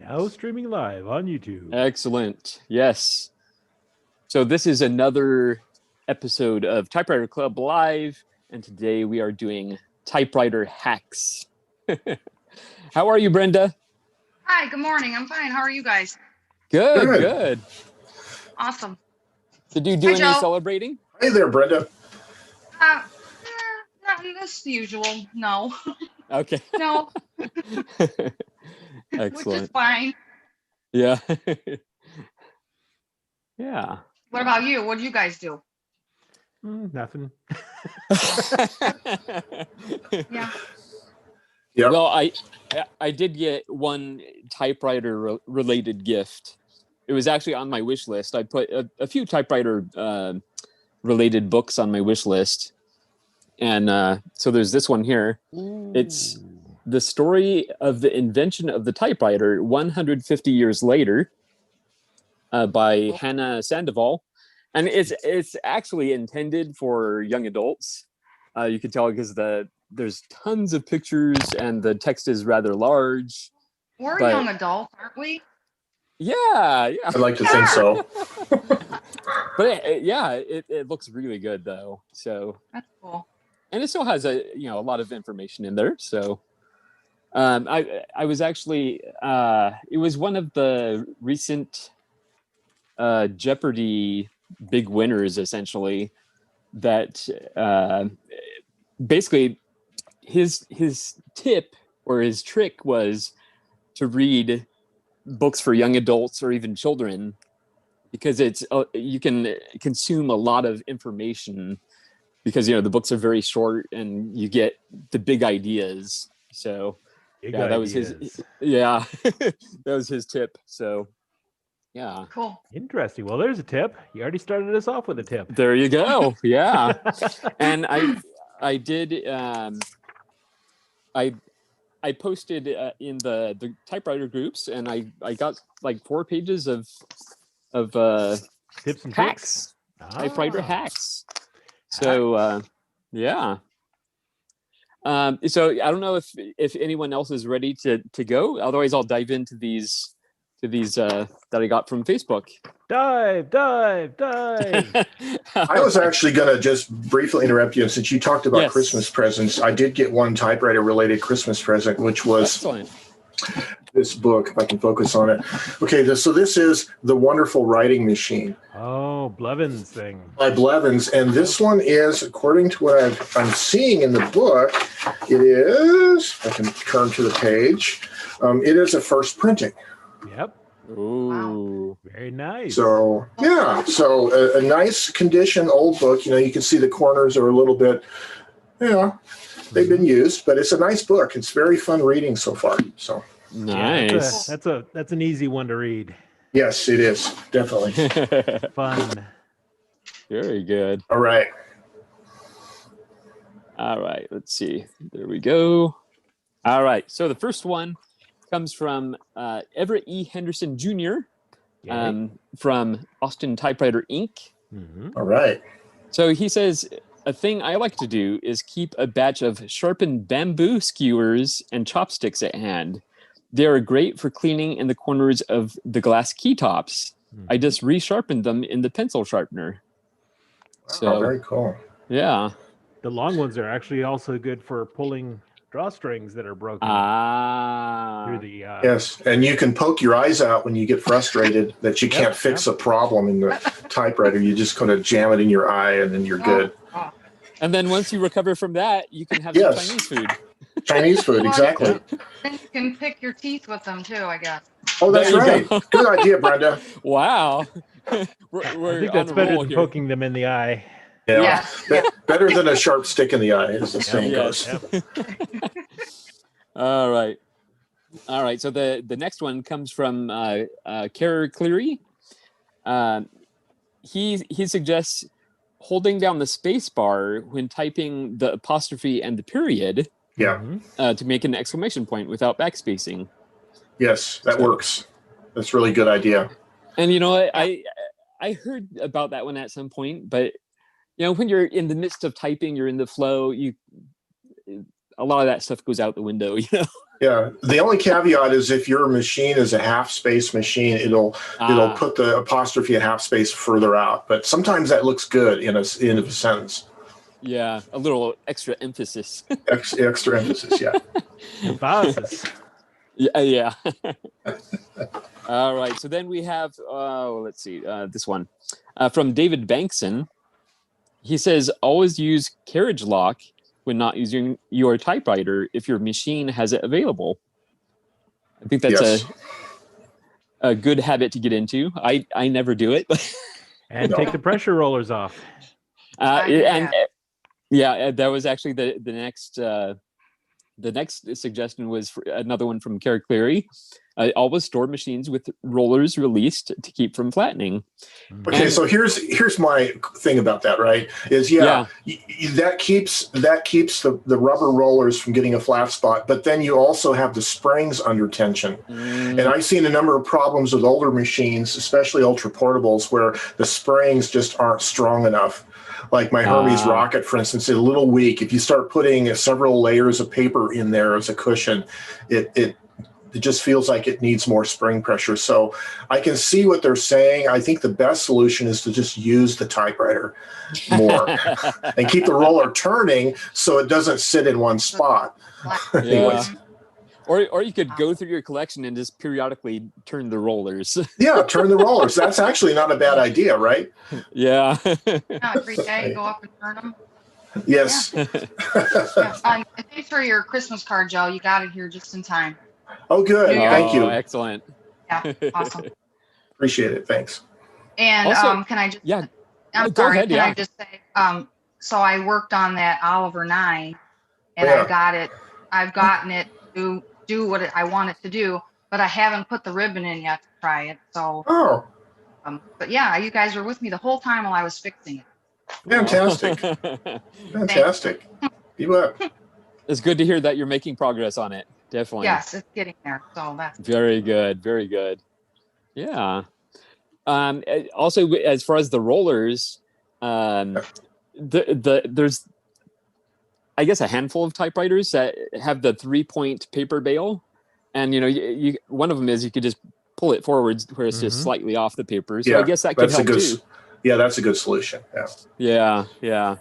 Now streaming live on YouTube. Excellent. Yes. So this is another episode of Typewriter Club Live, and today we are doing typewriter hacks. How are you, Brenda? Hi, good morning. I'm fine. How are you guys? Good. Awesome. Did you do any Joe. celebrating? Hey there, Brenda. Not as usual. No. Okay. No. Excellent. Which is fine. Yeah. Yeah. What about you? What did you guys do? Nothing. Yeah. Yep. Well, I did get one typewriter related gift. It was actually on my wish list. I put a few typewriter related books on my wish list. And so there's this one here. Ooh. It's The Story of the Invention of the Typewriter 150 Years Later by Hannah Sandoval. And it's actually intended for young adults. You can tell because there's tons of pictures and the text is rather large. We're young adults, aren't we? Yeah. I'd like to think so. But it looks really good though. So That's cool. and it still has a lot of information in there. So I was actually it was one of the recent Jeopardy big winners essentially that basically his tip or his trick was to read books for young adults or even children because it's you can consume a lot of information because the books are very short and you get the big ideas. So that was his that was his tip. So yeah. Cool. Interesting. Well, there's a tip. You already started us off with a tip. There you go. Yeah. And I did I posted in the typewriter groups and I got like 4 pages of tips and hacks. Typewriter hacks. So yeah. So I don't know if anyone else is ready to go. Otherwise I'll dive into these that I got from Facebook. Dive. I was actually going to just briefly interrupt you. And since you talked about Christmas presents, I did get one typewriter-related Christmas present, which was this book, if I can focus on it. Okay, so this is The Wonderful Writing Machine. Oh, Blevins thing. By Blevins. And this one is, according to what I'm seeing in the book, it is, I can turn to the page, it is a first printing. Yep. Ooh, very nice. So yeah, so a nice condition old book. You can see the corners are a little bit, they've been used, but it's a nice book. It's very fun reading so far. So nice. Yeah, that's an easy one to read. Yes, it is definitely fun. Very good. All right. Let's see. There we go. All right. So the first one comes from Everett E. Henderson Jr. From Austin Typewriter Inc. Mm-hmm. All right. So he says, a thing I like to do is keep a batch of sharpened bamboo skewers and chopsticks at hand. They are great for cleaning in the corners of the glass key tops. Mm-hmm. I just resharpened them in the pencil sharpener. So very cool. Yeah. The long ones are actually also good for pulling drawstrings that are broken through the yes, and you can poke your eyes out when you get frustrated that you can't fix a problem in the typewriter. You just kind of jam it in your eye and then you're good. And then once you recover from that, you can have some Chinese food. Chinese food, exactly. Then you can pick your teeth with them too, I guess. Oh, that's right. Good idea, Brenda. Wow. I think that's better than poking them in the eye. Yeah. Better than a sharp stick in the eye, as the saying goes. All right. So the next one comes from Kara Cleary. He suggests holding down the space bar when typing the apostrophe and the period. Yeah. To make an exclamation point without backspacing. Yes, that works. That's a really good idea. And I heard about that one at some point, but when you're in the midst of typing, you're in the flow, a lot of that stuff goes out the window, Yeah. The only caveat is if your machine is a half space machine, it'll put the apostrophe a half space further out. But sometimes that looks good in a sentence. Yeah, a little extra emphasis. Extra emphasis, yeah. Emphasis. Yeah. All right. So then we have, let's see, this one from David Bankson. He says, always use carriage lock when not using your typewriter if your machine has it available. I think that's a good habit to get into. I never do it. And take the pressure rollers off. That was actually the next suggestion was for another one from Kara Cleary. Always store machines with rollers released to keep from flattening. Okay, so here's my thing about that, right? Is that keeps the rubber rollers from getting a flat spot, but then you also have the springs under tension. And I've seen a number of problems with older machines, especially ultra portables, where the springs just aren't strong enough. Like my Hermes Rocket, for instance, is a little weak. If you start putting several layers of paper in there as a cushion, it just feels like it needs more spring pressure. So I can see what they're saying. I think the best solution is to just use the typewriter more and keep the roller turning so it doesn't sit in one spot. Yeah. Or you could go through your collection and just periodically turn the rollers. Yeah, turn the rollers. That's actually not a bad idea, right? Yeah. Every day, go up and turn them. Yes. Yeah. Thanks for your Christmas card, Joe. You got it here just in time. Oh, good. Thank you. Excellent. Yeah, awesome. Appreciate it. Thanks. And Also, can I just? Yeah. I'm Go sorry. ahead, Can yeah. I just say? So I worked on that Oliver 9, and Yeah. I got it. I've gotten it to do what I want it to do, but I haven't put the ribbon in yet to try it. So, but yeah, you guys were with me the whole time while I was fixing it. Fantastic. Fantastic. You bet. It's good to hear that you're making progress on it. Definitely. Yes, it's getting there. So that's Very good. Very good. Yeah. Also, as far as the rollers, there's, I guess, a handful of typewriters that have the 3-point paper bail, and you one of them is you could just pull it forwards where it's just slightly off the paper. So I guess that could help too. Yeah, that's a good solution. Yeah. Yeah.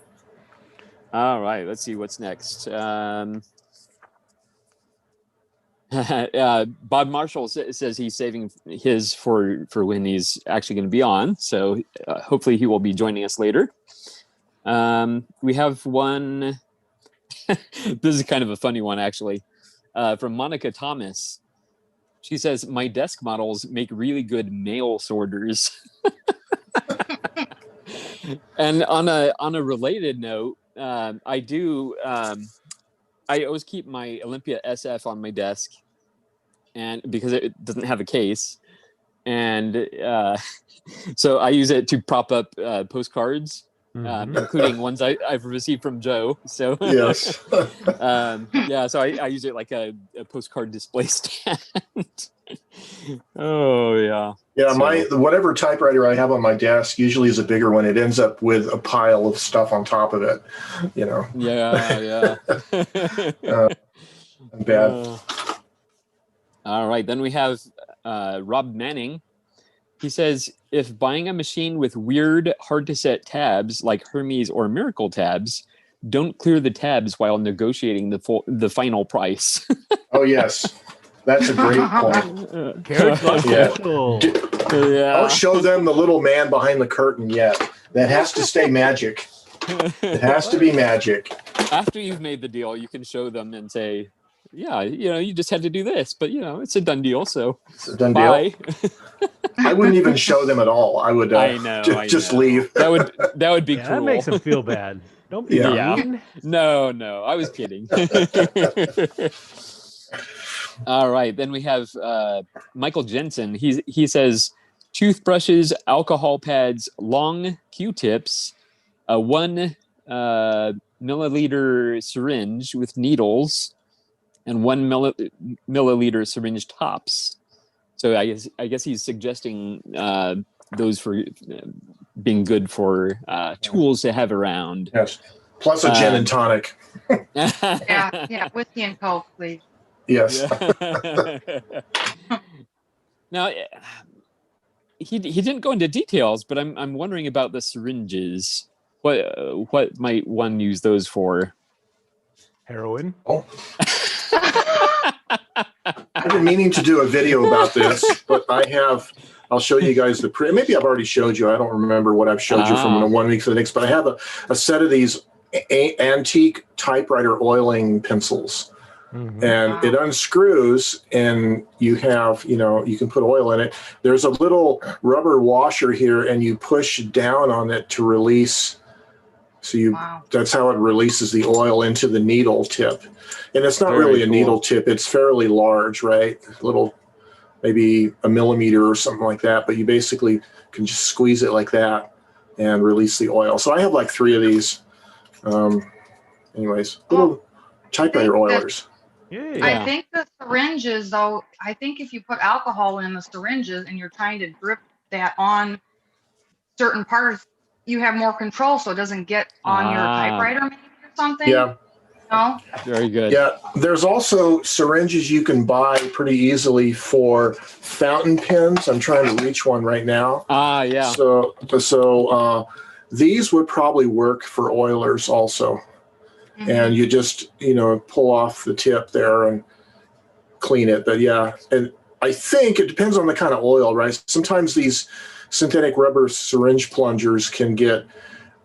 All right. Let's see what's next. Bob Marshall says he's saving his for when he's actually going to be on. So hopefully he will be joining us later. We have one. This is kind of a funny one, actually, from Monica Thomas. She says, "My desk models make really good mail sorters." And on a related note, I do. I always keep my Olympia SF on my desk, and because it doesn't have a case, and so I use it to prop up postcards, including ones I've received from Joe. So yes, so I use it like a postcard display stand. Oh yeah. Yeah, whatever typewriter I have on my desk usually is a bigger one. It ends up with a pile of stuff on top of it. Yeah. Bad. All right, then we have Rob Manning. He says, if buying a machine with weird, hard-to-set tabs like Hermes or Miracle tabs, don't clear the tabs while negotiating the final price. Oh, yes. That's a great point. Don't show them the little man behind the curtain yet. That has to stay magic. It has to be magic. After you've made the deal, you can show them and say, yeah, you just had to do this, but it's a done deal. So it's a done bye. Deal. I wouldn't even show them at all. I would just leave. That would be cool. That makes them feel bad. Don't be mean. No, I was kidding. All right, then we have Michael Jensen. He says toothbrushes, alcohol pads, long Q-tips, a 1 milliliter syringe with needles, and 1 milliliter syringe tops. So I guess he's suggesting those for being good for tools to have around. Yes, plus a gin and tonic. yeah, whiskey and Coke, please. Yes. Yeah. Now, he didn't go into details, but I'm wondering about the syringes. What might one use those for? Heroin. Oh. I've been meaning to do a video about this, but I'll show you guys the print. Maybe I've already showed you. I don't remember what I've showed you from 1 week to the next, but I have a set of these antique typewriter oiling pencils. Mm-hmm. And it unscrews, and you have, you can put oil in it. There's a little rubber washer here, and you push down on it to release. So that's how it releases the oil into the needle tip. And it's not really a needle tip. It's fairly large, right? A little, maybe a millimeter or something like that. But you basically can just squeeze it like that and release the oil. So I have like 3 of these. Anyways, little typewriter oilers. Yeah. I think the syringes, though, I think if you put alcohol in the syringes and you're trying to drip that on certain parts, you have more control, so it doesn't get on your typewriter maybe or something. Yeah. No? Very good. Yeah. There's also syringes you can buy pretty easily for fountain pens. I'm trying to reach one right now. Yeah. So these would probably work for oilers also. Mm-hmm. And you just, pull off the tip there and clean it. But yeah, and I think it depends on the kind of oil, right? Sometimes these synthetic rubber syringe plungers can get,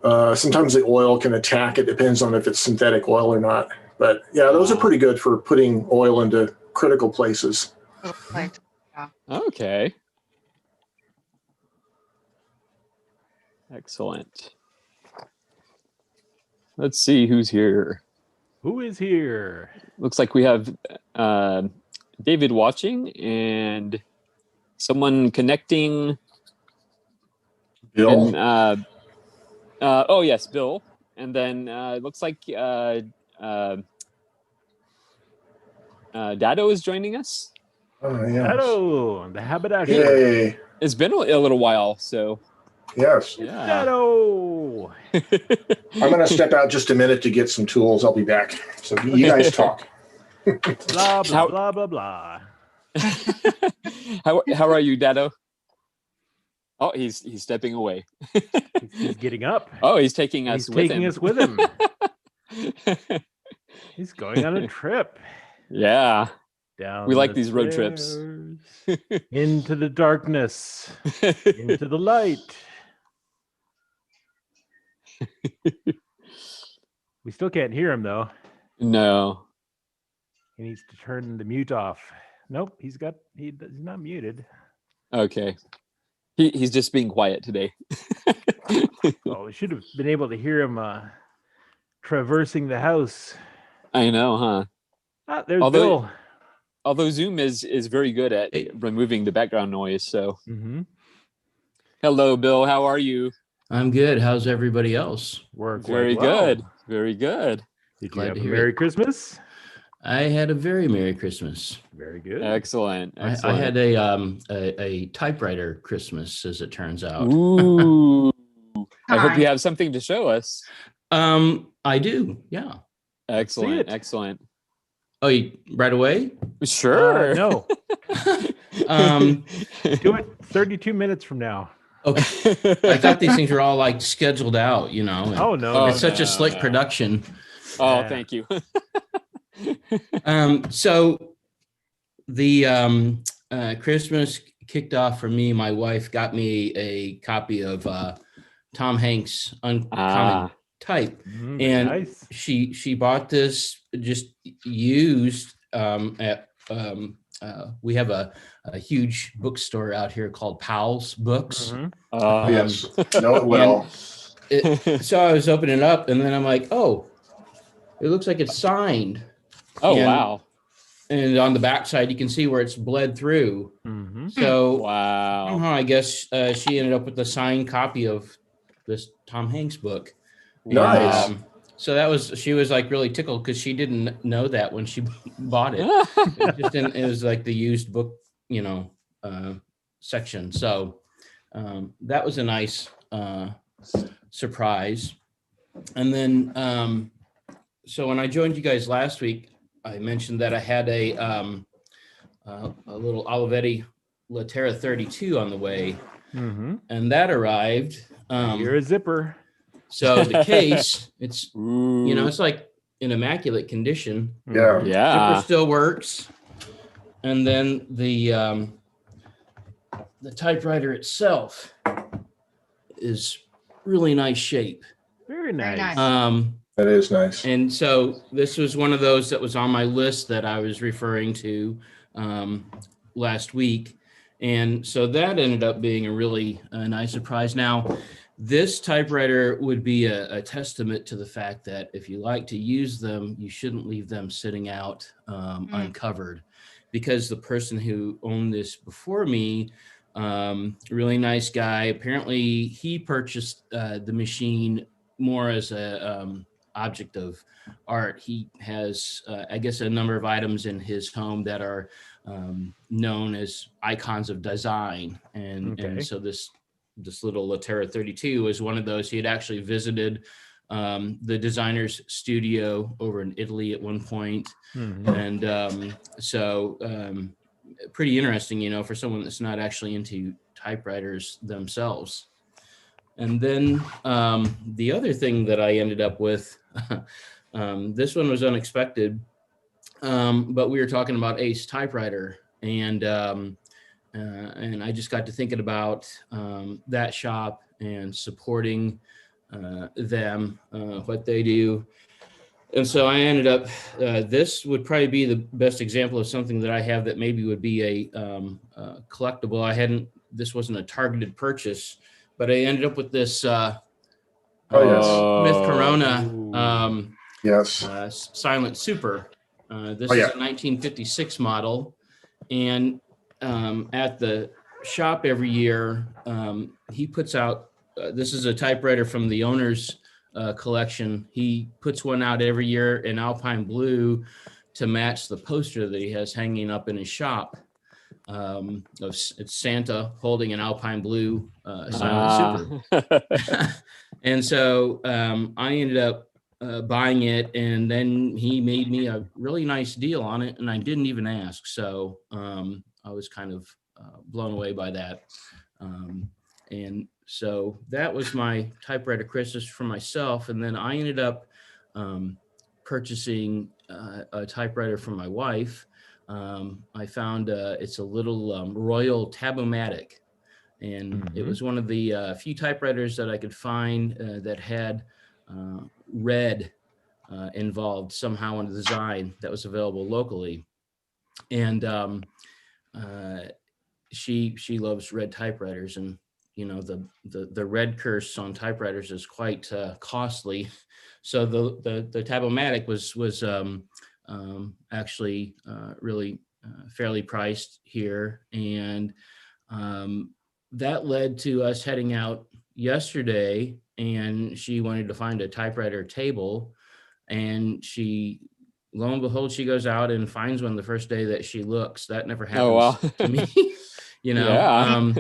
sometimes the oil can attack. It depends on if it's synthetic oil or not. But yeah, those are pretty good for putting oil into critical places. Okay. Excellent. Let's see who's here. Who is here? Looks like we have David watching and someone connecting. Bill. And, oh yes, Bill. And then it looks like Dado is joining us. Oh yeah. Dado, the haberdasher. Yay. It's been a little while, so. Yes. Yeah. Dado. I'm going to step out just a minute to get some tools. I'll be back. So you guys talk. Blah, blah, blah, blah, blah. How are you, Dado? Oh, he's stepping away. He's getting up. Oh, he's taking us with him. He's taking us with him. He's going on a trip. Yeah. Down we like these road trips. Into the darkness. Into the light. We still can't hear him though. No. He needs to turn the mute off. Nope, he's not muted. Okay. He's just being quiet today. Oh, we should have been able to hear him traversing the house. I know, huh? There's Bill. Although Zoom is very good at removing the background noise, so. Mm-hmm. Hello, Bill. How are you? I'm good. How's everybody else? We're very good. Very good. Did you have a Merry Christmas? I had a very Merry Christmas. Very good. Excellent. I had a typewriter Christmas, as it turns out. Ooh. I hope you have something to show us. I do. Yeah. Excellent. Excellent. Oh, right away? Sure. No. Do it 32 minutes from now. Okay. I thought these things were all like scheduled out, Oh no. It's such a slick production. Oh, thank you. So the Christmas kicked off for me. My wife got me a copy of Tom Hanks' Uncommon Type, and nice. she bought this just used at we have a huge bookstore out here called Powell's Books. Mm-hmm. Yes, know it well. So I was opening it up, and then I'm like, oh, it looks like it's signed. Oh, wow. And on the backside, you can see where it's bled through. Mm-hmm. So wow. I guess she ended up with a signed copy of this Tom Hanks book. Nice. So she was like really tickled because she didn't know that when she bought it. It was like the used book, section. So that was a nice surprise. And then, so when I joined you guys last week, I mentioned that I had a little Olivetti Latera 32 on the way, and that arrived. You're a zipper. So the case, it's Ooh. it's like in immaculate condition. Yeah. Yeah. Zipper still works, and then the typewriter itself is really nice shape. Very Very nice. nice. That is nice. And so this was one of those that was on my list that I was referring to last week. And so that ended up being a really nice surprise. Now, this typewriter would be a testament to the fact that if you like to use them, you shouldn't leave them sitting out uncovered, because the person who owned this before me, really nice guy, apparently he purchased the machine more as a object of art. He has, I guess, a number of items in his home that are known as icons of design, and so this little Latera 32 is one of those. He had actually visited the designer's studio over in Italy at one point, and so pretty interesting, for someone that's not actually into typewriters themselves. And then the other thing that I ended up with, this one was unexpected, but we were talking about Ace Typewriter, and I just got to thinking about that shop and supporting them, what they do. And so I ended up, this would probably be the best example of something that I have that maybe would be a collectible. This wasn't a targeted purchase, but I ended up with this Smith Corona Silent Super. This is a 1956 model, and at the shop every year, he puts out, this is a typewriter from the owner's collection. He puts one out every year in Alpine blue to match the poster that he has hanging up in his shop. It's Santa holding an Alpine blue Silent Super. And so I ended up buying it, and then he made me a really nice deal on it, and I didn't even ask. So I was kind of blown away by that. And so that was my typewriter Christmas for myself. And then I ended up purchasing a typewriter for my wife. I found it's a little Royal Tab-O-Matic, and it was one of the few typewriters that I could find that had red involved somehow in the design that was available locally. And she loves red typewriters, and the red curse on typewriters is quite costly. So the Tab-O-Matic was actually really fairly priced here, and that led to us heading out yesterday, and she wanted to find a typewriter table, and lo and behold, she goes out and finds one the first day that she looks. That never happens to me. Yeah.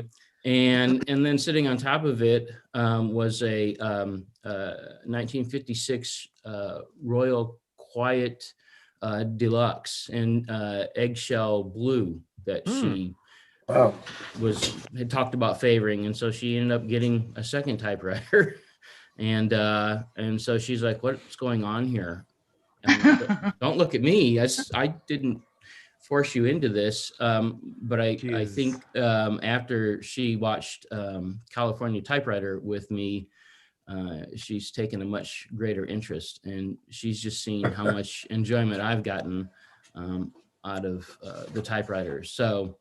And then sitting on top of it was a 1956 Royal Quiet Deluxe in eggshell blue that she had talked about favoring, and so she ended up getting a second typewriter, and so she's like, "What's going on here?" And don't look at me. I didn't force you into this, but I think after she watched California Typewriter with me, she's taken a much greater interest, and she's just seen how much enjoyment I've gotten out of the typewriters. So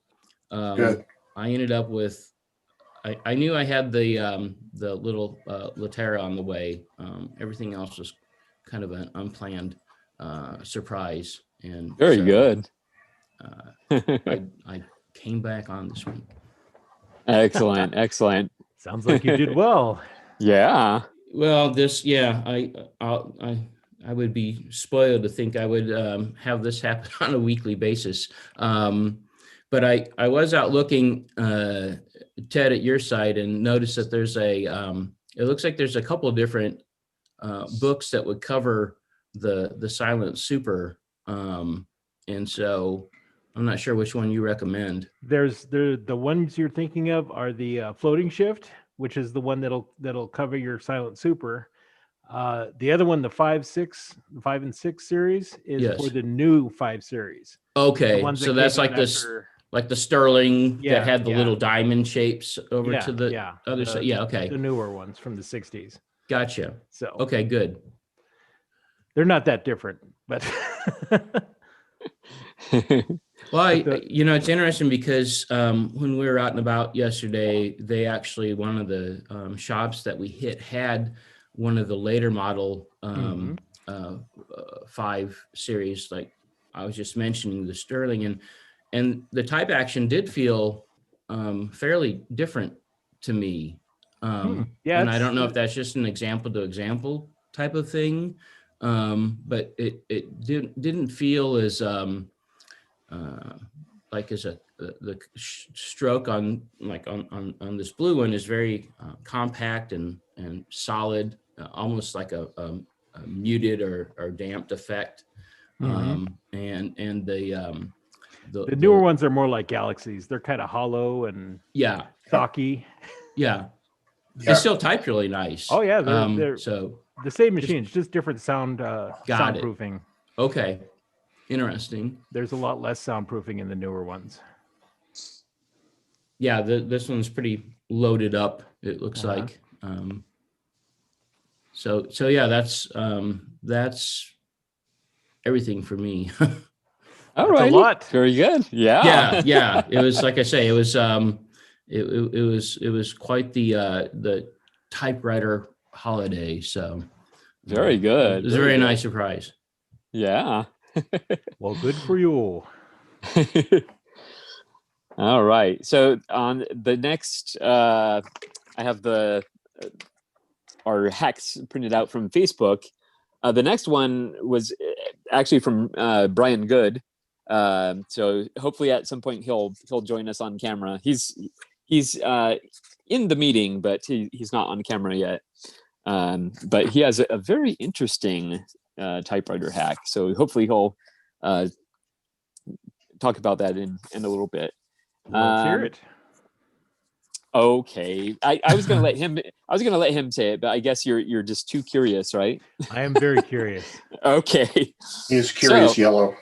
I ended up with, I knew I had the little Latera on the way. Everything else was kind of an unplanned surprise, and very good. I came back on this week. Excellent. Sounds like you did well. Yeah. Well, I would be spoiled to think I would have this happen on a weekly basis. But I was out looking, Ted, at your site, and noticed that there's it looks like there's a couple of different books that would cover the Silent Super And so I'm not sure which one you recommend. There's the ones you're thinking of are the floating shift, which is the one that'll cover your silent super. The other one, the 5 and 6 series, is Yes. for the new 5 series. Okay, ones so that that's came like out this, after- like the Sterling Yeah, that had the yeah. little diamond shapes over to the other the- side. Yeah, okay, the newer ones from the 60s. gotcha. So Okay, good. they're not that different, but Well, But it's interesting because when we were out and about yesterday, they actually, one of the shops that we hit had one of the later model 5 series, like I was just mentioning, the Sterling, and the type action did feel fairly different to me. yeah, And I don't know if that's just an example to example type of thing, but it didn't feel as like as the stroke on this blue one is very compact and solid, almost like a muted or damped effect. And the newer ones are more like galaxies. They're kind of hollow and stocky. Yeah. They still type really nice. Oh yeah, they're so the same machines, just different soundproofing. Okay. Interesting. There's a lot less soundproofing in the newer ones. Yeah, this one's pretty loaded up, it looks like. So yeah, that's everything for me. All right, a lot. Very good. Yeah. Yeah. It was, like I say, it was quite the typewriter holiday. So Very good. It was a very nice surprise. Yeah. Well, good for you. All right. So on the next, I have our hacks printed out from Facebook. The next one was actually from Brian Good. So hopefully at some point he'll join us on camera. He's in the meeting, but he's not on camera yet. But he has a very interesting typewriter hack. So hopefully he'll talk about that in a little bit. Let's hear it. Okay, I was gonna let him. I was gonna let him say it, but I guess you're just too curious, right? I am very curious. Okay. He's curious yellow.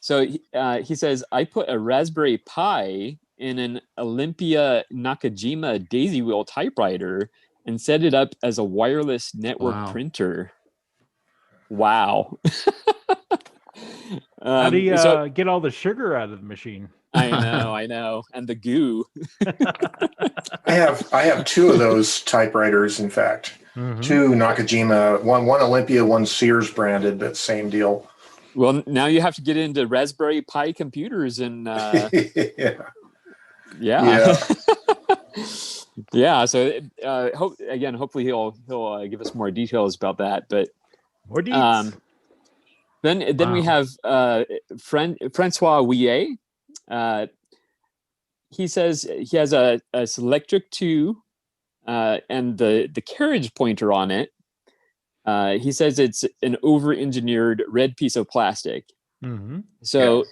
So he says, I put a Raspberry Pi in an Olympia Nakajima daisy wheel typewriter and set it up as a wireless network printer. Wow. How do you get all the sugar out of the machine? I know. And the goo. I have 2 of those typewriters, in fact. 2 Nakajima, one Olympia, one Sears branded, but same deal. Well, now you have to get into Raspberry Pi computers and yeah. So hopefully he'll give us more details about that. But more details. Then we have Francois Ouillet. He says he has a Selectric 2 and the carriage pointer on it. He says it's an over-engineered red piece of plastic. So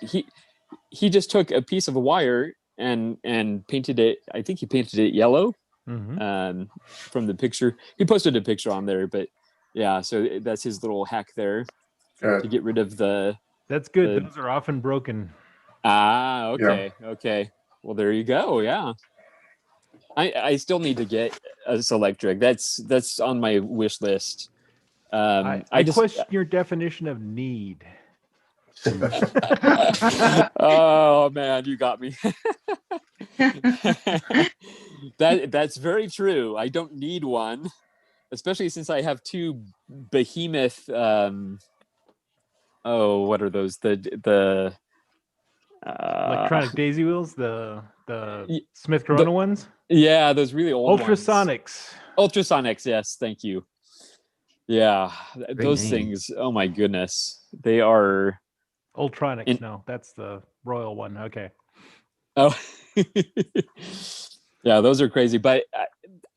he just took a piece of a wire and painted it. I think he painted it yellow. From the picture, he posted a picture on there. But yeah, so that's his little hack there to get rid of the. That's good. Those are often broken. Okay. Yeah. Okay. Well, there you go. Yeah. I still need to get a Selectric. That's on my wish list. I question your definition of need. Oh man, you got me. That's very true. I don't need one, especially since I have 2 behemoth. What are those? The electronic daisy wheels, the Smith Corona ones. Yeah, those really old Ultrasonics. Ultrasonics, yes, thank you. Yeah, those name. things. Oh my goodness, they are. Ultronics. No, that's the Royal one. Okay. Oh, yeah, those are crazy. But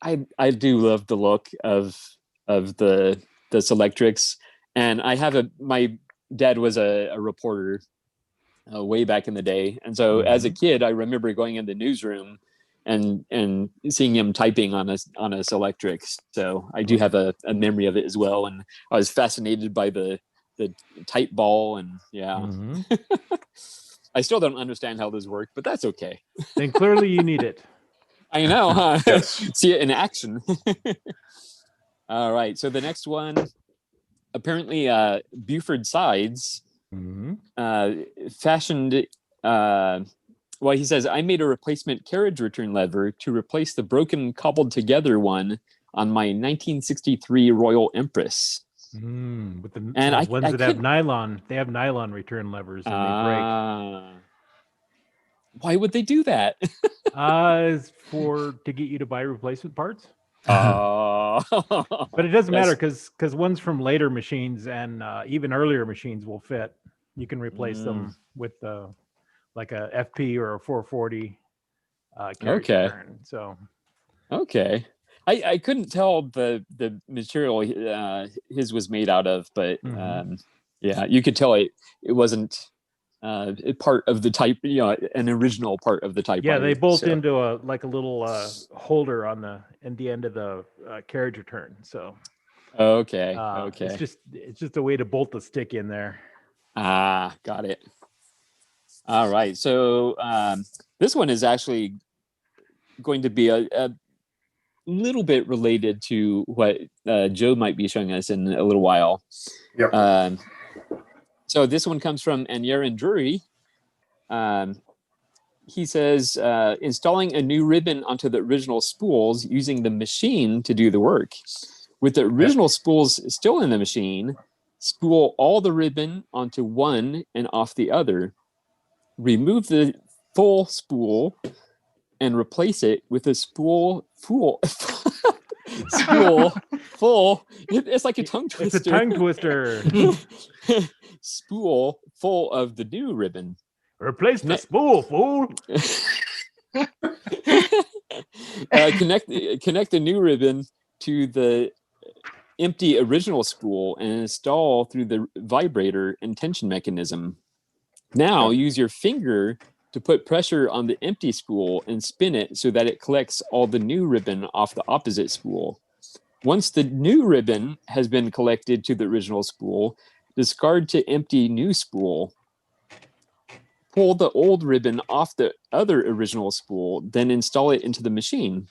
I do love the look of the Selectrics, And my dad was a reporter way back in the day. And so as a kid, I remember going in the newsroom and seeing him typing on a Selectrix. So I do have a memory of it as well. And I was fascinated by the type ball, and I still don't understand how this work, but that's okay. Then clearly you need it. I know, huh? Yes. See it in action. All right. So the next one, apparently Buford Sides fashioned, well, he says, I made a replacement carriage return lever to replace the broken cobbled together one on my 1963 Royal Empress. With the ones I that have nylon, they have nylon return levers and they break. Why would they do that? To get you to buy replacement parts. But it doesn't matter because ones from later machines and even earlier machines will fit. You can replace them with like a FP or a 440 carriage return. So okay. I couldn't tell the material his was made out of, but yeah, you could tell it wasn't part of the type, an original part of the typewriter. Yeah, they bolt into a little holder on the end of the carriage return. So okay. It's just a way to bolt the stick in there. Got it. All right, so this one is actually going to be a little bit related to what Joe might be showing us in a little while. Yep. So this one comes from Anyaran Drury. He says, installing a new ribbon onto the original spools using the machine to do the work. With the original spools still in the machine, spool all the ribbon onto one and off the other. Remove the full spool and replace it with a spool full. It's like a tongue twister. It's a tongue twister. Spool full of the new ribbon. Replace the spool, fool. Connect the new ribbon to the empty original spool and install through the vibrator and tension mechanism. Now use your finger to put pressure on the empty spool and spin it so that it collects all the new ribbon off the opposite spool. Once the new ribbon has been collected to the original spool, discard to empty new spool. Pull the old ribbon off the other original spool, then install it into the machine.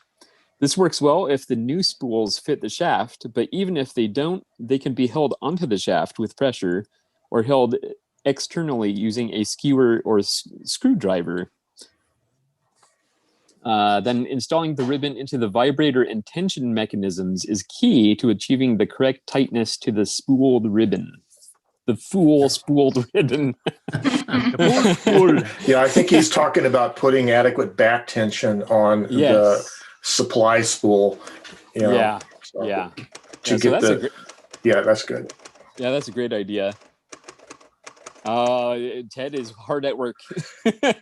This works well if the new spools fit the shaft, but even if they don't, they can be held onto the shaft with pressure or held externally using a skewer or screwdriver. Then installing the ribbon into the vibrator and tension mechanisms is key to achieving the correct tightness to the spooled ribbon. The spooled ribbon. Yeah, I think he's talking about putting adequate back tension on the supply spool. Yeah. That's good. Yeah, that's a great idea. Ted is hard at work. I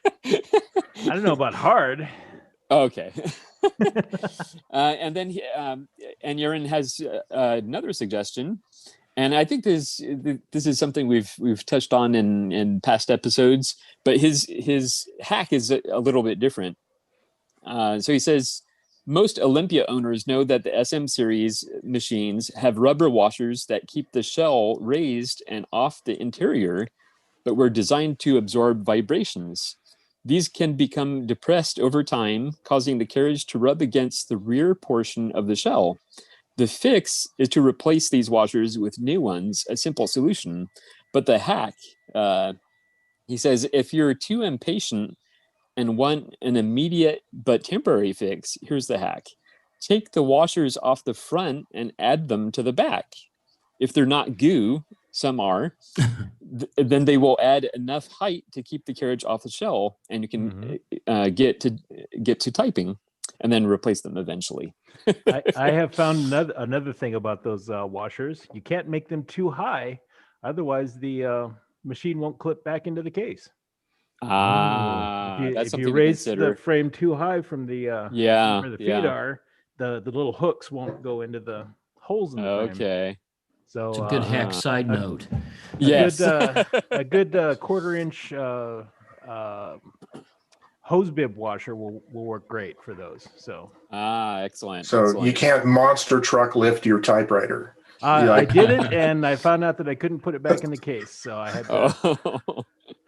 don't know about hard. Okay. And then Anyaran has another suggestion, and I think this is something we've touched on in past episodes, but his hack is a little bit different. So he says, most Olympia owners know that the SM series machines have rubber washers that keep the shell raised and off the interior, but were designed to absorb vibrations. These can become depressed over time, causing the carriage to rub against the rear portion of the shell. The fix is to replace these washers with new ones, a simple solution. But the hack, he says, if you're too impatient and want an immediate but temporary fix, here's the hack. Take the washers off the front and add them to the back. If they're not goo, some are, then they will add enough height to keep the carriage off the shell, and you can get to typing, and then replace them eventually. I have found another thing about those washers. You can't make them too high, otherwise the machine won't clip back into the case. That's if something you raise to consider. the frame too high from the where the feet are, the little hooks won't go into the holes in the frame. Okay. So It's a good hack side note. Yes. a good 1/4 inch hose bib washer will work great for those. So Excellent. So excellent. you can't monster truck lift your typewriter. I did it, and I found out that I couldn't put it back in the case. So I had to.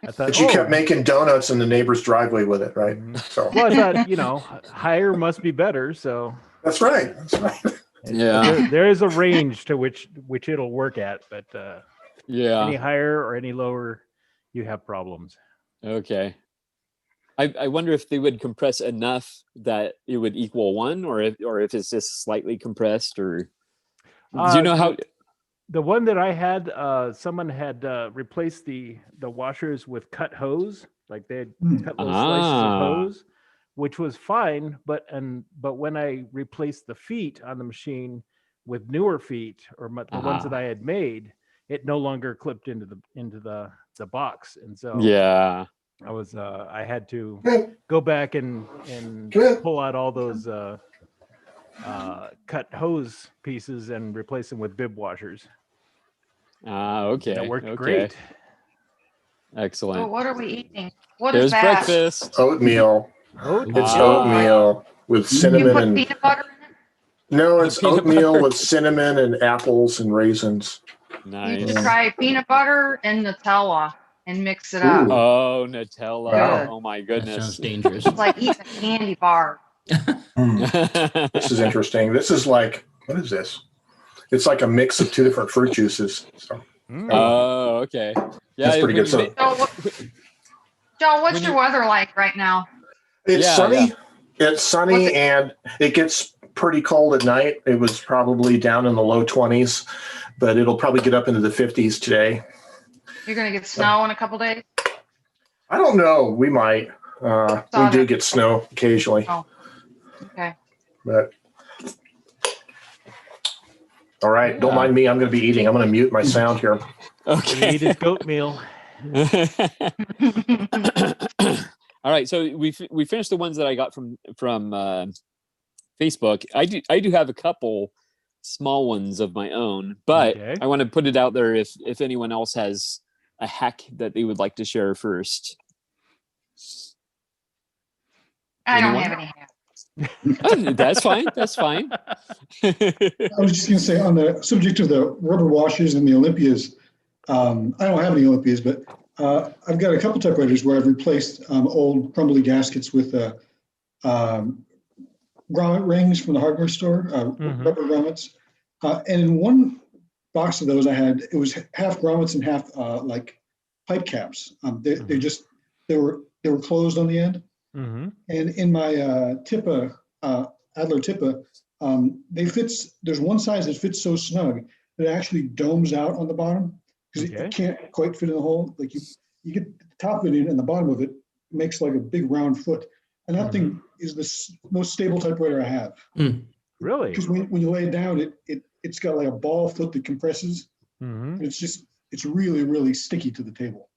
I thought, But you kept making donuts in the neighbor's driveway with it, right? So well, I thought, higher must be better. So that's right. That's right. Yeah. there is a range to which it'll work at, but Yeah. any higher or any lower, you have problems. Okay. I wonder if they would compress enough that it would equal 1, or if it's just slightly compressed, or do you know how? The one that I had, someone had replaced the washers with cut hose, like they had cut little slices of hose, which was fine. But when I replaced the feet on the machine with newer feet, or the ones that I had made, it no longer clipped into the box, and so Yeah. I had to go back and pull out all those cut hose pieces and replace them with bib washers. Okay. That worked okay. great. Excellent. So what are we eating? What There's is that? breakfast. Oatmeal. It's Ah. oatmeal with You cinnamon put and peanut butter in it? no, it's Peanut oatmeal butter. with cinnamon and apples and raisins. You Nice. should try peanut butter and Nutella and mix it up. Ooh. Oh, Nutella. Good. Oh my That sounds goodness. dangerous. It's like eating a candy bar. This is interesting. This is like, what is this? It's like a mix of 2 different fruit juices. So Oh, okay. Yeah, that's pretty good. So So, Joe, what's your weather like right now? it's Yeah, sunny. yeah. It's sunny and it gets pretty cold at night. It was probably down in the low 20s, but it'll probably get up into the 50s today. You're going to get snow in a couple days? I don't know. We might. We do get snow occasionally. Oh, okay. But all right, don't mind me. I'm going to be eating. I'm going to mute my sound here. Okay. Eat his goat meal. All right, so we finished the ones that I got from Facebook. I do have a couple small ones of my own, but Okay. I want to put it out there if anyone else has a hack that they would like to share first. I don't Anyone? have any hats. That's fine. That's fine. I was just going to say, on the subject of the rubber washers and the Olympias, I don't have any Olympias, but I've got a couple typewriters where I've replaced old crumbly gaskets with grommet rings from the hardware store, rubber grommets. And in one box of those I had, it was half grommets and half like pipe caps. They were closed on the end. Mm-hmm. And in my Tippa, Adler Tippa, there's one size that fits so snug that it actually domes out on the bottom because it can't quite fit in the hole. Like you get the top of it in and the bottom of it makes like a big round foot. And that thing is the most stable typewriter I have. Really? Because when you lay it down, it's got like a ball foot that compresses. Mm-hmm. And it's really, really sticky to the table.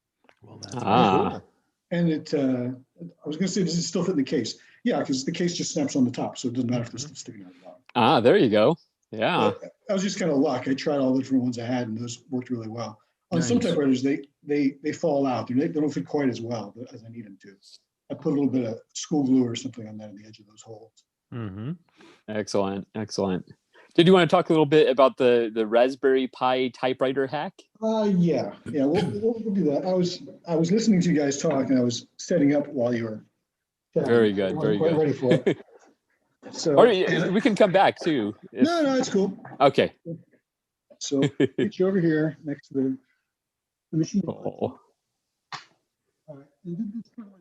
Well, that's cool. And I was going to say, does it still fit in the case? Yeah, because the case just snaps on the top, so it doesn't matter if it's still sticking out the bottom. There you go. Yeah. I was just kind of luck. I tried all the different ones I had, and those worked really well. On some Nice. typewriters, they fall out. They don't fit quite as well as I need them to. I put a little bit of school glue or something on that on the edge of those holes. Mm-hmm. Excellent. Excellent. Did you want to talk a little bit about the Raspberry Pi typewriter hack? Yeah, we'll do that. I was listening to you guys talk, and I was setting up while you were chatting. Very good. I Very wasn't good. quite ready for it. So Or we can come back too. no, it's cool. Okay. So get you over here next to the machine. Oh. All right. And this part of my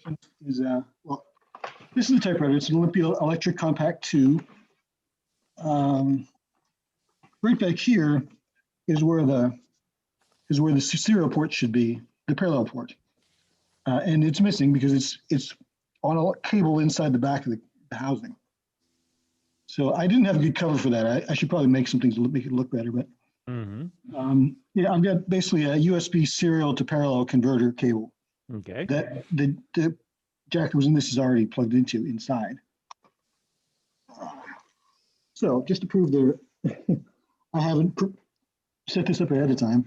demonstration is this is a typewriter. It's an Olympia Electric Compact 2. Right back here is where the serial port should be, the parallel port, and it's missing because it's on a cable inside the back of the housing. So I didn't have a good cover for that. I should probably make something to make it look better, but I've got basically a USB serial to parallel converter cable Okay. that the jack that was in this is already plugged into inside. So just to prove I haven't set this up ahead of time.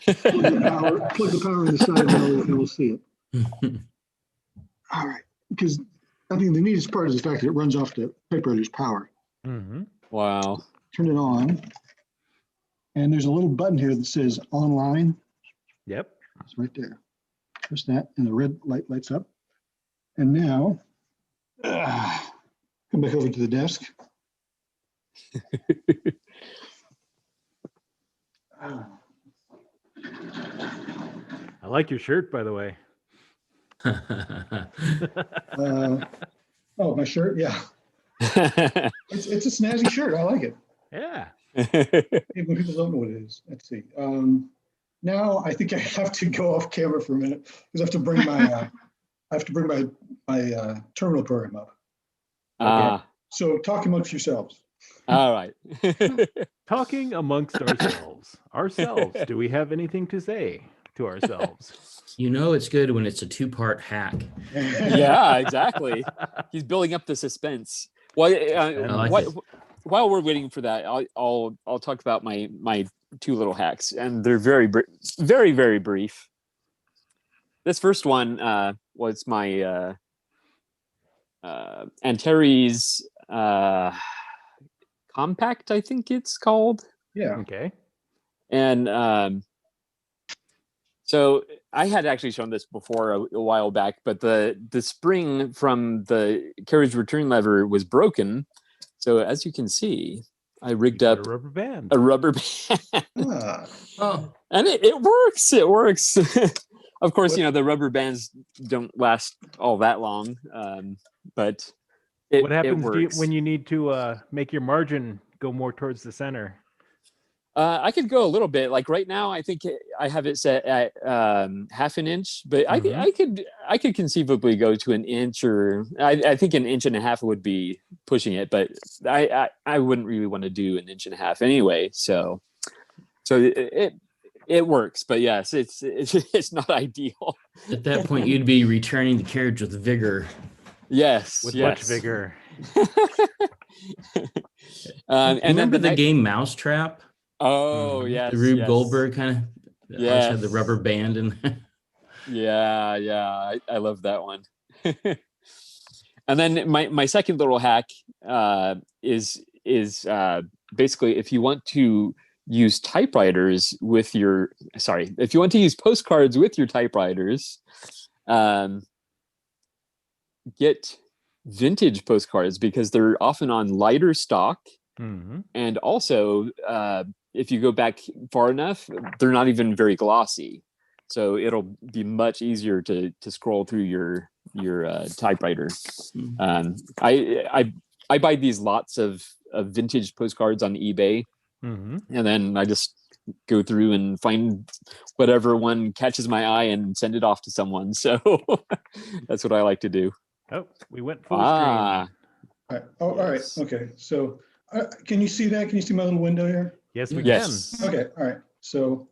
Plug the power in the side, and we'll see it. All right, because I think the neatest part is the fact that it runs off the typewriter's power. Mm-hmm. Wow. Turn it on, and there's a little button here that says online. Yep. It's right there. Press that, and the red light lights up. And now, come back over to the desk. I like your shirt, by the way. Oh, my shirt, yeah. It's a snazzy shirt. I like it. Yeah. Even people don't know what it is. Let's see. Now I think I have to go off camera for a minute because I have to bring my terminal program up. So talk amongst yourselves. All right. Talking amongst ourselves. Ourselves. Do we have anything to say to ourselves? You know it's good when it's a two-part hack. Yeah, exactly. He's building up the suspense. Well, while we're waiting for that, I'll talk about my two little hacks, and they're very very brief. This first one was my Antares Compact, I think it's called. Yeah. Okay. And so I had actually shown this before a while back, but the spring from the carriage return lever was broken. So as you can see, I rigged up a rubber band. And it works. It works. Of course, the rubber bands don't last all that long, but what happens when you need to make your margin go more towards the center? I could go a little bit. Like right now, I think I have it set at half an inch, but I could conceivably go to an inch, or I think an inch and a half would be pushing it. But I wouldn't really want to do an inch and a half anyway. So it works, but yes, it's not ideal. At that point, you'd be returning the carriage with vigor. Yes, with much vigor. And remember the game Mousetrap? Oh, yes. The Rube Goldberg kind of. Yeah. Had the rubber band in there. Yeah. I love that one. And then my second little hack is basically if you want to use typewriters with if you want to use postcards with your typewriters, get vintage postcards because they're often on lighter stock. Mm-hmm. And also, if you go back far enough, they're not even very glossy. So it'll be much easier to scroll through your typewriter. I buy these lots of vintage postcards on eBay. Mm-hmm. And then I just go through and find whatever one catches my eye and send it off to someone. So that's what I like to do. Oh, we went full screen. All right. Oh, all right. Okay. So can you see that? Can you see my little window here? Yes, we can. Okay. All right. So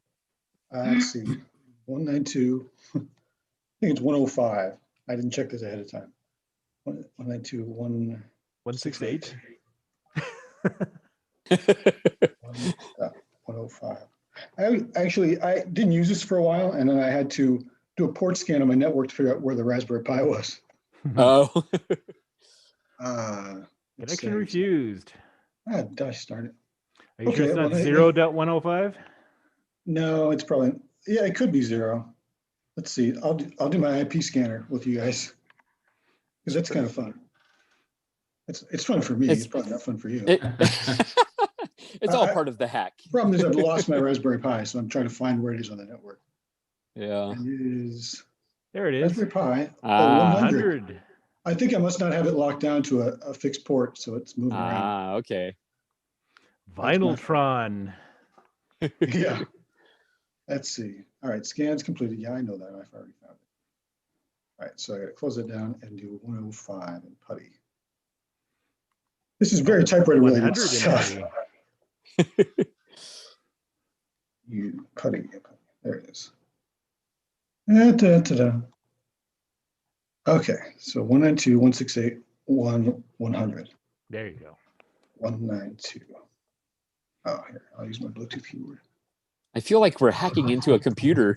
let's see. 192. I think it's 105. I didn't check this ahead of time. 192, 168. 105. I didn't use this for a while, and then I had to do a port scan on my network to figure out where the Raspberry Pi was. Oh. Connection refused. Gosh darn it. Are you sure it's not 0.105? No, it's probably, yeah, it could be 0. Let's see. I'll do my IP scanner with you guys because that's kind of fun. It's fun for me. It's probably not fun for you. It's all part of the hack. The problem is I've lost my Raspberry Pi, so I'm trying to find where it is on the network. Yeah. There it is. Raspberry Pi. 100. I think I must not have it locked down to a fixed port, so it's moving around. Okay. Vinyltron. Yeah. Let's see. All right, scans completed. Yeah, I know that. I've already found it. All right, so I got to close it down and do 105 and putty. This is very typewriter related stuff. You putty. There it is. Okay, so 192, 168, 100. There you go. 192. Oh, here, I'll use my Bluetooth keyboard. I feel like we're hacking into a computer.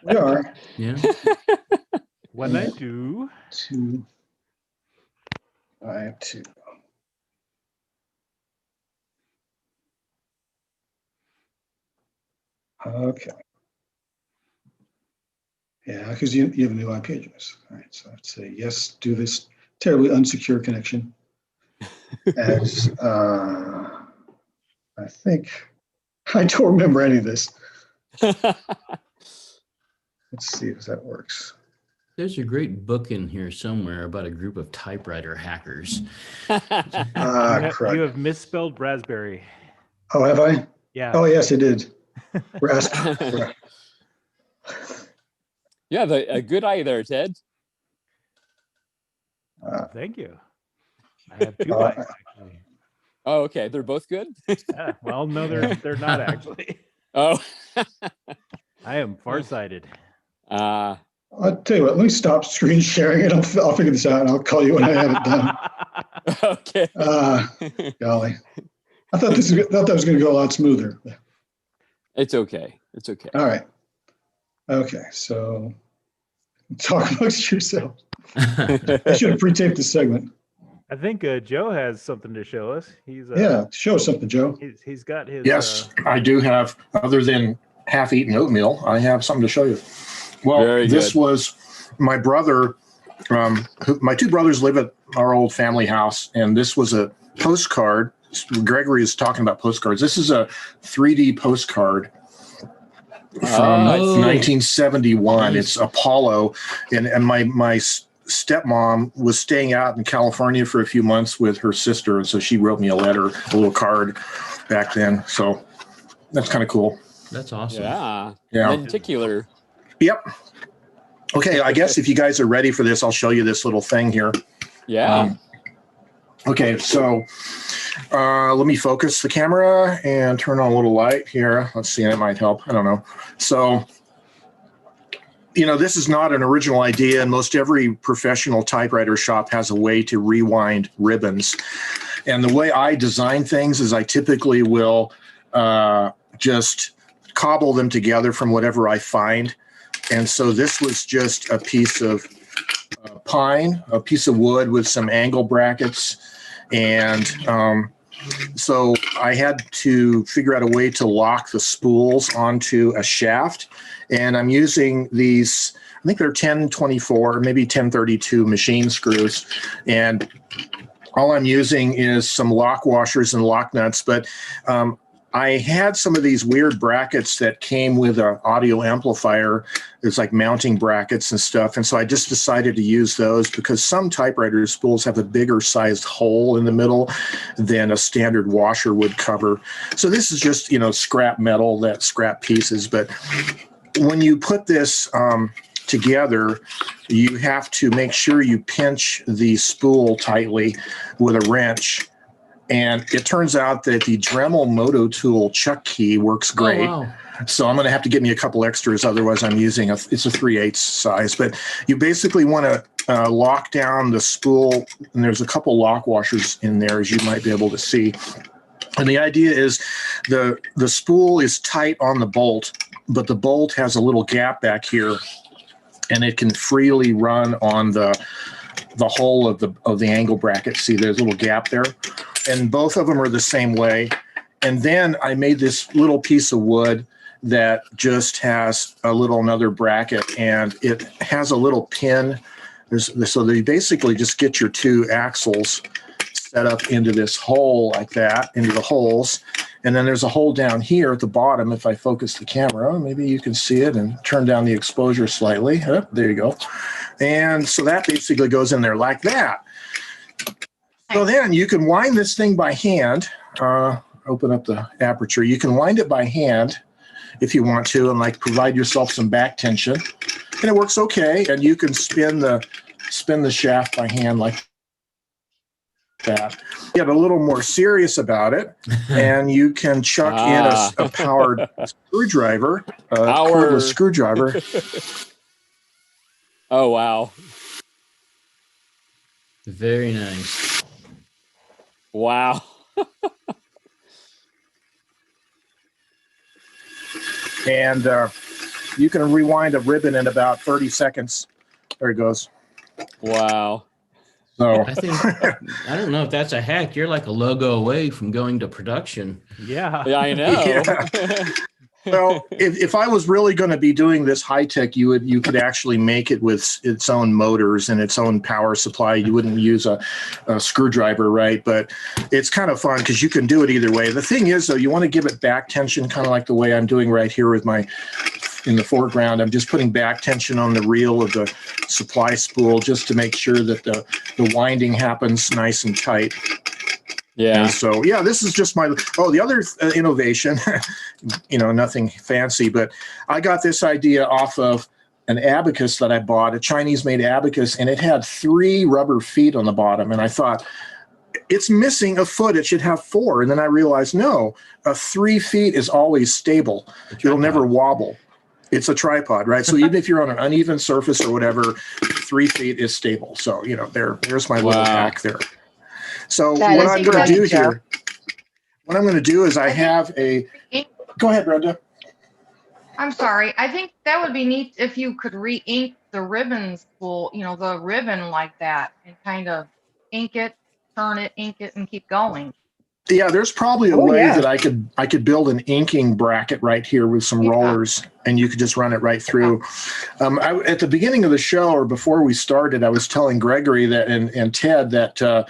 We are. Yeah. When I do. 252. Okay. Yeah, because you have a new IP address. All right, so I have to say yes, do this terribly unsecure connection. As I think I don't remember any of this. Let's see if that works. There's a great book in here somewhere about a group of typewriter hackers. You have misspelled raspberry. Oh, have I? Yeah. Oh, yes, I did. Raspberry. You have a good eye there, Ted. Thank you. I have two eyes, actually. Oh, okay. They're both good? Yeah, well, no, they're not actually. Oh. I am farsighted. I'll tell you what, let me stop screen sharing it. I'll figure this out and I'll call you when I have it done. Okay. Golly. I thought that was going to go a lot smoother. It's okay. It's okay. All right. Okay, so talk amongst yourselves. I should have pre-taped this segment. I think Joe has something to show us. He's yeah, show us something, Joe. He's got his. Yes, I do have. Other than half-eaten oatmeal, I have something to show you. Well, this was my brother. My two brothers live at our old family house, and this was a postcard. Gregory is talking about postcards. This is a 3D postcard from 1971. Nice. It's Apollo, and my stepmom was staying out in California for a few months with her sister, and so she wrote me a letter, a little card back then. So that's kind of cool. That's awesome. Yeah. Lenticular. Yep. Okay, I guess if you guys are ready for this, I'll show you this little thing here. Yeah. Okay, so let me focus the camera and turn on a little light here. Let's see, that might help. I don't know. So, this is not an original idea, and most every professional typewriter shop has a way to rewind ribbons. And the way I design things is I typically will just cobble them together from whatever I find. And so this was just a piece of pine, a piece of wood with some angle brackets. And so I had to figure out a way to lock the spools onto a shaft. And I'm using these, I think they're 1024, maybe 1032 machine screws. And all I'm using is some lock washers and lock nuts. But I had some of these weird brackets that came with an audio amplifier. There's like mounting brackets and stuff. And so I just decided to use those because some typewriter spools have a bigger sized hole in the middle than a standard washer would cover. So this is just, scrap metal, that scrap pieces. But when you put this together, you have to make sure you pinch the spool tightly with a wrench. And it turns out that the Dremel Moto Tool chuck key works great. Oh, wow. So I'm going to have to get me a couple extras. Otherwise, I'm using it's a 3/8 size. But you basically want to lock down the spool. And there's a couple lock washers in there, as you might be able to see. And the idea is the spool is tight on the bolt, but the bolt has a little gap back here. And it can freely run on the hole of the angle bracket. See, there's a little gap there. And both of them are the same way. And then I made this little piece of wood that just has another bracket, and it has a little pin. So they basically just get your two axles set up into this hole like that, into the holes. And then there's a hole down here at the bottom. If I focus the camera, maybe you can see it and turn down the exposure slightly. Oh, there you go. And so that basically goes in there like that. So then you can wind this thing by hand. Open up the aperture. You can wind it by hand if you want to, and provide yourself some back tension. And it works okay. And you can spin the shaft by hand like that. Get a little more serious about it, and you can chuck in a powered screwdriver, a cordless screwdriver. Oh, wow. Very nice. Wow. And you can rewind a ribbon in about 30 seconds. There it goes. Wow. So I think I don't know if that's a hack. You're like a logo away from going to production. Yeah. Yeah, I know. Yeah. Well, if I was really going to be doing this high tech, you could actually make it with its own motors and its own power supply. You wouldn't use a screwdriver, right? But it's kind of fun because you can do it either way. The thing is, though, you want to give it back tension, kind of like the way I'm doing right here with in the foreground. I'm just putting back tension on the reel of the supply spool just to make sure that the winding happens nice and tight. Yeah. And so, yeah, this is just the other innovation, nothing fancy, but I got this idea off of an abacus that I bought, a Chinese made abacus, and it had 3 rubber feet on the bottom. And I thought, it's missing a foot. It should have 4. And then I realized, no, 3 feet is always stable. It'll never wobble. It's a tripod, right? So even if you're on an uneven surface or whatever, 3 feet is stable. So, there's my little hack there. So what I'm going to do here, is I have go ahead, Brenda. I'm sorry. I think that would be neat if you could re-ink the ribbon spool, the ribbon like that, and kind of ink it, turn it, ink it, and keep going. Yeah, there's probably a way that I could build an inking bracket right here with some rollers, and you could just run it right through. At the beginning of the show, or before we started, I was telling Gregory that and Ted that I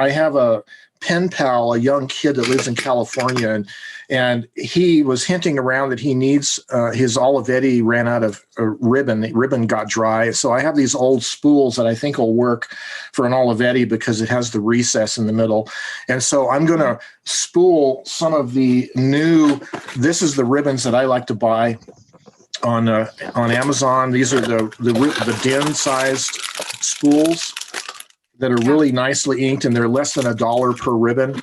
have a pen pal, a young kid that lives in California, and he was hinting around that he needs his Olivetti ran out of ribbon. The ribbon got dry. So I have these old spools that I think will work for an Olivetti because it has the recess in the middle. And so I'm going to spool some of the this is the ribbons that I like to buy on Amazon. These are the DIN sized spools that are really nicely inked, and they're less than $1 per ribbon.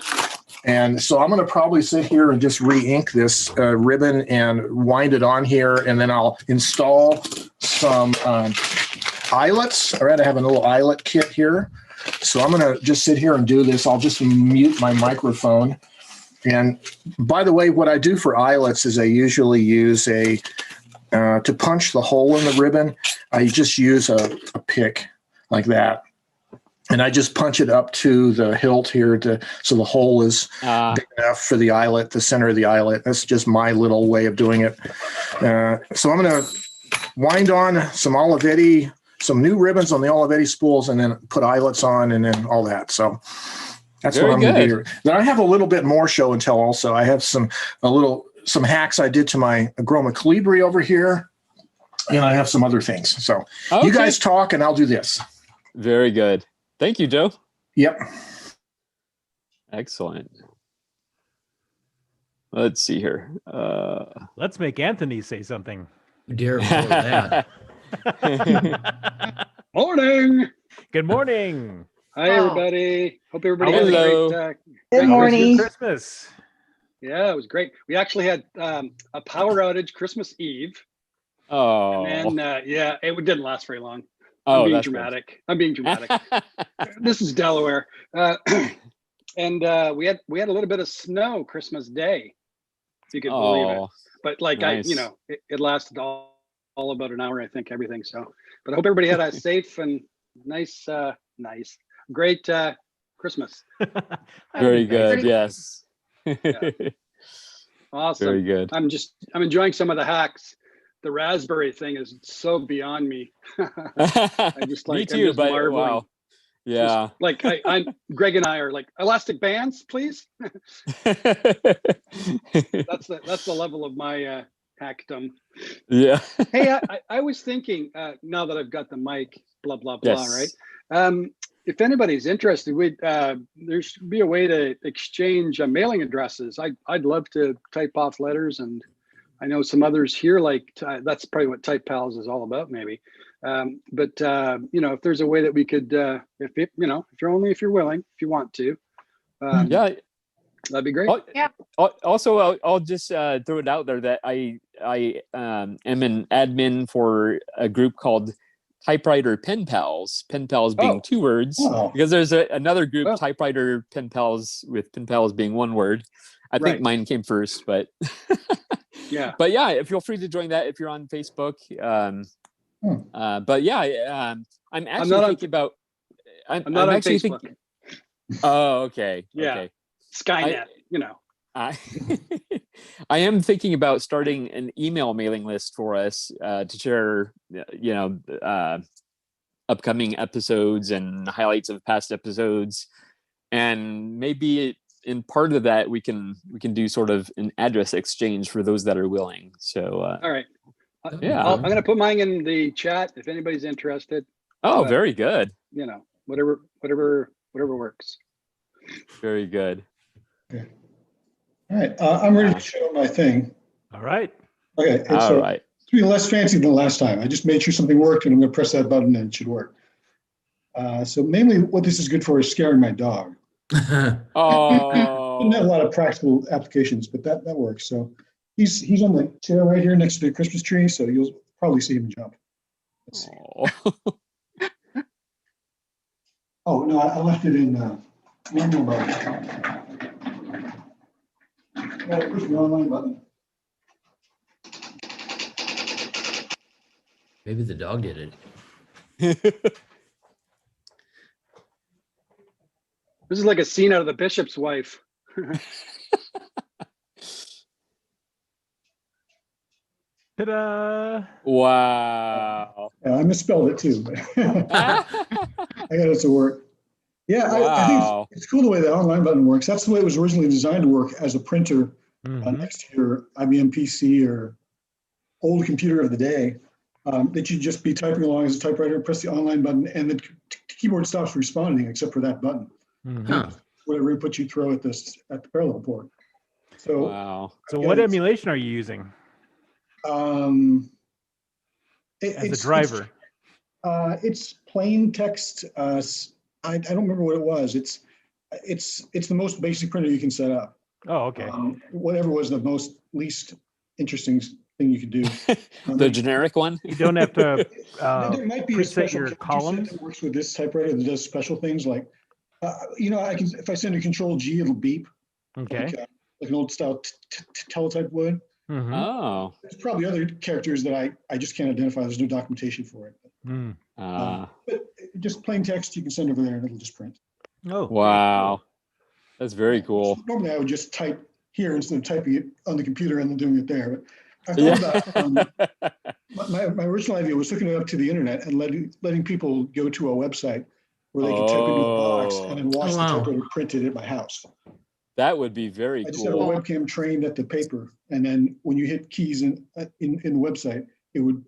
And so I'm going to probably sit here and just re-ink this ribbon and wind it on here, and then I'll install some eyelets. All right, I have a little eyelet kit here. So I'm going to just sit here and do this. I'll just mute my microphone. And by the way, what I do for eyelets is I usually use to punch the hole in the ribbon, I just use a pick like that. And I just punch it up to the hilt here so the hole is big enough for the eyelet, the center of the eyelet. That's just my little way of doing it. So I'm going to wind on some Olivetti, some new ribbons on the Olivetti spools, and then put eyelets on and then all that. So that's what I'm going to do here. Then I have a little bit more show and tell also. I have some hacks I did to my Groma Colibri over here, and I have some other things. So you guys talk and I'll do this. Very good. Thank you, Joe. Yep. Excellent. Let's see here. Let's make Anthony say something. Dare for that. Morning. Good morning. Hi, everybody. Hope everybody had Hello. a great Good morning. Christmas. Yeah, it was great. We actually had a power outage Christmas Eve. Oh. And then, it didn't last very long. Oh, I'm being that's dramatic. I'm being dramatic. This is Delaware. And we had a little bit of snow Christmas Day, if you could believe it. But nice. It lasted all about an hour, I think, everything. So, but I hope everybody had a safe and nice, great Christmas. Very good. Yes. Yeah. Awesome. Very good. I'm enjoying some of the hacks. The raspberry thing is so beyond me. I just Me too, I'm just but marveling. wow. Yeah. Just, I'm Greg and I are like, elastic bands, please. That's the level of my hackdom. Yeah. Hey, I was thinking now that I've got the mic, blah blah blah, Yes. right? If anybody's interested, there should be a way to exchange mailing addresses. I'd love to type off letters, and I know some others here that's probably what Type Pals is all about, maybe. But if there's a way that we could, if you're willing, if you want to, Yeah. that'd be great. Also, I'll just throw it out there that I am an admin for a group called Typewriter Pen Pals. Pen Pals being 2 words, because there's another group, Typewriter Pen Pals, with Pen Pals being 1 word. I think mine came first, but Yeah. But yeah, feel free to join that if you're on Facebook. But yeah, I'm actually not on- thinking about. I'm not on actually Facebook. thinking. Oh, okay. Yeah. Okay. Skynet, I I am thinking about starting an email mailing list for us to share, upcoming episodes and highlights of past episodes, and maybe in part of that we can do sort of an address exchange for those that are willing. So all right. Yeah. I'm going to put mine in the chat if anybody's interested. oh, But, very good, whatever works. very good. Okay. All right. I'm ready to show my thing. All right. Okay. All right. It's be less fancy than last time. I just made sure something worked, and I'm going to press that button, and it should work. So mainly, what this is good for is scaring my dog. Oh, Doesn't have a lot of practical applications, but that works. So he's on the chair right here next to the Christmas tree, so you'll probably see him jump. Let's see. Oh no, I left it in manual mode. Gotta push the online button. Maybe the dog did it. This is like a scene out of The Bishop's Wife. Ta-da! Wow. Yeah, I misspelled it too, but I got it to work. Yeah, I Wow. think it's cool the way the online button works. That's the way it was originally designed to work, as a printer Mhm. next to your IBM PC or old computer of the day. That you'd just be typing along as a typewriter, press the online button, and the keyboard stops responding except for that button. Mhm. Huh. Whatever input you throw at the parallel port. So, Wow. So what emulation are you using as as a driver? It's plain text. I don't remember what it was. It's the most basic printer you can set up. Oh, okay. Whatever was the least interesting thing you could do. The generic one. You don't have to There might be a preset special your character set columns. that works with this typewriter that does special things like, I can, if I send a Control G, it'll beep. Okay. Like an old style teletype would. Mhm. Oh. There's probably other characters that I just can't identify. There's no documentation for it. Mm. But just plain text you can send over there and it'll just print. Oh, Wow. That's very cool. Normally I would just type here instead of typing it on the computer and then doing it there. But I thought about my original idea was hooking it up to the internet and letting people go to a website where they could type into a box and then watch the typewriter printed at my house. That would be very I just have a cool. webcam trained at the paper, and then when you hit keys in the website, it would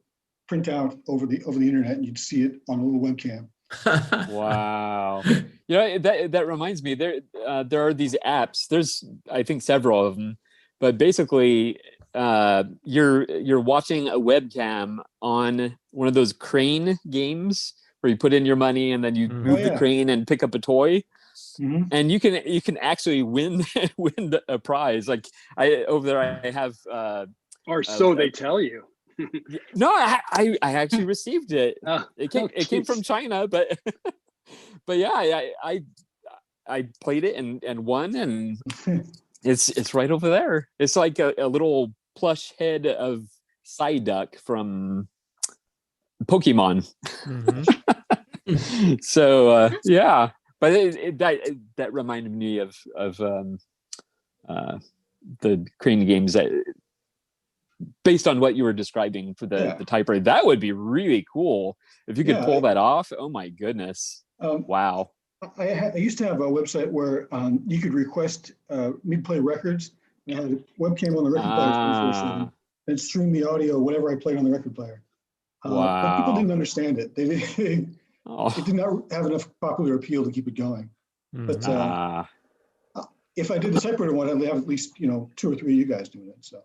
print out over the internet, and you'd see it on a little webcam. Wow. That reminds me, there are these apps. There's, I think, several of them, but basically you're watching a webcam on one of those crane games where you put in your money and then you move the crane and pick up a toy. Mm-hmm. And you can actually win a prize. Like I have Or so they tell you. no, I actually received it. Oh, It came from China, but yeah, I played it and won, and it's right over there. It's like a little plush head of Psyduck from Pokemon. Mhm. So yeah, but that reminded me of the crane games that, based on what you were describing for the typewriter. That would be really cool if you could pull that off. Oh my goodness. Wow. I used to have a website where you could request me to play records. And I had a webcam on the record player 24/7 and stream the audio, whatever I played on the record player. But people didn't understand it. It did not have enough popular appeal to keep it going. But if I did the typewriter one, I'd have at least 2 or 3 of you guys doing it. So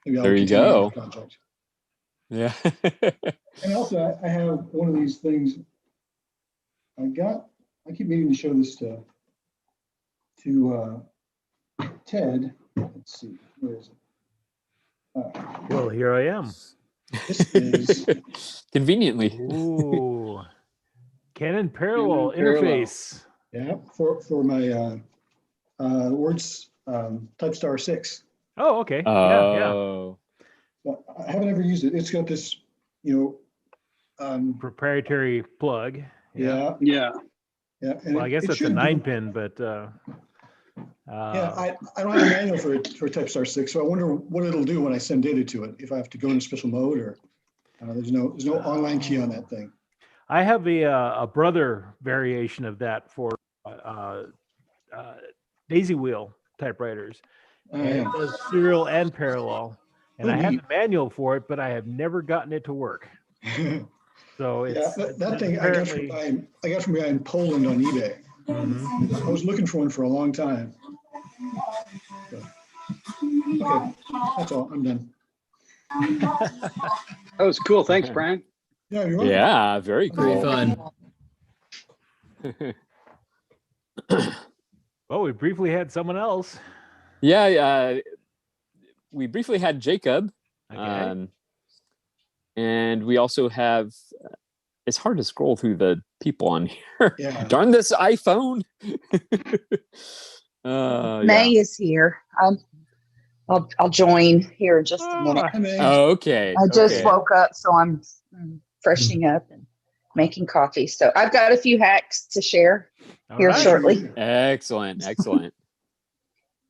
maybe I'll there you go. Contract. Yeah. And also, I have one of these things. I keep meaning to show this to Ted. Let's see, where is it? Well, here I am. This is Conveniently. Ooh, Canon parallel Canon parallel. interface. for my Words TypeStar 6. Oh, okay. Yeah, Oh, Well, I haven't ever used it. It's got this, proprietary plug. yeah, Yeah. yeah. And Well, I guess it it's a should do- 9-pin, but Yeah, I don't have a manual for TypeStar 6, so I wonder what it'll do when I send data to it. If I have to go into special mode, or there's no online key on that thing. I have a brother variation of that for daisy wheel typewriters. And it Yeah. does serial and parallel. And Oh, I have neat. the manual for it, but I have never gotten it to work. So Yeah, it's that thing apparently, I got from a guy in Poland on eBay. Mhm. I was looking for one for a long time. So, okay, that's all. I'm done. That was cool. Thanks, Brian. Yeah, you're welcome. yeah, very Very cool. fun. Oh, we briefly had someone else. Yeah, we briefly had Jacob, Okay. and we also have. It's hard to scroll through the people on here. Yeah. Darn this iPhone! May is here. I'll join here in just a minute. Ah, Hi, May. Okay. I just okay. woke up, so I'm freshening up and making coffee. So I've got a few hacks to share all here right. shortly. Excellent. Excellent.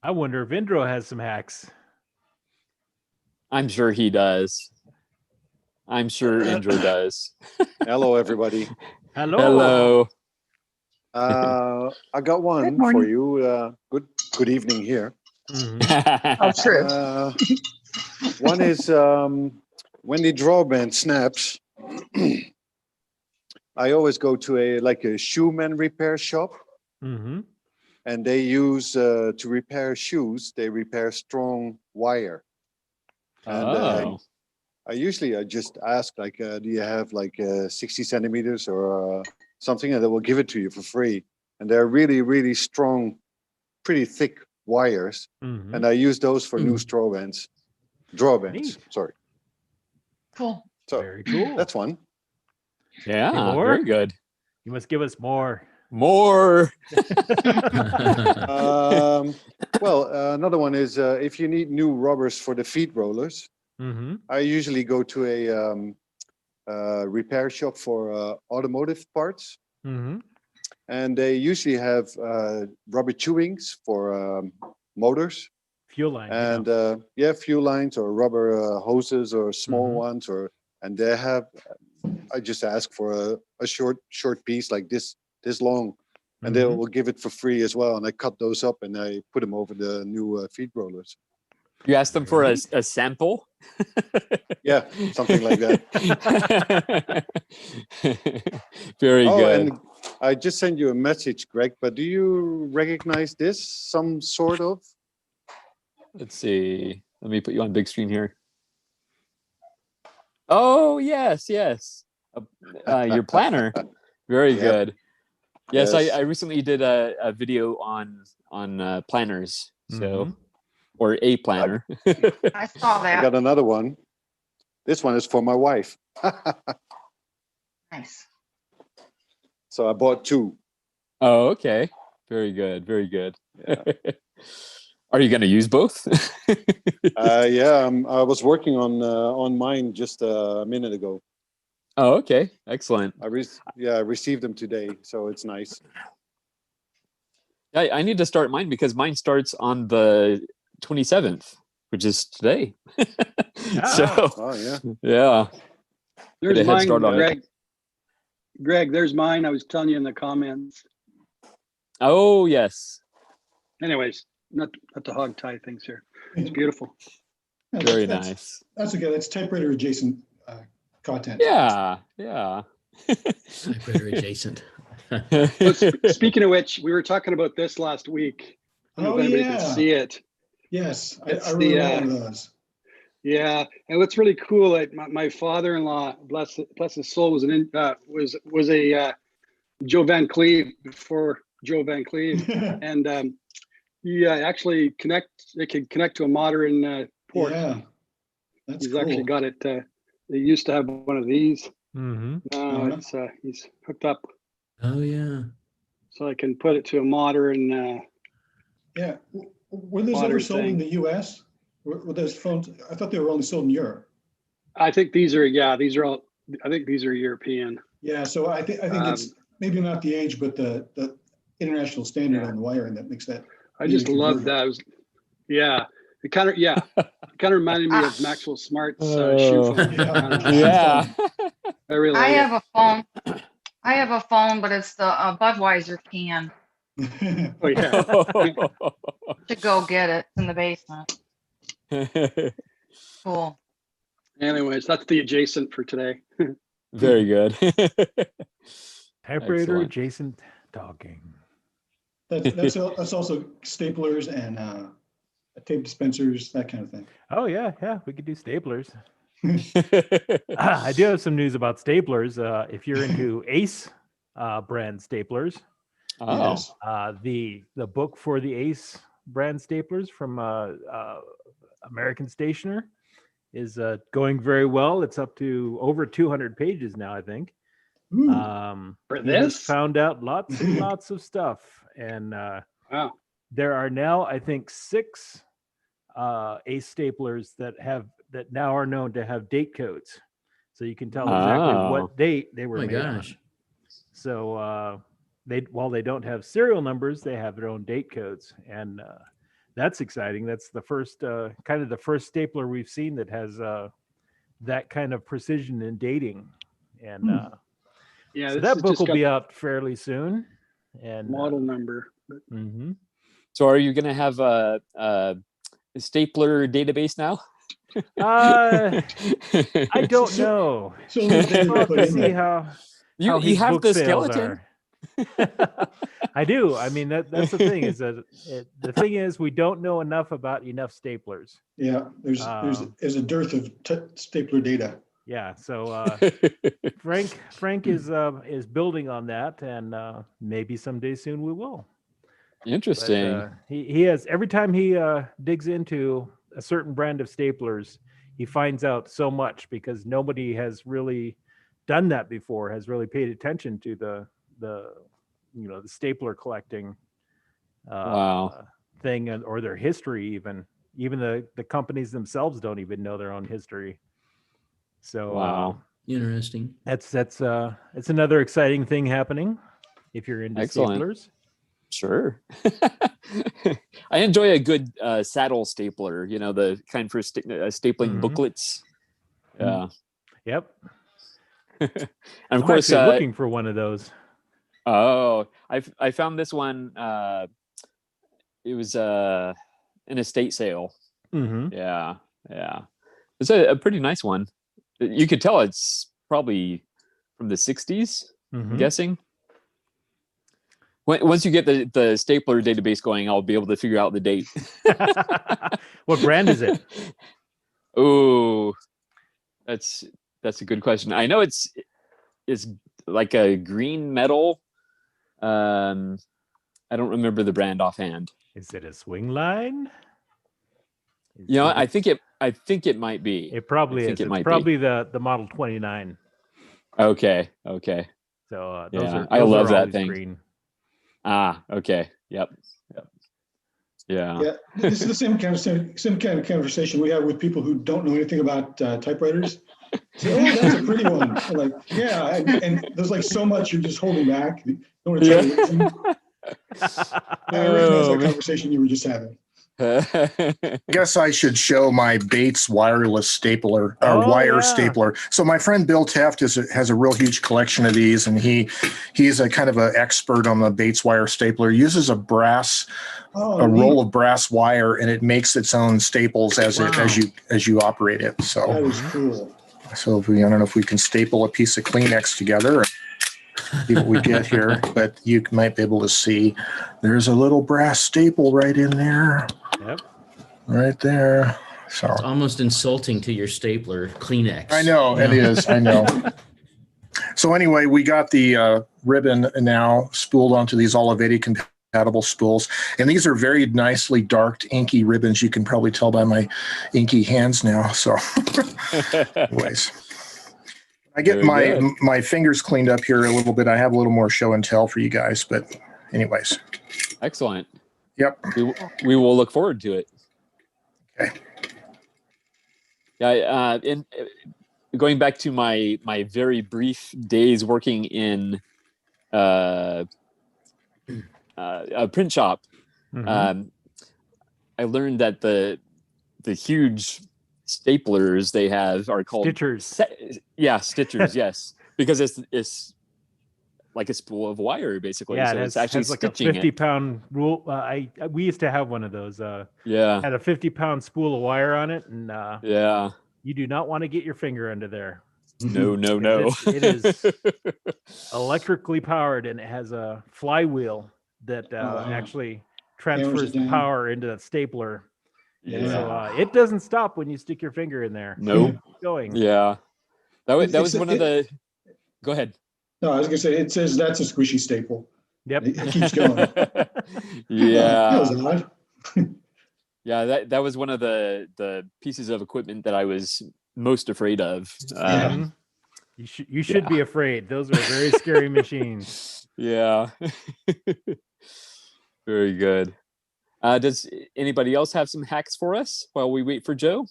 I wonder if Indro has some hacks. I'm sure he does. I'm sure Indra does. Hello, everybody. Hello. Hello. I got one Good morning. for you. Good evening here. Mhm. Oh, true. One is when the drawband snaps. I always go to a shoeman repair shop, Mhm. and they use to repair shoes. They repair strong wire. And Oh. I just ask do you have 60 centimeters or something, and they will give it to you for free. And they're really, really strong, pretty thick wires. Mhm. And I use those for new drawbands. Neat. Sorry. Cool. So Very cool. that's one. Yeah. more? Very good. You must give us more. More. Another one is if you need new rubbers for the feed rollers, Mm-hmm. I usually go to a repair shop for automotive parts. Mm-hmm. And they usually have rubber chewings for motors. Fuel line. And fuel lines or rubber hoses or small ones, and they have. I just ask for a short piece like this long, and they will give it for free as well. And I cut those up and I put them over the new feed rollers. You asked them for a sample? Yeah, something like that. Very good. And I just sent you a message, Greg. But do you recognize this? Some sort of. Let's see. Let me put you on big screen here. Oh, yes. Your planner. Very good. Yes, Yes. I recently did a video on planners. So, or a planner. I saw I that. got another one. This one is for my wife. Nice. So I bought two. Oh, okay. Very good. Very good. Yeah. Are you going to use both? I was working on mine just a minute ago. Oh, okay. Excellent. I received them today, so it's nice. I need to start mine because mine starts on the 27th, which is today. So, Oh yeah. yeah. There's Get a head mine, start on it. Greg. Greg, there's mine. I was telling you in the comments. Oh, yes. Anyways, not to hog tie things here. It's beautiful. Yeah, Very that's- nice. That's okay. That's typewriter adjacent content. Yeah. Typewriter adjacent. Well, speaking of which, we were talking about this last week. I don't know Oh, if anybody yeah. can see it. Yes, It's I remember the, one of those. Yeah, and what's really cool, like my father-in-law, bless his soul, was a Joe Van Cleve before Joe Van Cleve, and he actually it can connect to a modern port. Yeah, that's He's cool. actually got it. They used to have one of these. Mm-hmm. Now he's hooked up, Oh yeah. so I can put it to a modern. Yeah, were those ever modern sold in thing. the U.S.? Were those phones? I thought they were only sold in Europe. I think these are all. I think these are European. Yeah, so I think it's maybe not the age, but the international standard on the wiring that makes that. I just love those. Yeah, it kind of reminded me of Maxwell Smart's shoe phone. Yeah. I really. I have a phone. I have a phone, but it's the Budweiser can. Oh yeah. To go get it in the basement. Cool. Anyways, that's the adjacent for today. Very good. Typewriter Excellent. adjacent talking. That's also staplers and tape dispensers, that kind of thing. Oh yeah, we could do staplers. I do have some news about staplers. If you're into Ace brand staplers, the book for the Ace brand staplers from American Stationer is going very well. It's up to over 200 pages now, I think. For he has this, found out lots and lots of stuff, and wow, there are now, I think, 6 Ace staplers that now are known to have date codes, so you can tell exactly what date they were made on. So while they don't have serial numbers, they have their own date codes, and that's exciting. That's the first kind of the first stapler we've seen that has that kind of precision in dating, and yeah, so that book will be out fairly soon. And model number. So are you going to have a stapler database now? I don't know. So we'll see how you his have book the sales skeleton. are. I do. I mean, that's the thing is that the thing is we don't know enough about enough staplers. Yeah, there's a dearth of stapler data. Yeah, so Frank is building on that, and maybe someday soon we will. Interesting. But, he has, every time he digs into a certain brand of staplers, he finds out so much, because nobody has really done that before, has really paid attention to the stapler collecting thing, or their history. Even the companies themselves don't even know their own history. So interesting. It's another exciting thing happening if you're into staplers. Sure. I enjoy a good saddle stapler, the kind for stapling booklets. Yeah. Yep. And of I'm course, looking for one of those. Oh, I found this one. It was an estate sale. Yeah. It's a pretty nice one. You could tell it's probably from the 60s, I'm guessing. Once you get the stapler database going, I'll be able to figure out the date. What brand is it? Oh, that's a good question. I know it's like a green metal. I don't remember the brand offhand. Is it a swing line? I think it might be. It probably is. It's probably the Model 29. Okay. So those I love that thing. Green. Okay. Yep. Yeah. This is the same kind of conversation we have with people who don't know anything about typewriters. Say, oh, that's a pretty one. I'm like, yeah, and there's like so much you're just holding back. You don't want to tell you anything. I recognize that conversation you were just having. I guess I should show my Bates wireless stapler or wire stapler. So my friend Bill Taft has a real huge collection of these, and he's a kind of an expert on the Bates wire stapler. He uses a roll of brass wire, and it makes its own staples as you operate it. So that is cool. So I don't know if we can staple a piece of Kleenex together. See what we get here, but you might be able to see there's a little brass staple right in there. Yep. Right there. So it's almost insulting to your stapler, Kleenex. I know it is. I know. So anyway, we got the ribbon now spooled onto these Olivetti compatible spools, and these are very nicely darked, inky ribbons. You can probably tell by my inky hands now. So, anyways. I get my fingers cleaned up here a little bit. I have a little more show and tell for you guys, but anyways. Excellent. Yep. We will look forward to it. Okay. Yeah, and going back to my very brief days working in a print shop, I learned that the huge staplers they have are called stitchers. Stitchers. Yes, because it's like a spool of wire basically. Yeah, so it it's actually has like a stitching 50-pound rule. We used to have one of those. Yeah, had a 50-pound spool of wire on it, and yeah. you do not want to get your finger under there. No. It is electrically powered, and it has a flywheel that actually transfers the power into that stapler. Yeah. So it doesn't stop when you stick your finger in there. Nope. Keep going. Yeah. That was one of the. Go ahead. No, I was gonna say it says that's a squishy staple. Yep. It keeps going. Yeah. That was odd. Yeah, that was one of the pieces of equipment that I was most afraid of. You should be afraid. Those are very scary machines. Yeah. Very good. Does anybody else have some hacks for us while we wait for Joe?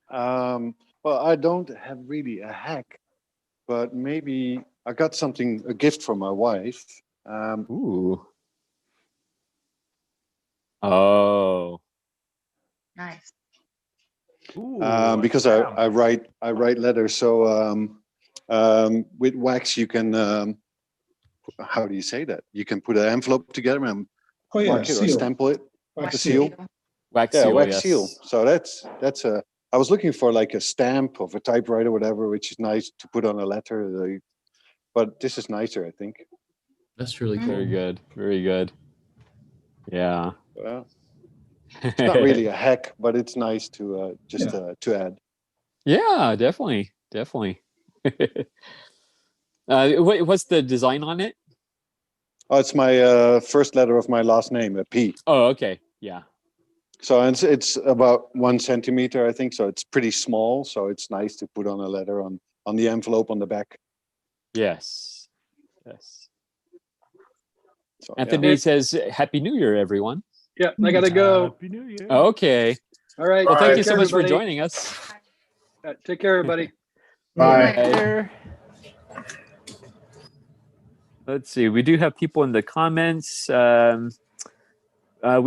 Well, I don't have really a hack, but maybe I got a gift from my wife. Ooh. Oh. Nice. Ooh, because I write letters. So with wax you can how do you say that? You can put an envelope together and mark it or stamp it. Wax seal. Wax Yeah, seal. wax Yes. seal. So that's a. I was looking for like a stamp of a typewriter, whatever, which is nice to put on a letter. But this is nicer, I think. That's really cool. Very good. Very good. Yeah. Well, it's not really a hack, but it's nice to to add. Yeah, definitely. What's the design on it? Oh, it's my first letter of my last name, a P. Oh, okay. Yeah. So it's about 1 centimeter, I think. So it's pretty small. So it's nice to put on a letter on the envelope on the back. Yes. So, Anthony says, "Happy New Year, everyone." Yeah, I gotta go. Happy New Year. Okay. All right. Well, thank you Take so care, much for everybody. joining us. Take care, everybody. Bye. Let's see. We do have people in the comments. We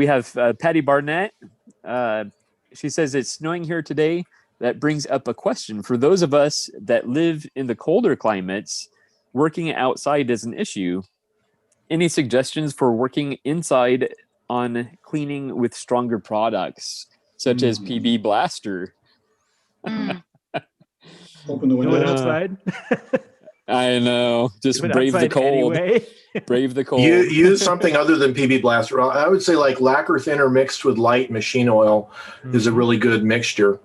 have Patty Barnett. She says it's snowing here today. That brings up a question for those of us that live in the colder climates. Working outside is an issue. Any suggestions for working inside on cleaning with stronger products, such as PB Blaster? Open the window. Do it outside. I know. Just Do it brave the outside cold. anyway. Brave the cold. Use something other than PB Blaster. I would say like lacquer thinner mixed with light machine oil is a really good mixture.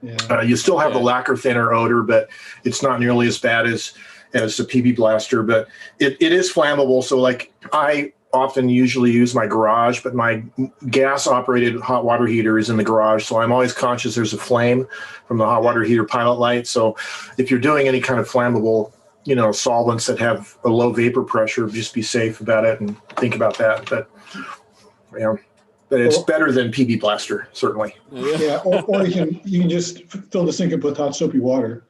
Yeah. You still have the lacquer thinner odor, but it's not nearly as bad as the PB Blaster. But it is flammable. So like I often usually use my garage, but my gas operated hot water heater is in the garage. So I'm always conscious there's a flame from the hot water heater pilot light. So if you're doing any kind of flammable, solvents that have a low vapor pressure, just be safe about it and think about that. But but it's better than PB Blaster, certainly. Yeah, or you can just fill the sink up with hot soapy water,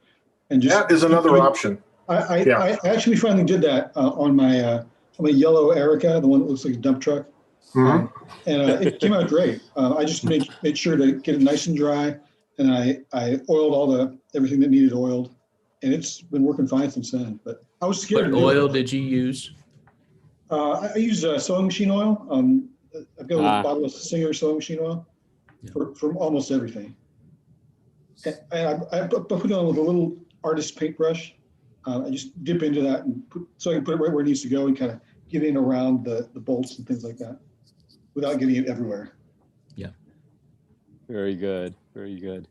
and just that is another option. I actually finally did that on my yellow Erica, the one that looks like a dump truck, and it came out great. I just made sure to get it nice and dry, and I oiled everything that needed oiled, and it's been working fine since then. But I was scared. What oil did you use? I use sewing machine oil. I've got a bottle of Singer sewing machine oil for almost everything. And I put it on with a little artist paintbrush. I just dip into that so I can put it right where it needs to go and kind of get in around the bolts and things like that without getting it everywhere. Yeah. Very good. Very good.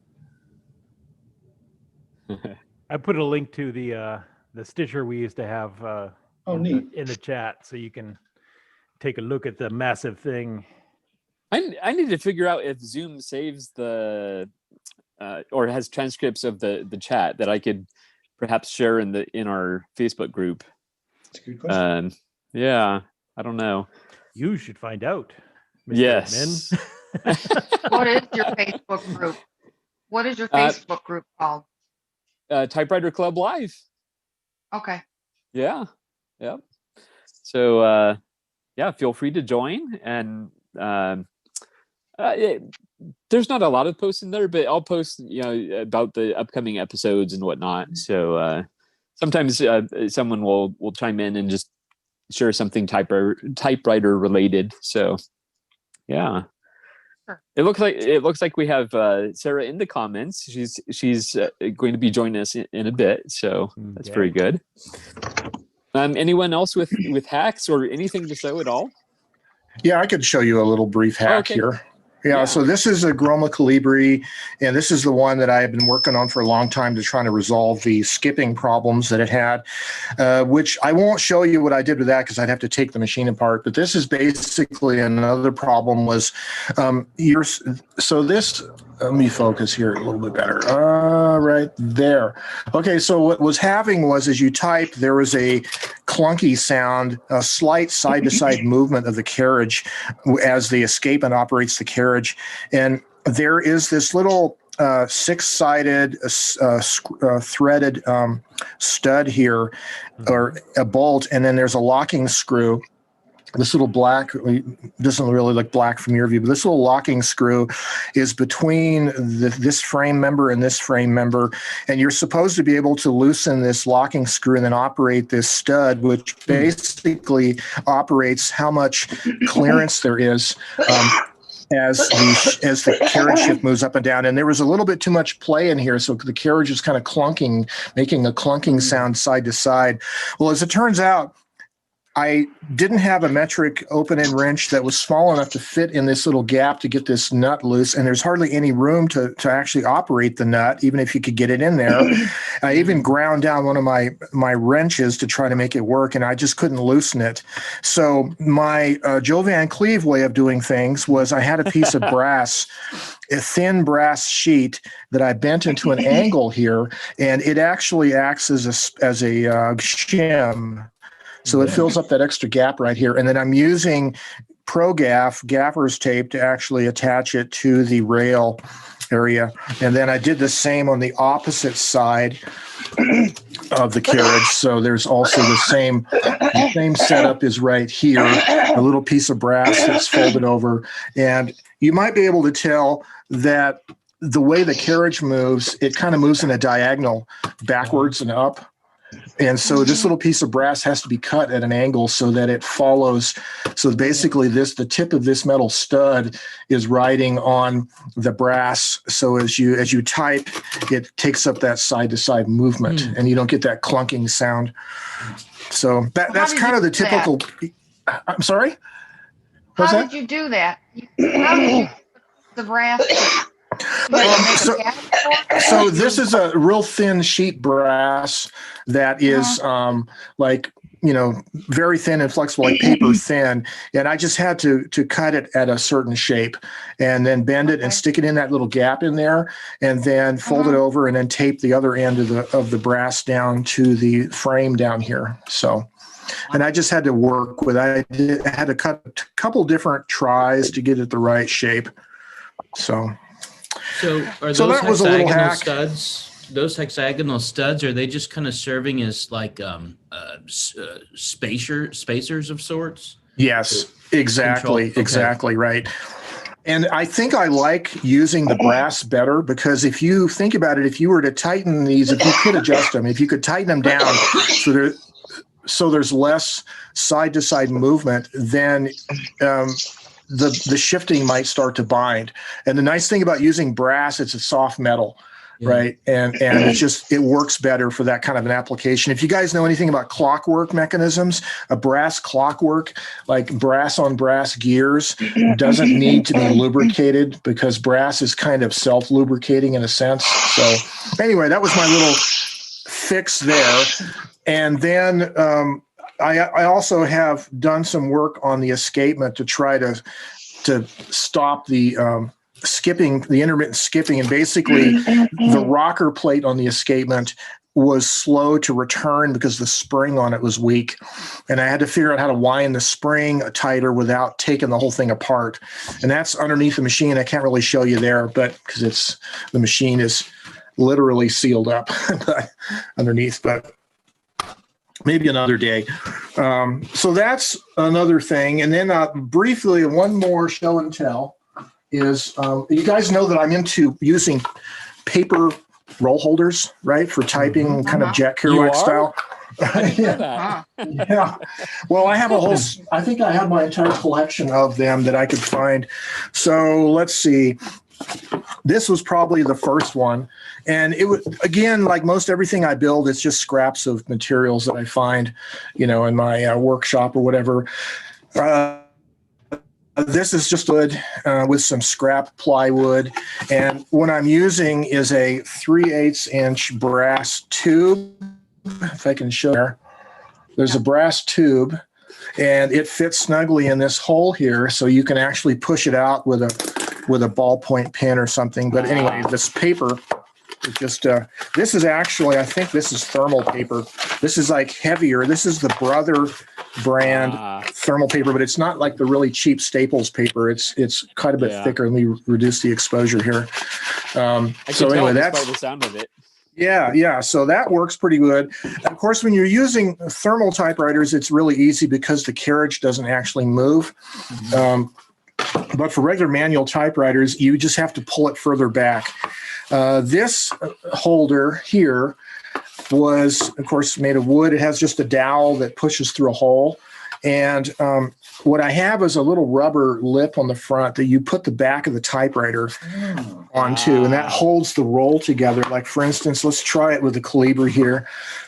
I put a link to the stitcher we used to have neat. in the chat, so you can take a look at the massive thing. I need to figure out if Zoom saves the or has transcripts of the chat that I could perhaps share in our Facebook group. That's a good question. Yeah, I don't know. You should find out, Mr. Yes. Admin. What is your Facebook group? What is your Facebook group called? Typewriter Club Live. Okay. Yeah. Yep. So yeah, feel free to join. And there's not a lot of posts in there, but I'll post, about the upcoming episodes and whatnot. So sometimes someone will chime in and just share something typewriter related. So yeah. Sure. It looks like we have Sarah in the comments. She's going to be joining us in a bit, so that's very good. Anyone else with hacks or anything to show at all? Yeah, I could show you a little brief hack here. Yeah, so this is a Groma Calibri, and this is the one that I have been working on for a long time to try to resolve the skipping problems that it had, which I won't show you what I did with that because I'd have to take the machine apart. But this is basically another problem was, so this, let me focus here a little bit better. Right there. Okay, so what was happening was as you type, there was a clunky sound, a slight side-to-side movement of the carriage as the escapement operates the carriage. And there is this little six-sided threaded stud here, or a bolt, and then there's a locking screw. This little black, doesn't really look black from your view, but this little locking screw is between this frame member and this frame member. And you're supposed to be able to loosen this locking screw and then operate this stud, which basically operates how much clearance there is as the carriage shift moves up and down. And there was a little bit too much play in here, so the carriage is kind of clunking, making a clunking sound side to side. Well, as it turns out, I didn't have a metric open-end wrench that was small enough to fit in this little gap to get this nut loose, and there's hardly any room to actually operate the nut, even if you could get it in there. I even ground down one of my wrenches to try to make it work, and I just couldn't loosen it. So my Joe Van Cleve way of doing things was I had a piece of brass, a thin brass sheet that I bent into an angle here, and it actually acts as a shim. So it fills up that extra gap right here. And then I'm using ProGaff gaffer's tape to actually attach it to the rail area. And then I did the same on the opposite side of the carriage. So there's also the same setup is right here, a little piece of brass that's folded over. And you might be able to tell that the way the carriage moves, it kind of moves in a diagonal backwards and up. And so this little piece of brass has to be cut at an angle so that it follows. So basically the tip of this metal stud is riding on the brass. So as you type, it takes up that side to side movement and you don't get that clunking sound. So that's kind of the typical, I'm sorry? How did you do that? How did you the brass? So this is a real thin sheet brass that is very thin and flexible, like paper thin. And I just had to cut it at a certain shape and then bend it and stick it in that little gap in there and then fold it over and then tape the other end of the brass down to the frame down here. So, and I just had to work with, I had to cut a couple different tries to get it the right shape. So are those that was a little hack. Studs? Those hexagonal studs, are they just kind of serving as like spacers of sorts? Yes, exactly, exactly right. And I think I like using the brass better because if you think about it, if you were to tighten these, if you could adjust them, if you could tighten them down so there's less side-to-side movement, then the shifting might start to bind. And the nice thing about using brass, it's a soft metal, right? And it works better for that kind of an application. If you guys know anything about clockwork mechanisms, a brass clockwork, like brass on brass gears, doesn't need to be lubricated because brass is kind of self-lubricating in a sense. So anyway, that was my little fix there. And then I also have done some work on the escapement to try to stop the skipping, the intermittent skipping, and basically the rocker plate on the escapement was slow to return because the spring on it was weak. And I had to figure out how to wind the spring tighter without taking the whole thing apart. And that's underneath the machine. I can't really show you there, but because the machine is literally sealed up underneath, but maybe another day. So that's another thing. And then briefly, one more show and tell is you guys know that I'm into using paper roll holders, right, for typing, kind of Jack Kerouac style. Yeah. Yeah. Well, I have I think I have my entire collection of them that I could find. So let's see. This was probably the first one. And it was, again, like most everything I build, it's just scraps of materials that I find, in my workshop or whatever. This is just wood with some scrap plywood. And what I'm using is a 3/8 inch brass tube. If I can show there. There's a brass tube, and it fits snugly in this hole here. So you can actually push it out with a ballpoint pen or something. But anyway, this paper is just, this is actually, I think this is thermal paper. This is like heavier. This is the Brother brand thermal paper, but it's not like the really cheap Staples paper. It's quite a bit thicker, and we reduce the exposure here. So anyway, that's by the sound of it. Yeah. So that works pretty good. And of course, when you're using thermal typewriters, it's really easy because the carriage doesn't actually move. But for regular manual typewriters, you just have to pull it further back. This holder here was, of course, made of wood. It has just a dowel that pushes through a hole. And what I have is a little rubber lip on the front that you put the back of the typewriter onto, and that holds the roll together. Like, for instance, let's try it with the Calibri here,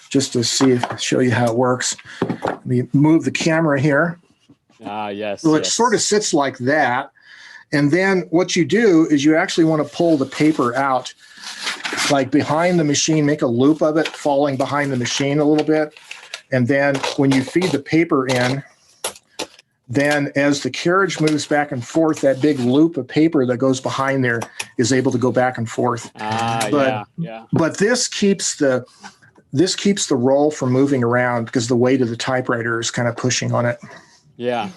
just to show you how it works. Let me move the camera here. Yes. So it sort of sits like that. And then what you do is you actually want to pull the paper out, like behind the machine, make a loop of it, falling behind the machine a little bit. And then when you feed the paper in, then as the carriage moves back and forth, that big loop of paper that goes behind there is able to go back and forth. But this keeps the roll from moving around because the weight of the typewriter is kind of pushing on it. Yeah.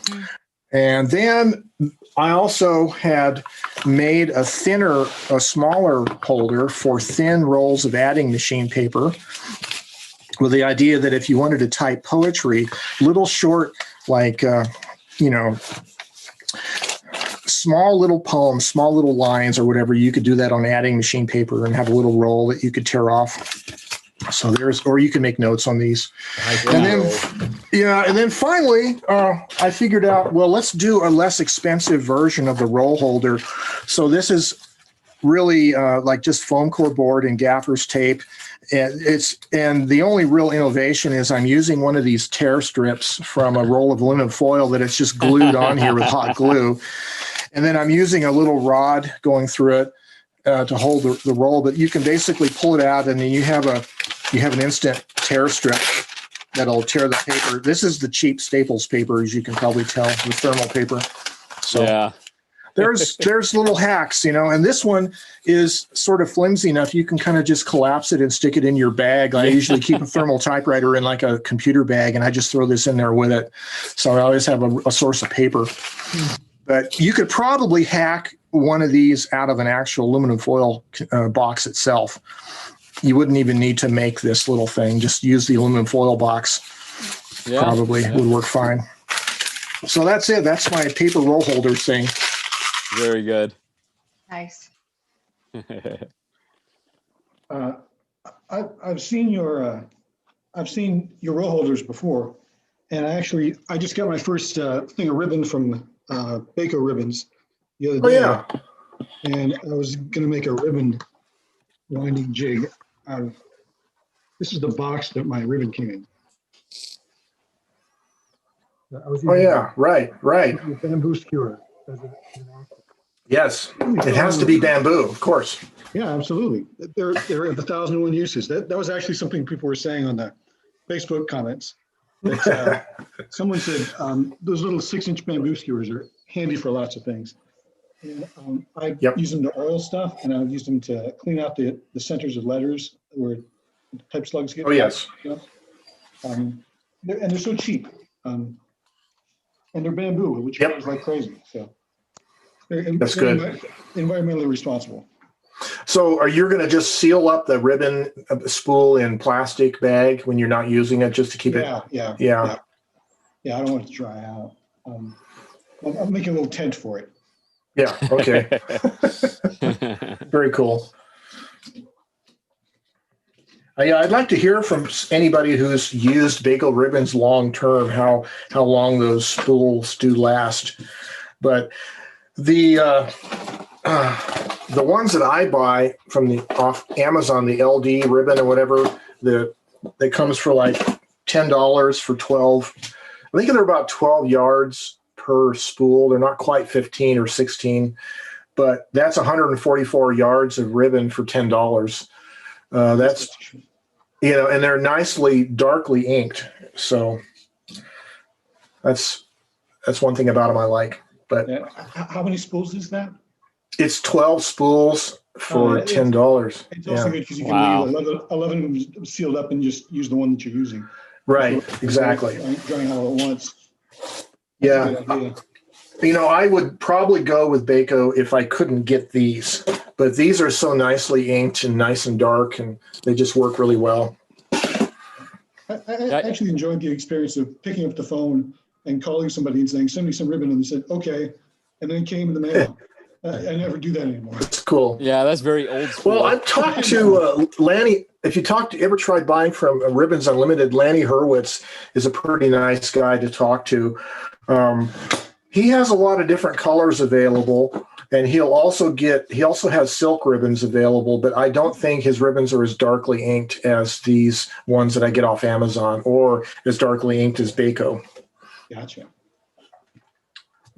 And then I also had made a smaller holder for thin rolls of adding machine paper, with the idea that if you wanted to type poetry, little short, like, small little poems, small little lines or whatever, you could do that on adding machine paper and have a little roll that you could tear off. So or you can make notes on these. And then finally, I figured out, well, let's do a less expensive version of the roll holder. So this is really like just foam core board and gaffer's tape. And the only real innovation is I'm using one of these tear strips from a roll of aluminum foil that it's just glued on here with hot glue. And then I'm using a little rod going through it to hold the roll. But you can basically pull it out, and then you have an instant tear strip that'll tear the paper. This is the cheap Staples paper, as you can probably tell, the thermal paper. So there's little hacks, and this one is sort of flimsy enough. You can kind of just collapse it and stick it in your bag. I usually keep a thermal typewriter in like a computer bag, and I just throw this in there with it. So I always have a source of paper. But you could probably hack one of these out of an actual aluminum foil box itself. You wouldn't even need to make this little thing. Just use the aluminum foil box. Probably would work fine. So that's it. That's my paper roll holder thing. Very good. Nice. I've seen your roll holders before, and I just got my first thing of ribbon from Baco Ribbons the other day. And I was going to make a ribbon winding jig out of. This is the box that my ribbon came in. Right. Bamboo skewer. Yes, it has to be bamboo, of course. Yeah, absolutely. There are 1,001 uses. That was actually something people were saying on the Facebook comments. Someone said those little 6-inch bamboo skewers are handy for lots of things. And I use them to oil stuff, and I use them to clean out the centers of letters where type slugs get. Oh, yes. And they're so cheap. And they're bamboo, which goes like crazy. So That's good. Environmentally responsible. So are you going to just seal up the ribbon spool in plastic bag when you're not using it just to keep it? Yeah, I don't want it to dry out. I'll make a little tent for it. Yeah. Okay. Very cool. Yeah, I'd like to hear from anybody who's used bagel ribbons long term, how long those spools do last. But the ones that I buy from off Amazon, the LD ribbon or whatever, that comes for like $10 for 12. I think they're about 12 yards per spool. They're not quite 15 or 16, but that's 144 yards of ribbon for $10. That's, and they're nicely darkly inked. So that's one thing about them I like. But how many spools is that? It's 12 spools for $10. It's also good because you can leave 11 of them sealed up and just use the one that you're using. Right, exactly. Drying out all at once. Yeah. I would probably go with Baco if I couldn't get these, but these are so nicely inked and nice and dark, and they just work really well. I actually enjoyed the experience of picking up the phone and calling somebody and saying, send me some ribbon, and they said, okay, and then it came in the mail. I never do that anymore. That's cool. Yeah, that's very old school. Well, I've talked to Lanny. If you ever tried buying from Ribbons Unlimited, Lanny Hurwitz is a pretty nice guy to talk to. He has a lot of different colors available, and he also has silk ribbons available, but I don't think his ribbons are as darkly inked as these ones that I get off Amazon, or as darkly inked as Baco. Gotcha.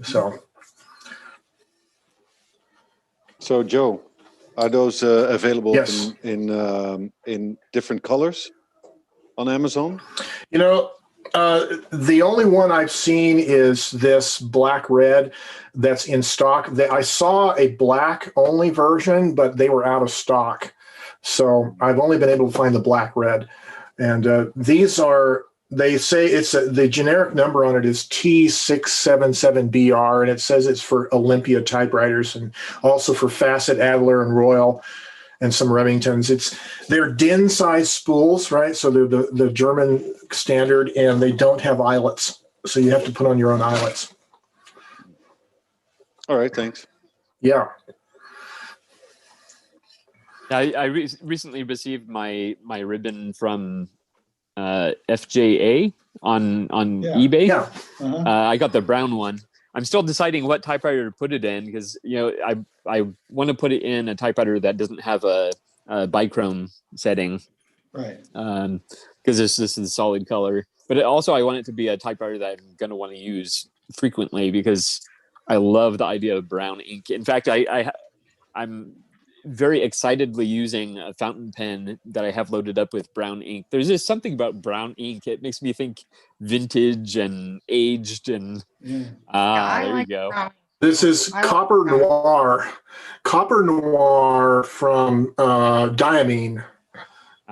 So Joe, are those available Yes. in different colors on Amazon? The only one I've seen is this black red that's in stock. I saw a black only version, but they were out of stock. So I've only been able to find the black red. And these are, they say the generic number on it is T677BR, and it says it's for Olympia typewriters and also for Facet, Adler, and Royal, and some Remingtons. They're DIN size spools, right? So they're the German standard, and they don't have eyelets. So you have to put on your own eyelets. All right, thanks. Yeah. I recently received my ribbon from FJA on eBay. Yeah. I got the brown one. I'm still deciding what typewriter to put it in because I want to put it in a typewriter that doesn't have a bichrome setting, right? Because this is a solid color. But also I want it to be a typewriter that I'm going to want to use frequently because I love the idea of brown ink. In fact, I'm very excitedly using a fountain pen that I have loaded up with brown ink. There's just something about brown ink. It makes me think vintage and aged and there you go. This is Copper Noir. Copper Noir from Diamine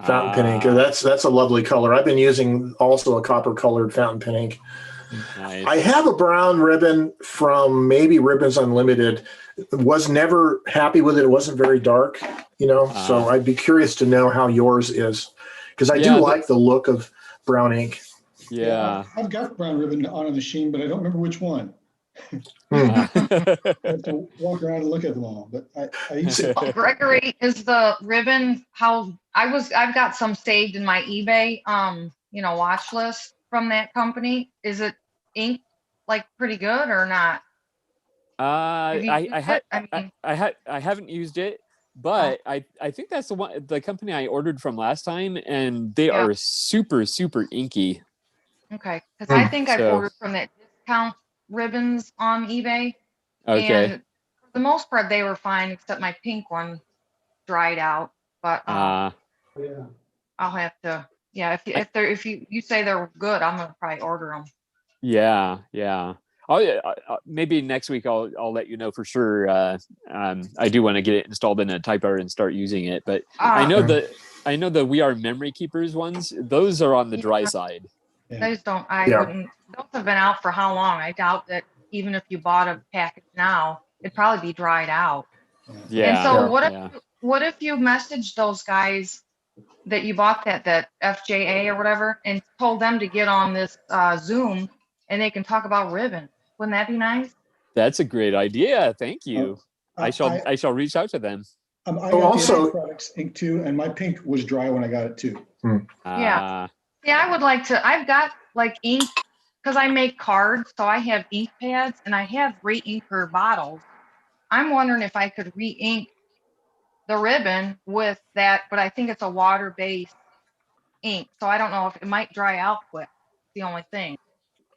fountain pen ink. That's a lovely color. I've been using also a copper colored fountain pen ink. Nice. I have a brown ribbon from maybe Ribbons Unlimited. Was never happy with it. It wasn't very dark, so I'd be curious to know how yours is, because I do like the look of brown ink. Yeah. I've got brown ribbon on a machine, but I don't remember which one. I have to walk around and look at them all, but I used to. Gregory, is the ribbon I've got some saved in my eBay watch list from that company. Is it ink like pretty good or not? I haven't used it, but I think that's the company I ordered from last time, and they are super inky. Okay, because I think I've ordered from that discount ribbons on eBay. Okay. And for the most part, they were fine, except my pink one dried out. But I'll have to. Yeah, if you say they're good, I'm gonna probably order them. Yeah. Oh yeah, maybe next week I'll let you know for sure. I do want to get it installed in a typewriter and start using it, but I know the We Are Memory Keepers ones. Those are on the dry side. Those don't. Wouldn't. Those have been out for how long? I doubt that even if you bought a package now, it'd probably be dried out. Yeah. And so what if you messaged those guys that you bought that FJA or whatever and told them to get on this Zoom and they can talk about ribbon? Wouldn't that be nice? That's a great idea. Thank you. I shall reach out to them. I got also products ink too, and my pink was dry when I got it too. Yeah. I would like to. I've got like ink because I make cards, so I have ink pads and I have re-inker bottles. I'm wondering if I could re-ink the ribbon with that, but I think it's a water-based ink, so I don't know if it might dry out quick. The only thing.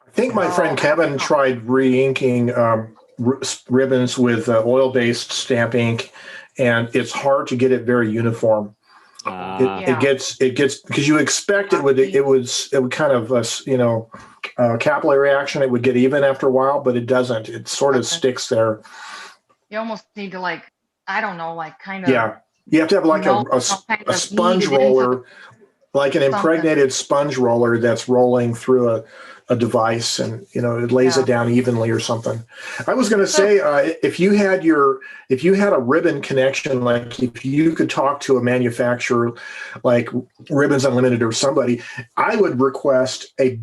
I think my friend Kevin tried re-inking ribbons with oil-based stamp ink, and it's hard to get it very uniform. It gets because you expect it would kind of capillary reaction. It would get even after a while, but it doesn't. It sort of sticks there. You almost need to kind of. Yeah, you have to have like a sponge roller, like an impregnated sponge roller that's rolling through a device, and it lays it down evenly or something. I was going to say, if you had a ribbon connection, like if you could talk to a manufacturer like Ribbons Unlimited or somebody, I would request a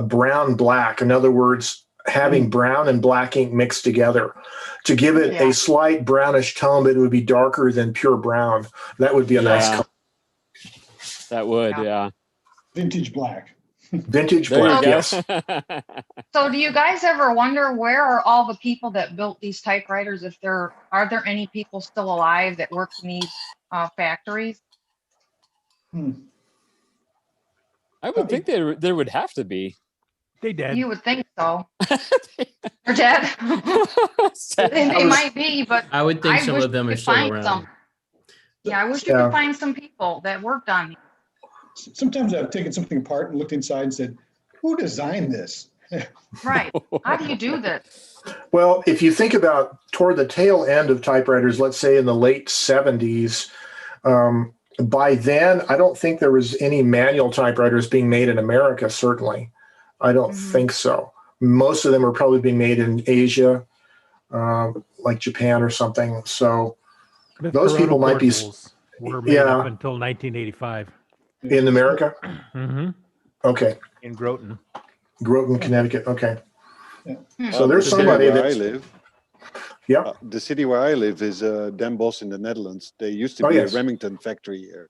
brown black. In other words, having brown and black ink mixed together to give it a slight brownish tone, but it would be darker than pure brown. That would be a nice color. That would, Vintage black. Vintage black, yes. So do you guys ever wonder where are all the people that built these typewriters? Are there any people still alive that work in these factories? I would think there would have to be. They dead. You would think so. They're dead. They might be, but I would think some of them are still around. I wish you could find some people that worked on these. Sometimes I've taken something apart and looked inside and said, who designed this? Right. How do you do this? Well, if you think about toward the tail end of typewriters, let's say in the late 70s, by then, I don't think there was any manual typewriters being made in America, certainly. I don't think so. Most of them are probably being made in Asia, like Japan or something. So those people might be... were made up until 1985. In America? Mm-hmm. Okay. In Groton, Connecticut. Okay. So there's somebody where I live. Yeah. The city where I live is Den Bosch in the Netherlands. They used to be a Remington factory here.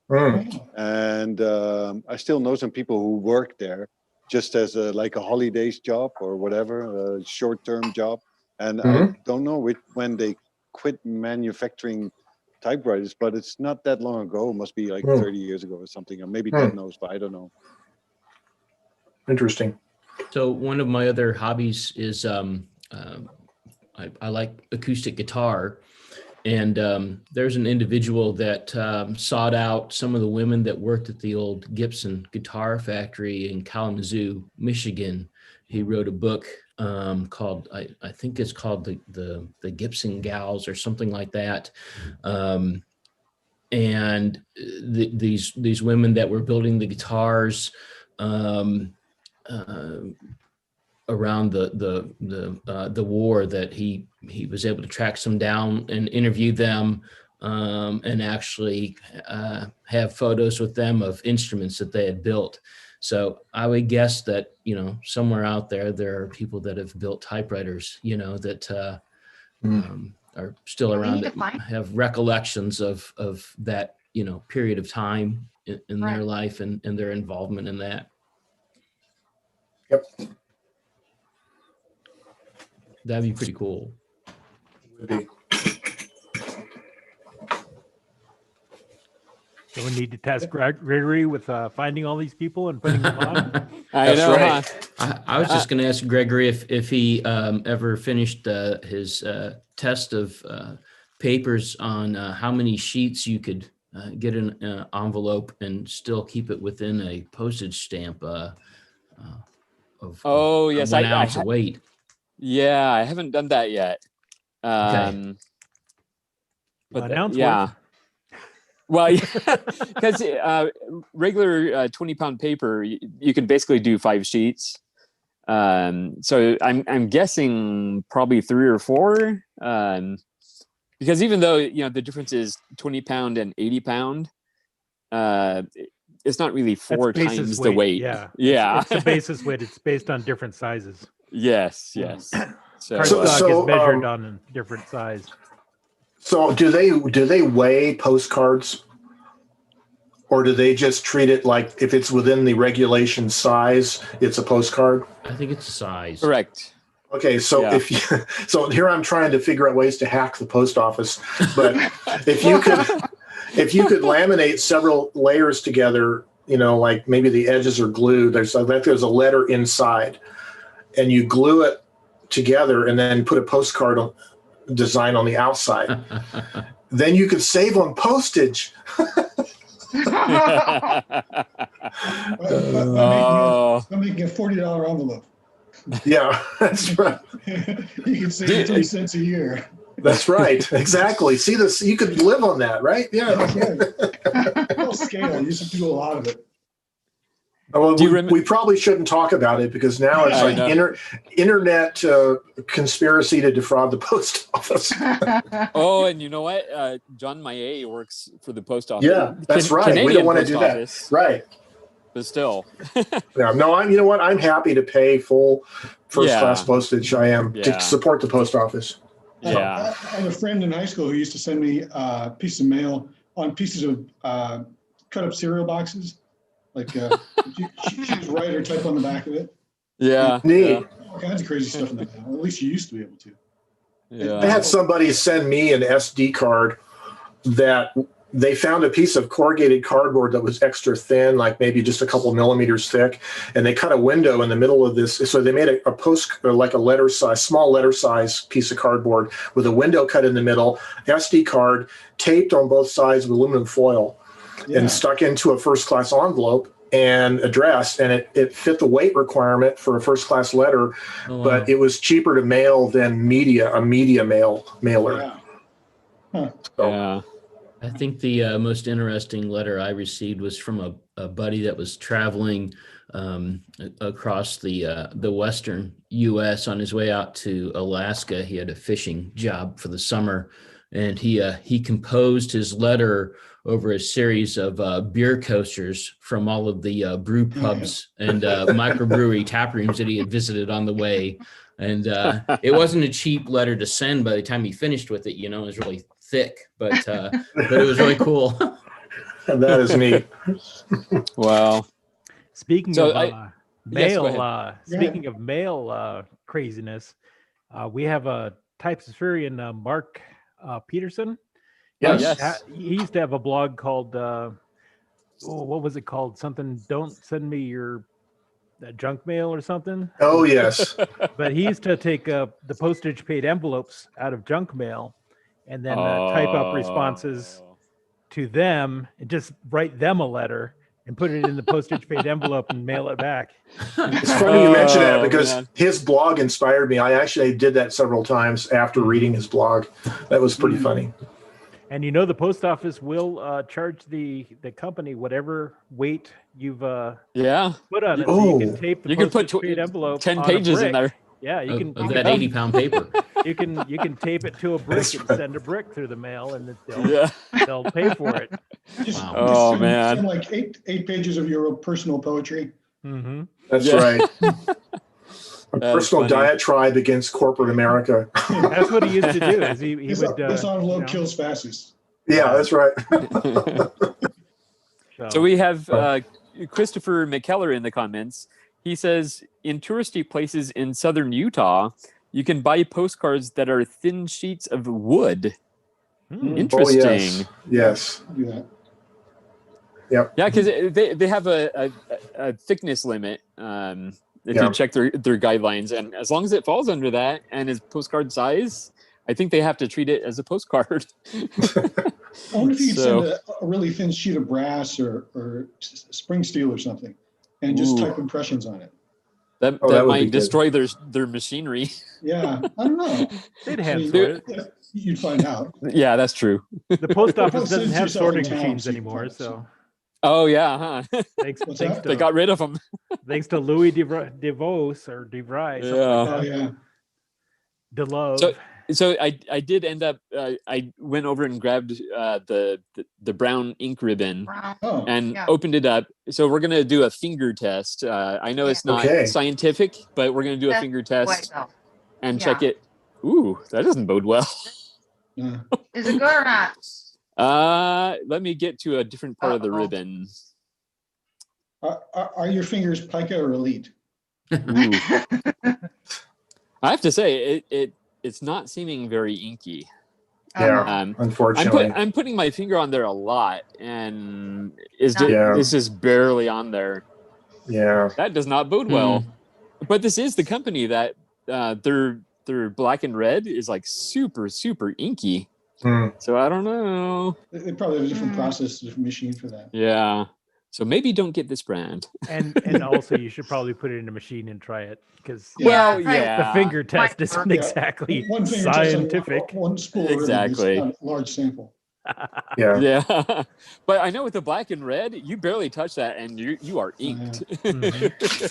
And I still know some people who work there just as like a holidays job or whatever, a short-term job. And I don't know when they quit manufacturing typewriters, but it's not that long ago. It must be like 30 years ago or something, or maybe Ted knows, but I don't know. Interesting. So one of my other hobbies is I like acoustic guitar, and there's an individual that sought out some of the women that worked at the old Gibson guitar factory in Kalamazoo, Michigan. He wrote a book called, I think it's called the Gibson Gals or something like that. And these women that were building the guitars around the war, that he was able to track some down and interview them and actually have photos with them of instruments that they had built. So I would guess that, somewhere out there are people that have built typewriters, that are still around, that have recollections of that, period of time in their life and their involvement in that. Yep. That'd be pretty cool. Would be. So we need to task Gregory with finding all these people and putting them on. I know. Right. I was just going to ask Gregory if he ever finished his test of papers on how many sheets you could get in an envelope and still keep it within a postage stamp Oh yes, 1 ounce of weight. Yeah, I haven't done that yet. Okay. But An ounce yeah. worth. Well, because regular 20-pound paper, you can basically do 5 sheets. So I'm guessing probably 3 or 4. Because even though the difference is 20-pound and 80-pound, it's not really 4 times the weight. Yeah, yeah. It's the basis weight. It's based on different sizes. Yes. So Cardstock is measured on a different size. So do they weigh postcards, or do they just treat it like if it's within the regulation size, it's a postcard? I think it's size. Correct. Okay, so Yeah. so here I'm trying to figure out ways to hack the post office, but if you could laminate several layers together, like maybe the edges are glued. There's a letter inside, and you glue it together, and then put a postcard design on the outside. Then you could save on postage. I'm making a $40 envelope. Yeah, that's right. You can save 3 cents a year. That's right. Exactly. See this? You could live on that, right? Yeah. Full scale. You used to do a lot of it. Well, we probably shouldn't talk about it because now it's like internet conspiracy to defraud the post office. Oh, and you know what? John Maillet works for the post office. Yeah, that's right. We don't want to do that. Right. But still. Yeah. No, you know what? I'm happy to pay full first-class postage. I am to support the post office. Yeah. I had a friend in high school who used to send me pieces of mail on pieces of cut-up cereal boxes. Like she would write or type on the back of it. Yeah. Neat. Yeah. All kinds of crazy stuff in that now. At least you used to be able to. Yeah. I had somebody send me an SD card that they found a piece of corrugated cardboard that was extra thin, like maybe just a couple millimeters thick, and they cut a window in the middle of this. So they made a post, like a letter size, small letter size piece of cardboard with a window cut in the middle, SD card taped on both sides with aluminum foil. Yeah. And stuck into a first-class envelope and addressed, and it fit the weight requirement for a first-class letter, but it was cheaper to mail than a media mailer. Yeah. Huh. So, yeah. I think the most interesting letter I received was from a buddy that was traveling across the western U.S. on his way out to Alaska. He had a fishing job for the summer, and he composed his letter over a series of beer coasters from all of the brew pubs and microbrewery tap rooms that he had visited on the way. And it wasn't a cheap letter to send by the time he finished with it. It was really thick, but it was really cool. That is neat. Wow. Speaking of mail, speaking of mail craziness, we have a typescriptorian, Mark Peterson. Yes. He used to have a blog called, what was it called? Something, don't send me your junk mail or something. Oh, yes. But he used to take the postage paid envelopes out of junk mail and then type up responses to them and just write them a letter and put it in the postage paid envelope and mail it back. It's funny you mention that because his blog inspired me. I actually did that several times after reading his blog. That was pretty funny. And the post office will charge the company whatever weight you've put on it. Oh. So you can tape the put paid envelope 10 on pages in there. Yeah, you can that 80-pound paper. You can tape it to a brick and send a brick through the mail, and they'll pay for it. Oh man! Send like eight pages of your personal poetry. Mm-hmm. That's right. A personal diatribe against corporate America. That's what he used to do. Is he would. This envelope kills fastest. Yeah, that's right. So we have Christopher McKellar in the comments. He says, in touristy places in southern Utah, you can buy postcards that are thin sheets of wood. Interesting. Oh, yes. Do that. Yep. Yeah, because they have a thickness limit. If you check their guidelines, and as long as it falls under that and is postcard size, I think they have to treat it as a postcard. I wonder if you could send a really thin sheet of brass or spring steel or something, and just type impressions on it. That Oh, that would be might good. destroy their machinery. Yeah, I don't know. They'd I hand mean, sort it. yeah, you'd find out. Yeah, that's true. The post Probably office send doesn't it to have yourself in sorting town machines so you can anymore, find it. so Oh yeah, huh? thanks What's thanks that? They to got rid of them. thanks to Louis DeVos or DeVry, something Yeah. like Oh that. yeah. DeLove. So I did end up I went over and grabbed the brown ink ribbon Brown. Oh, and Yeah. opened it up. So we're gonna do a finger test. I know it's not Okay. scientific, but we're gonna do a That's finger the way, test though. and Yeah. check it. Ooh, that doesn't bode well. yeah. Is it good or not? Let me get to a different part of the Uh-oh. ribbon. Are your fingers pica or elite? Ooh. I have to say it's not seeming very inky. Yeah. I'm Unfortunately. I'm putting my finger on there a lot, and it's Yeah. just, it's just barely on there. Yeah. That does not bode well. But this is the company that their black and red is like super inky. Hmm. So I don't know. They probably have a different Hmm. process, a different machine for that. Yeah. So maybe don't get this brand. And also you should probably put it in a machine and try it because Well, right. yeah. the finger test Might isn't work. exactly One finger test on scientific. one spool of ribbon is Exactly. not a large sample. Yeah. Yeah. But I know with the black and red, you barely touch that and you are inked.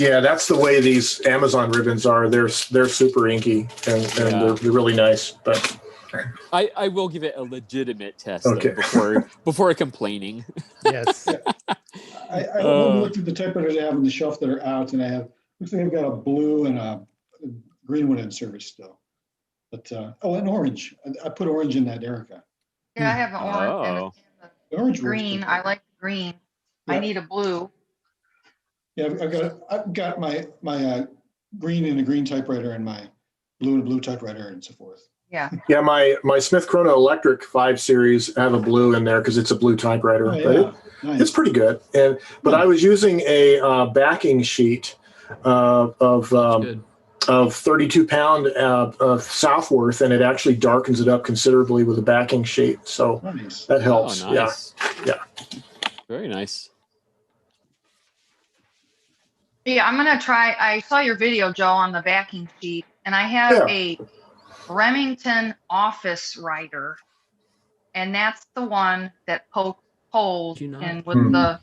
Yeah, that's the way these Amazon ribbons are. They're super inky and Yeah. they're really nice. But I will give it a legitimate test Okay. though, before complaining. Yes. I looked at the typewriters I have on the shelf that are out, and looks like I've got a blue and a green one in service still. But and orange. I put orange in that, Erica. Yeah, I have an orange and Oh. The orange works green. pretty I good. like the green. I Yeah. need a blue. Yeah, I've got my green and a green typewriter and my blue and blue typewriter and so forth. Yeah. yeah, my Smith Chrono Electric 5 series, I have a blue in there because it's a blue typewriter. Oh, But yeah. Nice. it's pretty good. But I was using a backing sheet of Good. 32-pound of Southworth, and it actually darkens it up considerably with a backing sheet. So Nice. that helps. Oh, nice. Yeah. Very nice. Yeah, I'm gonna try. I saw your video, Joe, on the backing sheet, and I have Yeah. a Remington office writer, and that's the one that pokes holes Do you not- in with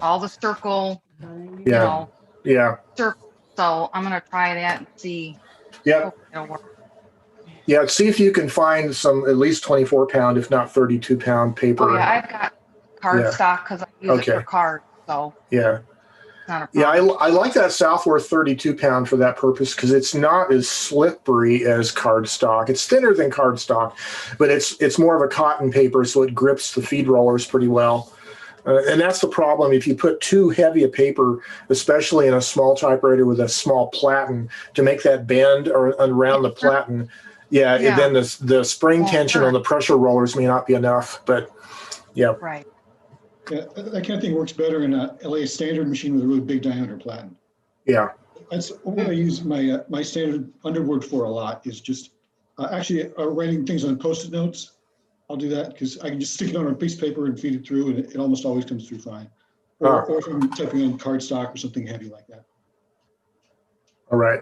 all the circle, you Yeah. know, Yeah. circle. So I'm gonna try that and see. Yeah. Hope it'll work. Yeah. See if you can find some at least 24-pound, if not 32-pound paper. Oh yeah, I've got cardstock because I use it Okay. for cards, so Yeah. it's not a Yeah, problem. I like that Southworth 32-pound for that purpose because it's not as slippery as cardstock. It's thinner than cardstock, but it's more of a cotton paper, so it grips the feed rollers pretty well. And that's the problem if you put too heavy a paper, especially in a small typewriter with a small platen, to make that bend or around the platen. Yeah, Yeah. then the spring Won't tension hurt. on the pressure rollers may not be enough. But yeah, Right. Yeah, that kind of thing works better in a LA standard machine with a really big diameter platen. yeah, That's what I use my standard underboard for a lot is just actually writing things on Post-it notes. I'll do that because I can just stick it on a piece of paper and feed it through, and it almost always comes through fine. Or if I'm typing on cardstock or something heavy like that. all right.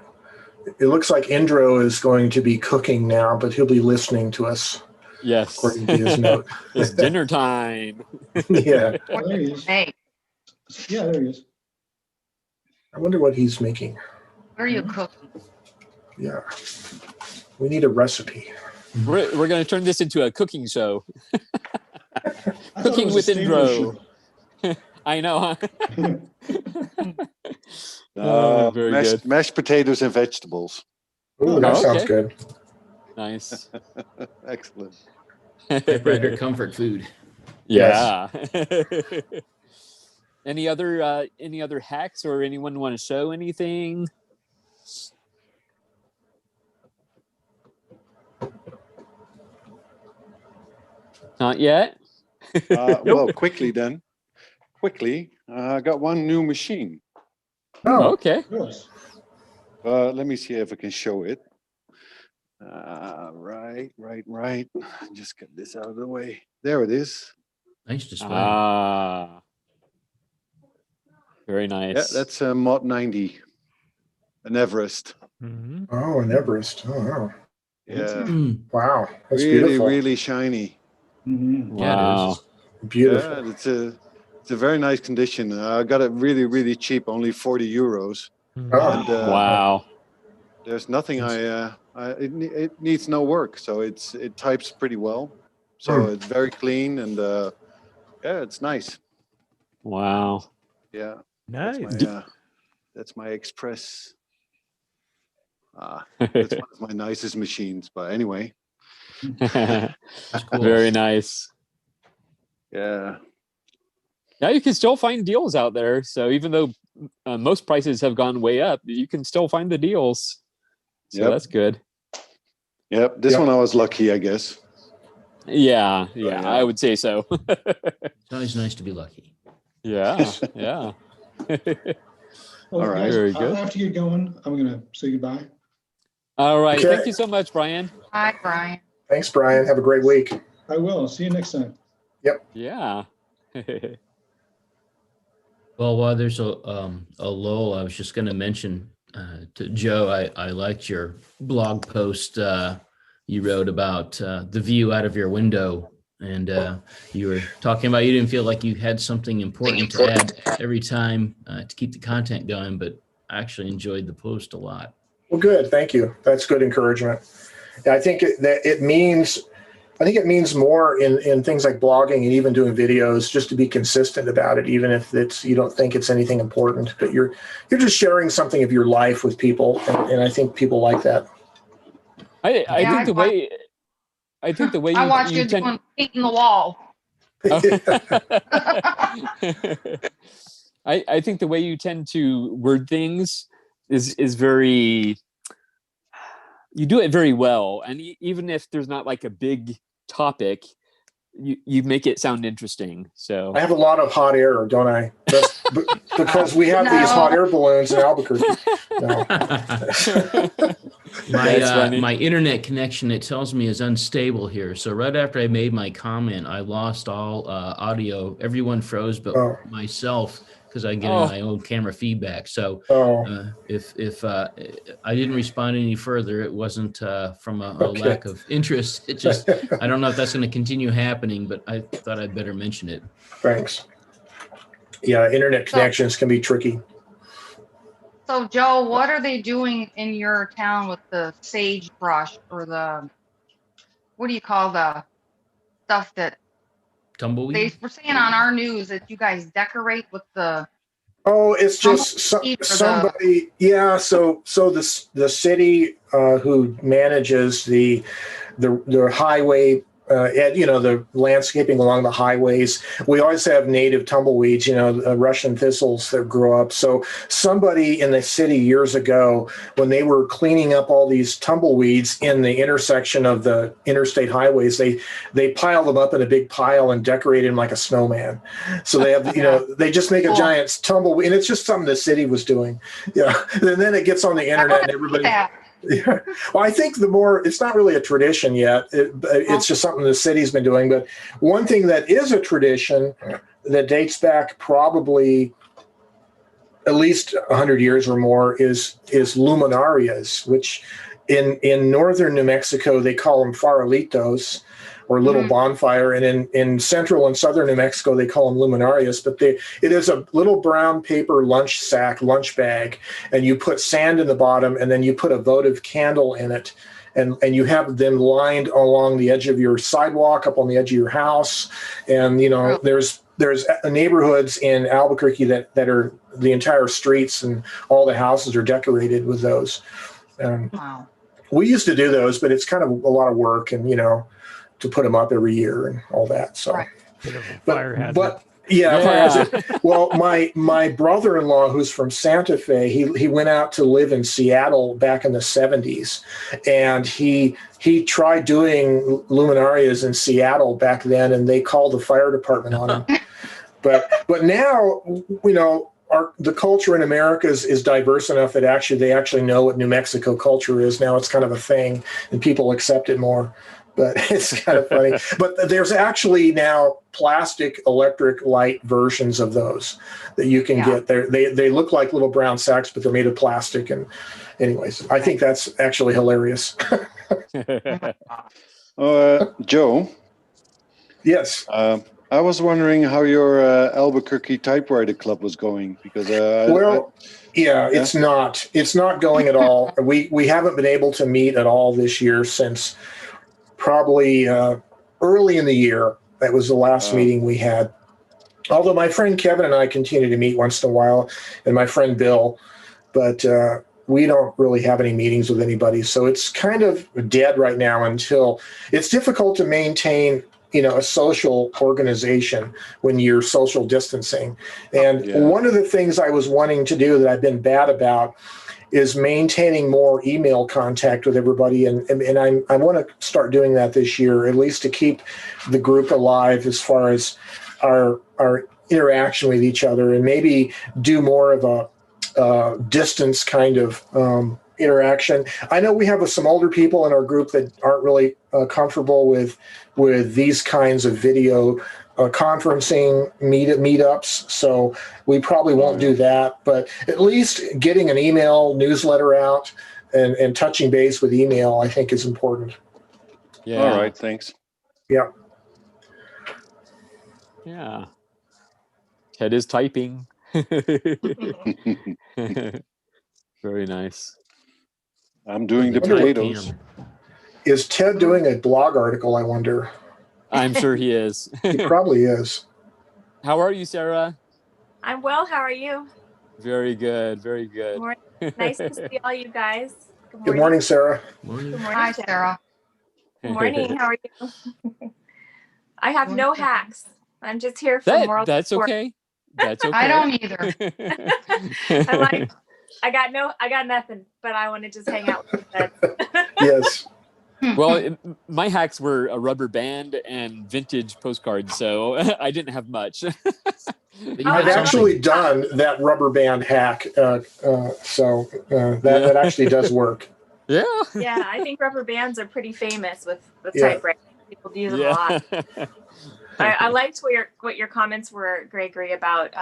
It looks like Indro is going to be cooking now, but he'll be listening to us. Yes. According to his note. It's dinner time. Yeah, Oh, there he is. Hey, Yeah, there he is. I wonder what he's making. what are you cooking? Yeah, we need a recipe. We're going to turn this into a cooking show. I thought it Cooking was a with Stabler Indro. show. I know, huh? Very mashed, good. mashed potatoes and vegetables. Ooh, that Oh, sounds okay. good. Nice. Excellent. Typewriter comfort food. Yeah. Any other hacks or anyone want to show anything? Not yet. Well, quickly then. Quickly, I got one new machine. Oh, Okay. Yes. Let me see if I can show it. Right. Just get this out of the way. There it is. Nice display. Ah. Very nice. Yeah, that's a Mod 90. an Everest. Mhm. Oh, an Everest. Oh, wow. Yeah, Wow. That's really, beautiful. really shiny. Wow. Beautiful. Yeah, it's a very nice condition. I got it really, really cheap, only 40 euros. Oh, And Wow. there's nothing it needs no work, so it types pretty well. So it's very clean and yeah, it's nice. Wow. Yeah. Nice. That's my Express. That's one of my nicest machines. But anyway, Cool. Very nice. yeah. Now you can still find deals out there. So even though most prices have gone way up, you can still find the deals. So Yep. that's good. Yep. This one I was lucky, I guess. Yeah, Yeah. I would say so. It's always nice to be lucky. Yeah. Well, All right. guys, Very I'll good. have to get going. I'm gonna say goodbye. All right. Okay. Thank you so much, Brian. Hi, Brian. Thanks, Brian. Have a great week. I will. See you next time. Yeah. Well, while there's a lull, I was just going to mention to Joe, I liked your blog post you wrote about the view out of your window. And you were talking about you didn't feel like you had something important to add every time to keep the content going, but I actually enjoyed the post a lot. Well, good. Thank you. That's good encouragement. I think it means more in things like blogging and even doing videos, just to be consistent about it, even if you don't think it's anything important, but you're just sharing something of your life with people, and I think people like that. I think the way I watched you tend- doing painting the wall. I think the way you tend to word things is very, you do it very well, and even if there's not like a big topic, you make it sound interesting. So I have a lot of hot air, don't I? That's because we have these hot air balloons in Albuquerque. No. My internet connection, it tells me, is unstable here. So right after I made my comment, I lost all audio. Everyone froze, but myself, because I get my own camera feedback. So if I didn't respond any further, it wasn't from a lack of interest. It just, I don't know if that's going to continue happening, but I thought I'd better mention it. Thanks. Yeah, internet connections can be tricky. So, Joe, what are they doing in your town with the sagebrush or what do you call the stuff that Tumbleweed? they were saying on our news that you guys decorate with the? Oh, it's just somebody. Yeah, so the city who manages the highway. The landscaping along the highways, we always have native tumbleweeds, Russian thistles that grow up. So somebody in the city years ago, when they were cleaning up all these tumbleweeds in the intersection of the interstate highways, they piled them up in a big pile and decorated them like a snowman. So they have, they just make a giant tumbleweed, and it's just something the city was doing. Yeah, and then it gets on the internet and everybody. Yeah. Well, I think it's not really a tradition yet. It's just something the city's been doing. But one thing that is a tradition that dates back probably at least 100 years or more is luminarias, which in northern New Mexico, they call them farolitos, or little bonfire. And in central and southern New Mexico, they call them luminarias. But it is a little brown paper lunch bag, and you put sand in the bottom, and then you put a votive candle in it. And you have them lined along the edge of your sidewalk, up on the edge of your house. And, there's neighborhoods in Albuquerque that are the entire streets and all the houses are decorated with those. Wow. We used to do those, but it's kind of a lot of work, and, to put them up every year and all that. So, fire hazard. Well, my brother-in-law, who's from Santa Fe, he went out to live in Seattle back in the 70s, and he tried doing luminarias in Seattle back then, and they called the fire department on him. But now, the culture in America is diverse enough that they actually know what New Mexico culture is now. It's kind of a thing, and people accept it more. but it's kind of funny. But there's actually now plastic electric light versions of those that you can get. They look like little brown sacks, but they're made of plastic. And anyways, I think that's actually hilarious. Joe. Yes. I was wondering how your Albuquerque Typewriter Club was going because it's not going at all. We haven't been able to meet at all this year since probably early in the year. That was the last meeting we had. Although my friend Kevin and I continue to meet once in a while, and my friend Bill, but we don't really have any meetings with anybody. So it's kind of dead right now until it's difficult to maintain a social organization when you're social distancing. And one of the things I was wanting to do that I've been bad about is maintaining more email contact with everybody. And I want to start doing that this year, at least to keep the group alive as far as our interaction with each other, and maybe do more of a distance kind of interaction. I know we have some older people in our group that aren't really comfortable with these kinds of video conferencing meetups, so we probably won't do that. But at least getting an email newsletter out and touching base with email, I think, is important. Yeah. All right. Thanks. Yeah. Yeah. Ted is typing. Very nice. I'm doing the potatoes. Is Ted doing a blog article, I wonder? I'm sure he is. He probably is. How are you, Sarah? I'm well. How are you? Very good. Very good. Nice to see all you guys. Good morning, Sarah. Good morning, Hi, Sarah. Good morning. How are you? I have no hacks. I'm just here for moral That's support. Okay. That's okay. I don't either. I got nothing, but I want to just hang out with you guys. Yes. Well, my hacks were a rubber band and vintage postcards, so I didn't have much. I've actually done that rubber band hack, so that actually does work. Yeah. Yeah, I think rubber bands are pretty famous with typewriters. People use them a lot. I liked what your comments were, Gregory, about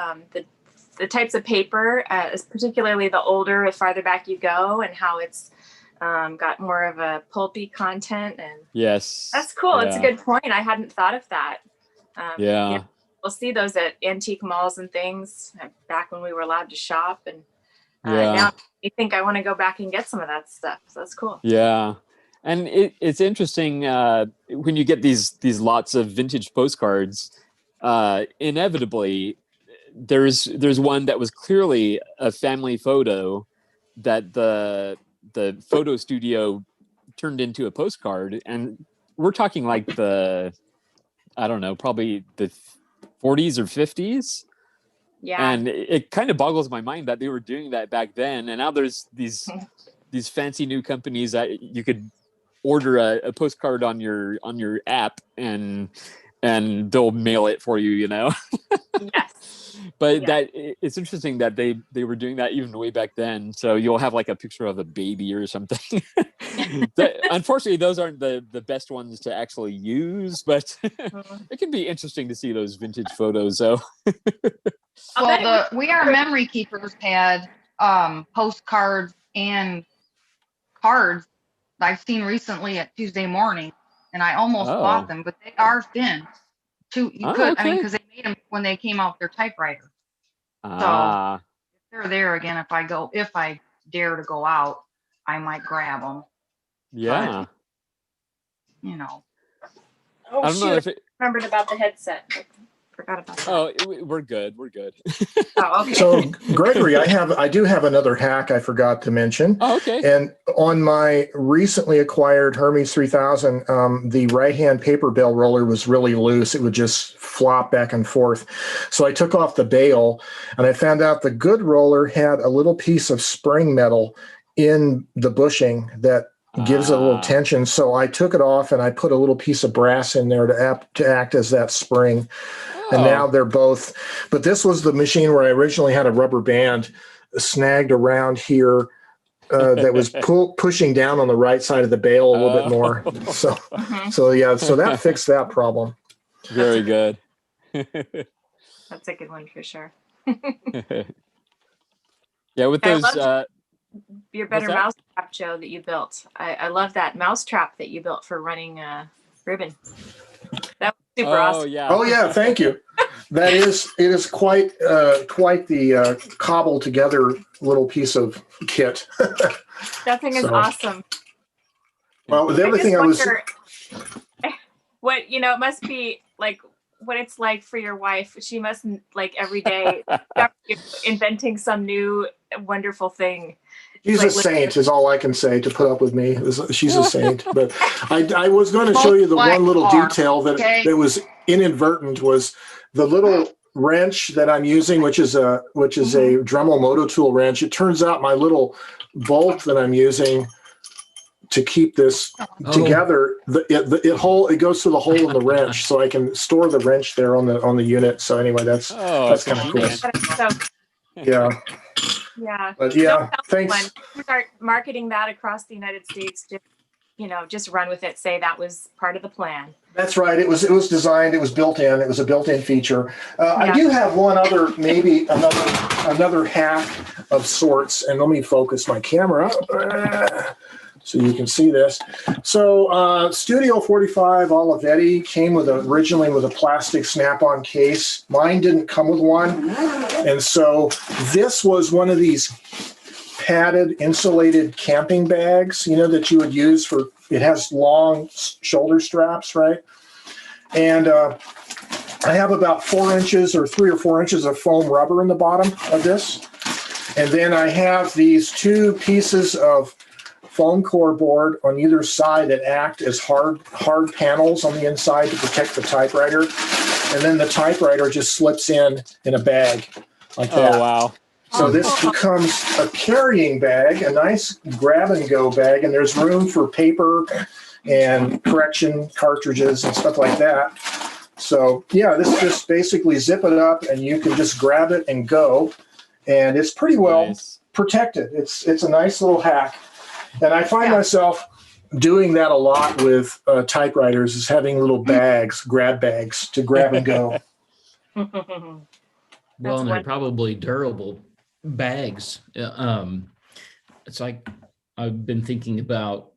the types of paper, particularly the older, the farther back you go, and how it's got more of a pulpy content. And yes, that's cool. It's a good point. I hadn't thought of that. We'll see those at antique malls and things back when we were allowed to shop. And now I think I want to go back and get some of that stuff. So that's cool. Yeah. And it's interesting when you get these lots of vintage postcards, inevitably there's one that was clearly a family photo that the photo studio turned into a postcard. And we're talking like probably the 40s or 50s. Yeah. And it kind of boggles my mind that they were doing that back then. And now there's these fancy new companies that you could order a postcard on your app and they'll mail it for you, Yes. But it's interesting that they were doing that even way back then. So you'll have like a picture of a baby or something. Unfortunately, those aren't the best ones to actually use, but it can be interesting to see those vintage photos. So Well, We Are Memory Keepers had postcards and cards I've seen recently at Tuesday Morning, and I almost bought them, but they are thin. I mean, because they made them when they came out with their typewriter. So if they're there again, if I dare to go out, I might grab them. Yeah. But, I don't know if it remembered about the headset. Forgot about that. Oh, we're good. We're good. Oh, okay. So, Gregory, I do have another hack I forgot to mention. Oh, okay. And on my recently acquired Hermes 3000, the right-hand paper bale roller was really loose. It would just flop back and forth. So I took off the bale, and I found out the good roller had a little piece of spring metal in the bushing that gives it a little tension. So I took it off, and I put a little piece of brass in there to act as that spring. And now they're both, but this was the machine where I originally had a rubber band snagged around here that was pushing down on the right side of the bail a little bit more. So that fixed that problem. Very good. That's a good one for sure. Yeah, with I those loved your better that? mousetrap, Joe, that you built. I love that mousetrap that you built for running ribbon. That was super awesome. Yeah. Oh yeah, thank you. It is quite the cobbled together little piece of kit. That thing is awesome. Well, the other thing I was what it must be like what it's like for your wife. She must like every day inventing some new wonderful thing. She's like, a saint, is all I can say to put up with me. She's a saint. But I was going to show you the one little detail that was inadvertent was the little wrench that I'm using, which is a Dremel Moto Tool wrench. It turns out my little bolt that I'm using to keep this together, it goes through the hole in the wrench, so I can store the wrench there on the unit. So anyway, that's kind of cool. Yeah. Yeah. But yeah, thanks. Start marketing that across the United States. Just run with it. Say that was part of the plan. That's right. It was designed. It was built in. It was a built-in feature. I do have one other, maybe another hack of sorts. And let me focus my camera so you can see this. So Studio 45 Olivetti came originally with a plastic snap-on case. Mine didn't come with one, and so this was one of these padded insulated camping bags, that you would use for. It has long shoulder straps, right? And I have about 4 inches or 3 or 4 inches of foam rubber in the bottom of this. And then I have these 2 pieces of foam core board on either side that act as hard panels on the inside to protect the typewriter. And then the typewriter just slips in a bag like that. Oh, wow. So this becomes a carrying bag, a nice grab-and-go bag, and there's room for paper and correction cartridges and stuff like that. So, yeah, this just basically zip it up, and you can just grab it and go, and it's pretty well protected. It's a nice little hack, and I find myself doing that a lot with typewriters, is having little bags, grab bags to grab and go. Well, and they're probably durable bags. It's like I've been thinking about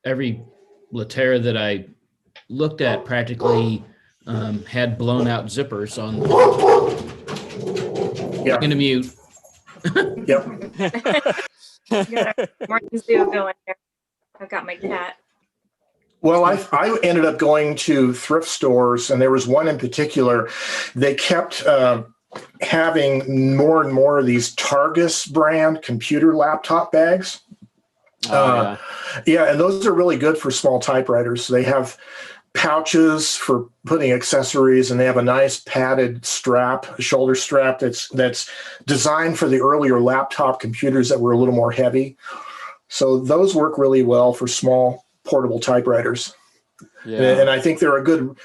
every Latera that I looked at practically had blown out zippers on. Yeah. I'm gonna mute. Yep. More to go in there. I've got my cat. Well, I ended up going to thrift stores, and there was one in particular. They kept having more and more of these Targus brand computer laptop bags. Yeah, and those are really good for small typewriters. They have pouches for putting accessories, and they have a nice padded strap, shoulder strap that's designed for the earlier laptop computers that were a little more heavy. So those work really well for small portable typewriters. Yeah. And I think they're a good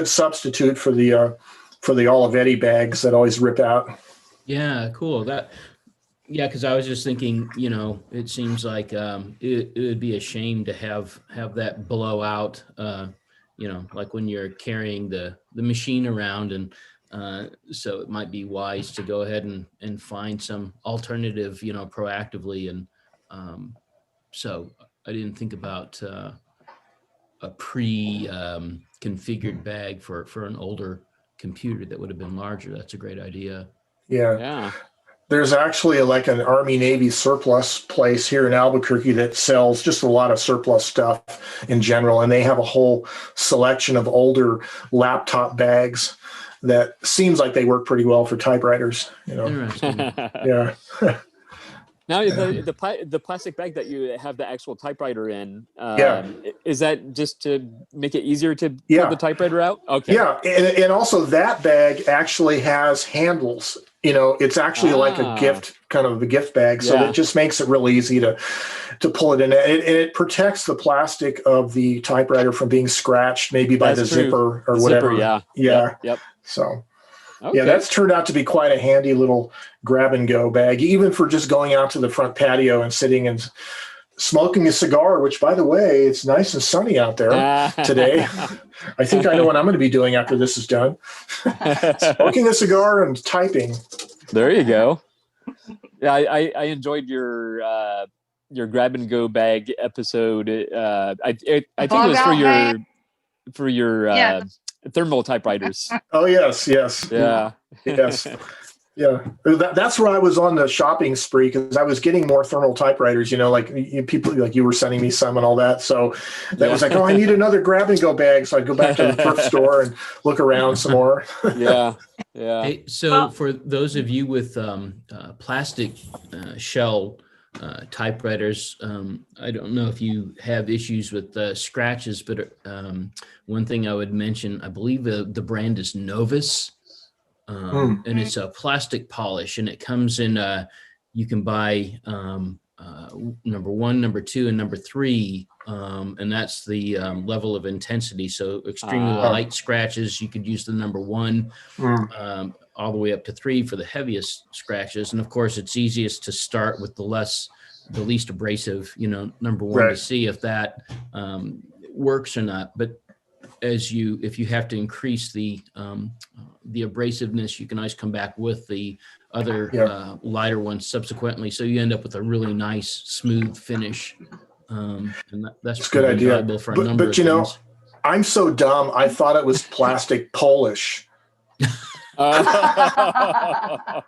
substitute for the Olivetti bags that always rip out. Yeah, cool. Because I was just thinking, it seems like it would be a shame to have that blow out, like when you're carrying the machine around, and so it might be wise to go ahead and find some alternative, proactively. And so I didn't think about a pre-configured bag for an older computer that would have been larger. That's a great idea. Yeah. There's actually like an Army Navy surplus place here in Albuquerque that sells just a lot of surplus stuff in general. And they have a whole selection of older laptop bags that seems like they work pretty well for typewriters. Interesting. Yeah. Now, the plastic bag that you have the actual typewriter in, is that just to make it easier to pull the typewriter out? Okay. Yeah, and also that bag actually has handles. It's actually like a gift, kind of a gift bag. So it just makes it real easy to pull it in. And it protects the plastic of the typewriter from being scratched, maybe by the zipper or whatever. Zipper, yeah. Yep. So, Yeah, that's turned out to be quite a handy little grab and go bag, even for just going out to the front patio and sitting and smoking a cigar, which, by the way, it's nice and sunny out there today. I think I know what I'm going to be doing after this is done. Smoking a cigar and typing. There you go. Yeah, I enjoyed your grab and go bag episode. I think it was for your thermal typewriters. Oh yes. Yeah. Yes. Yeah, that's where I was on the shopping spree, because I was getting more thermal typewriters, like people, like you were sending me some and all that. So that was like, oh, I need another grab and go bag. So I'd go back to the thrift store and look around some more. Yeah. Hey, so for those of you with plastic shell typewriters, I don't know if you have issues with scratches, but one thing I would mention, I believe the brand is Novus. And it's a plastic polish, and it comes in, you can buy number 1, number 2, and number 3. And that's the level of intensity. So extremely light scratches, you could use the number 1, all the way up to 3 for the heaviest scratches. And of course, it's easiest to start with the least abrasive, number 1 to see if that works or not. But if you have to increase the abrasiveness, you can always come back with the other lighter ones subsequently. So you end up with a really nice, smooth finish. And that's a good idea. For a number of things. I'm so dumb. I thought it was plastic Polish. Joe.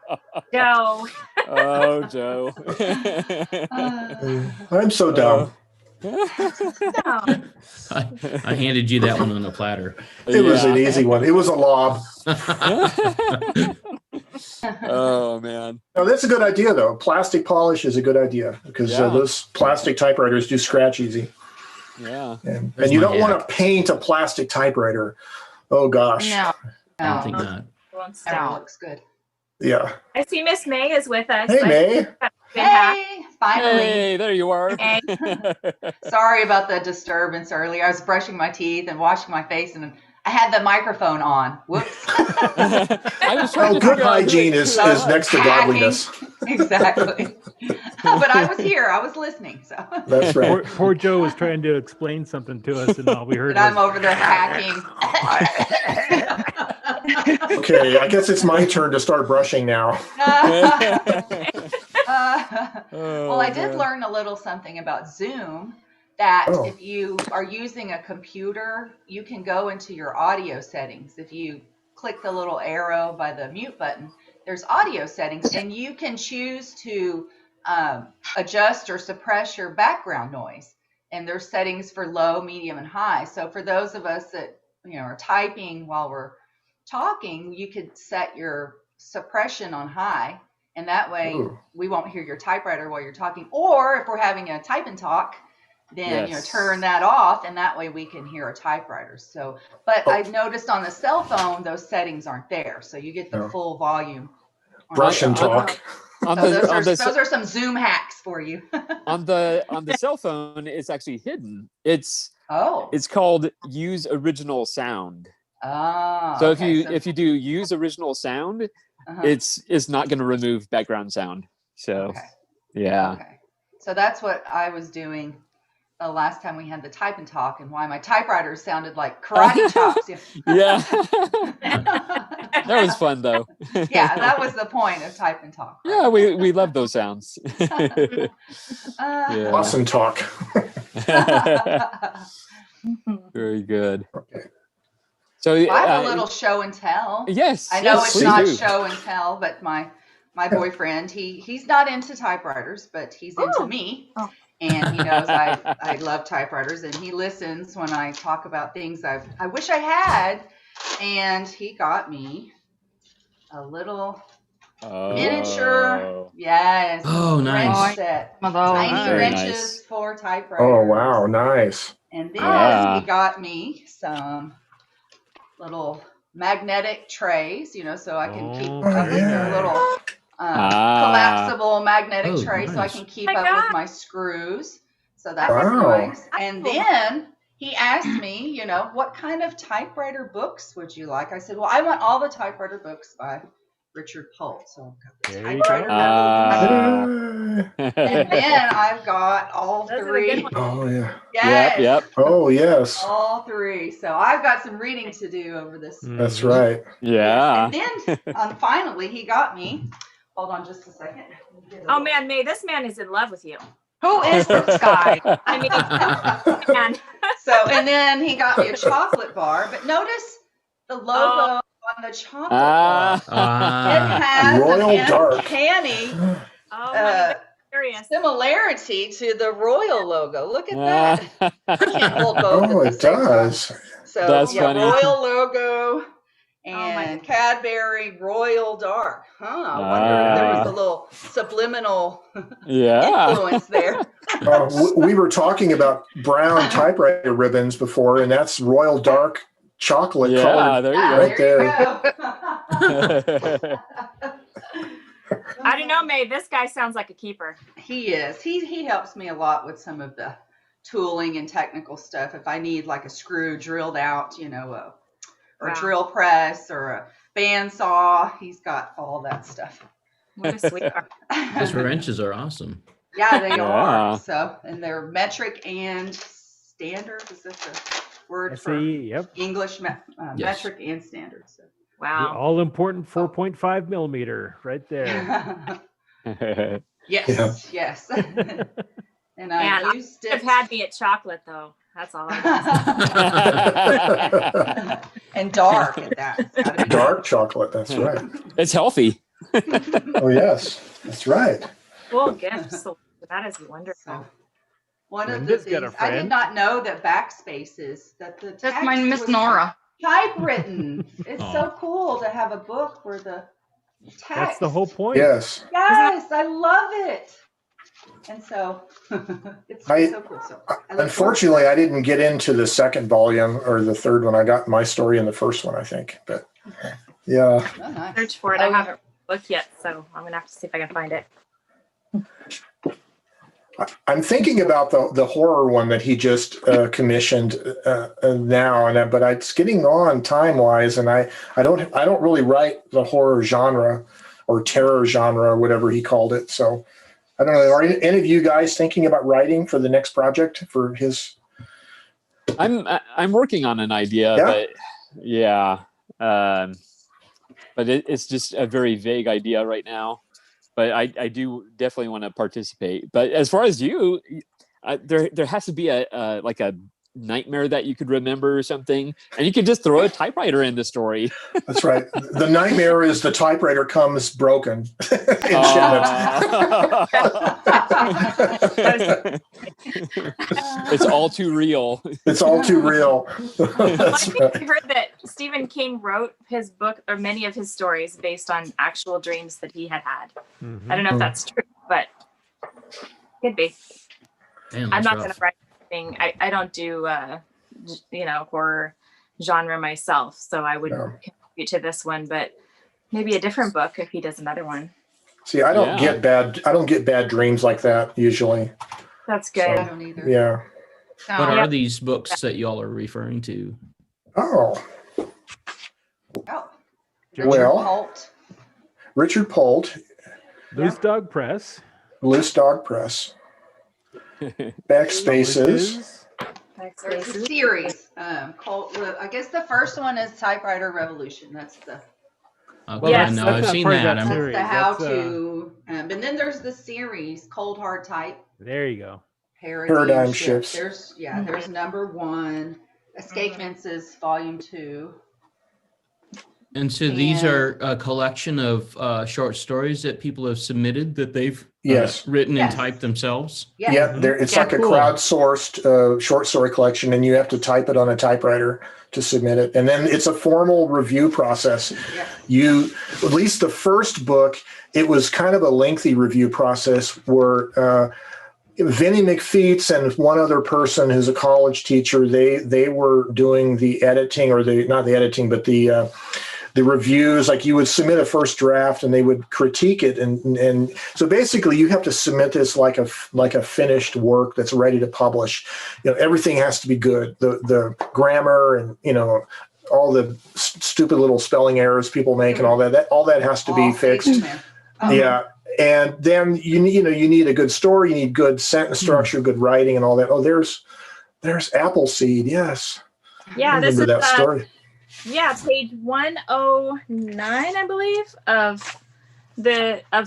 Oh, Joe. I'm so dumb. I handed you that one on a platter. It was an easy one. It was a lob. Oh man. No, that's a good idea though. Plastic polish is a good idea, because those plastic typewriters do scratch easy. Yeah. And you don't want to paint a plastic typewriter. Oh gosh. No. I don't think not. That looks good. Yeah. I see Miss May is with us. Hey, May. Hey, finally. Hey, there you are. Hey. Sorry about the disturbance earlier. I was brushing my teeth and washing my face, and I had the microphone on. Whoops. Good hygiene is next to godliness. Exactly. But I was here. I was listening. So that's right. Poor Joe was trying to explain something to us, and all we heard. And I'm over there hacking. Okay, I guess it's my turn to start brushing now. Well, I did learn a little something about Zoom, that if you are using a computer, you can go into your audio settings. If you click the little arrow by the mute button, there's audio settings, and you can choose to adjust or suppress your background noise. And there's settings for low, medium, and high. So for those of us that are typing while we're talking, you could set your suppression on high, and that way we won't hear your typewriter while you're talking. Or if we're having a type and talk, then turn that off, and that way we can hear a typewriter. So, but I've noticed on the cell phone those settings aren't there, so you get the full volume. Brush and talk. Those are some Zoom hacks for you. on the cell phone, it's actually hidden. It's it's called use original sound. So if you do use original sound, it's not going to remove background sound. So so that's what I was doing the last time we had the type and talk, and why my typewriter sounded like karate chops. Yeah. That was fun though. Yeah, that was the point of type and talk. Right? Yeah, we love those sounds. Awesome talk. Very good. Okay. So I have a little show and tell. Yes. I know it's not do. show and tell, but my boyfriend, he's not into typewriters, but he's into me. And he knows I love typewriters, and he listens when I talk about things I wish I had. And he got me a little miniature, nice. wrench set, Tiny wrenches for typewriters. Oh wow, nice. And then he got me some little magnetic trays, so I can keep up with their little collapsible magnetic tray, so I can keep up with my screws. So that was nice. And then he asked me, you know, what kind of typewriter books would you like? I said, well, I want all the typewriter books by Richard Polt. So I've got the Typewriter Revolution. And then I've got all three. Oh, yeah. Yes. Yep. Oh, yes. All three. So I've got some reading to do over this. That's right. Yeah. Yes. And then finally he got me. Hold on just a second. Oh man, May, this man is in love with you. Who is this guy? I mean, man. So, and then he got me a chocolate bar, but notice the logo on the chocolate bar. It has Royal an Dark. uncanny similarity to the Royal logo. Look at that. I can't hold both at the it same does. time. So, That's yeah, funny. Royal logo and Cadbury Royal Dark. I wonder if there was a little subliminal influence there. We were talking about brown typewriter ribbons before, and that's Royal Dark chocolate color there you go. right there. I don't know, May. This guy sounds like a keeper. He is. He helps me a lot with some of the tooling and technical stuff. If I need like a screw drilled out, you know, or a drill press or a bandsaw, he's got all that stuff. What a sweetheart. Those wrenches are awesome. Yeah, they are. So, and they're metric and standard. Is that the word for English? Metric and standard. So. Wow. The all important 4.5 millimeter right there. Yes. Yes. And I used it. Have had me at chocolate though. That's all. And dark at that. Dark chocolate. That's right. It's healthy. Oh yes, that's right. Cool gifts. So that is wonderful. One of the things I did not know that backspaces that the that's my Miss Nora. Typewritten. It's so cool to have a book where the text. That's the whole point. Yes. Yes, I love it. And so it's so cool. So unfortunately, I didn't get into the second volume or the third one. I got my story in the first one, I think. But yeah. Oh, nice. Search for it. I haven't looked yet, so I'm gonna have to see if I can find it. I'm thinking about the horror one that he just commissioned now, but it's getting on time wise, and I don't really write the horror genre or terror genre or whatever he called it. So I don't know. Are any of you guys thinking about writing for the next project for his? I'm working on an idea, but it's just a very vague idea right now. But I do definitely want to participate. But as far as you, there has to be a nightmare that you could remember or something, and you could just throw a typewriter in the story. That's right. The nightmare is the typewriter comes broken. It's all too real. It's all too real. That's right. I heard that Stephen King wrote his book or many of his stories based on actual dreams that he had. I don't know if that's true, but could be. Damn, I'm not going to write anything. I don't do horror genre myself, so I wouldn't contribute to this one, but maybe a different book if he does another one. See, I don't get bad dreams like that usually. That's good. I don't either. Yeah. What are these books that y'all are referring to? Richard Polt. Loose Dog Press. Backspaces. There's a series called. I guess the first one is Typewriter Revolution. That's the. Okay, yes, no, I've seen that. That's the how-to. And then there's the series Cold Hard Type. There you go. Paradigm Shifts. There's number 1. Escapements is volume 2. And so these are a collection of short stories that people have submitted that they've written and typed themselves. It's like a crowdsourced short story collection, and you have to type it on a typewriter to submit it. And then it's a formal review process. At least the first book, it was kind of a lengthy review process where Vinnie McFeets and one other person who's a college teacher, they were doing the editing, or not the editing, but the the reviews. Like you would submit a first draft and they would critique it, and so basically you have to submit this like a finished work that's ready to publish. Everything has to be good. The grammar and all the stupid little spelling errors people make and all that has to be fixed. Yeah. And then you need a good story, you need good sentence structure, good writing and all that. Oh, there's Appleseed. Yes. Yeah, this is that story. Yeah, page 109, I believe, of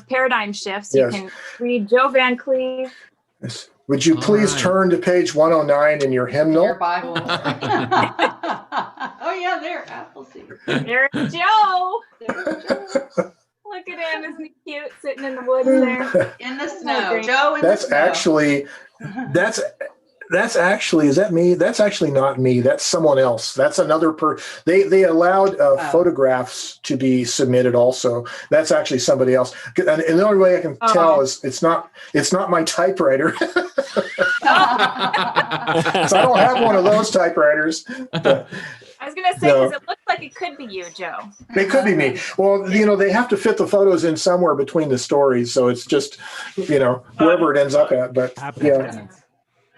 Paradigm Shifts. Yes. You can read Joe Van Cleve. Yes. Would you please turn to page 109 in your hymnal? Your Bible. Oh yeah, there, Appleseed. There's Joe. There's Joe. Look at him, isn't he cute, sitting in the woods there? In the snow. Joe in That's the snow. That's actually, is that me? That's actually not me. That's someone else. That's another they allowed photographs to be submitted also. That's actually somebody else. And the only way I can tell is it's not my typewriter. So I don't have one of those typewriters. But, I was going to say, because it looks like it could be you, Joe. It could be me. Well, they have to fit the photos in somewhere between the stories. So it's just, wherever it ends up at. But yeah.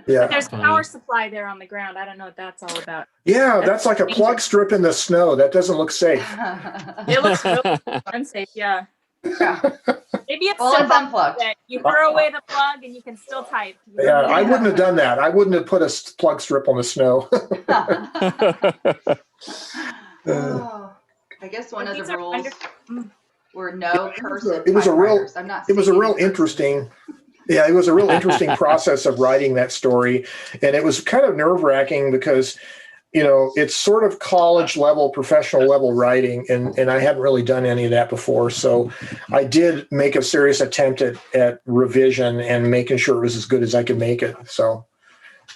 Yeah. But there's power supply there on the ground. I don't know what that's all about. Yeah, that's like a plug strip in the snow. That doesn't look safe. It looks really unsafe, yeah. Maybe it's Well, so it's unplugged. that you throw away the plug and you can still type. Yeah, I wouldn't have done that. I wouldn't have put a plug strip on the snow. I guess one of the rules were no cursive. It was a real interesting. Yeah, it was a real interesting process of writing that story. And it was kind of nerve-wracking because, it's sort of college level, professional level writing, and I hadn't really done any of that before. So I did make a serious attempt at revision and making sure it was as good as I could make it. So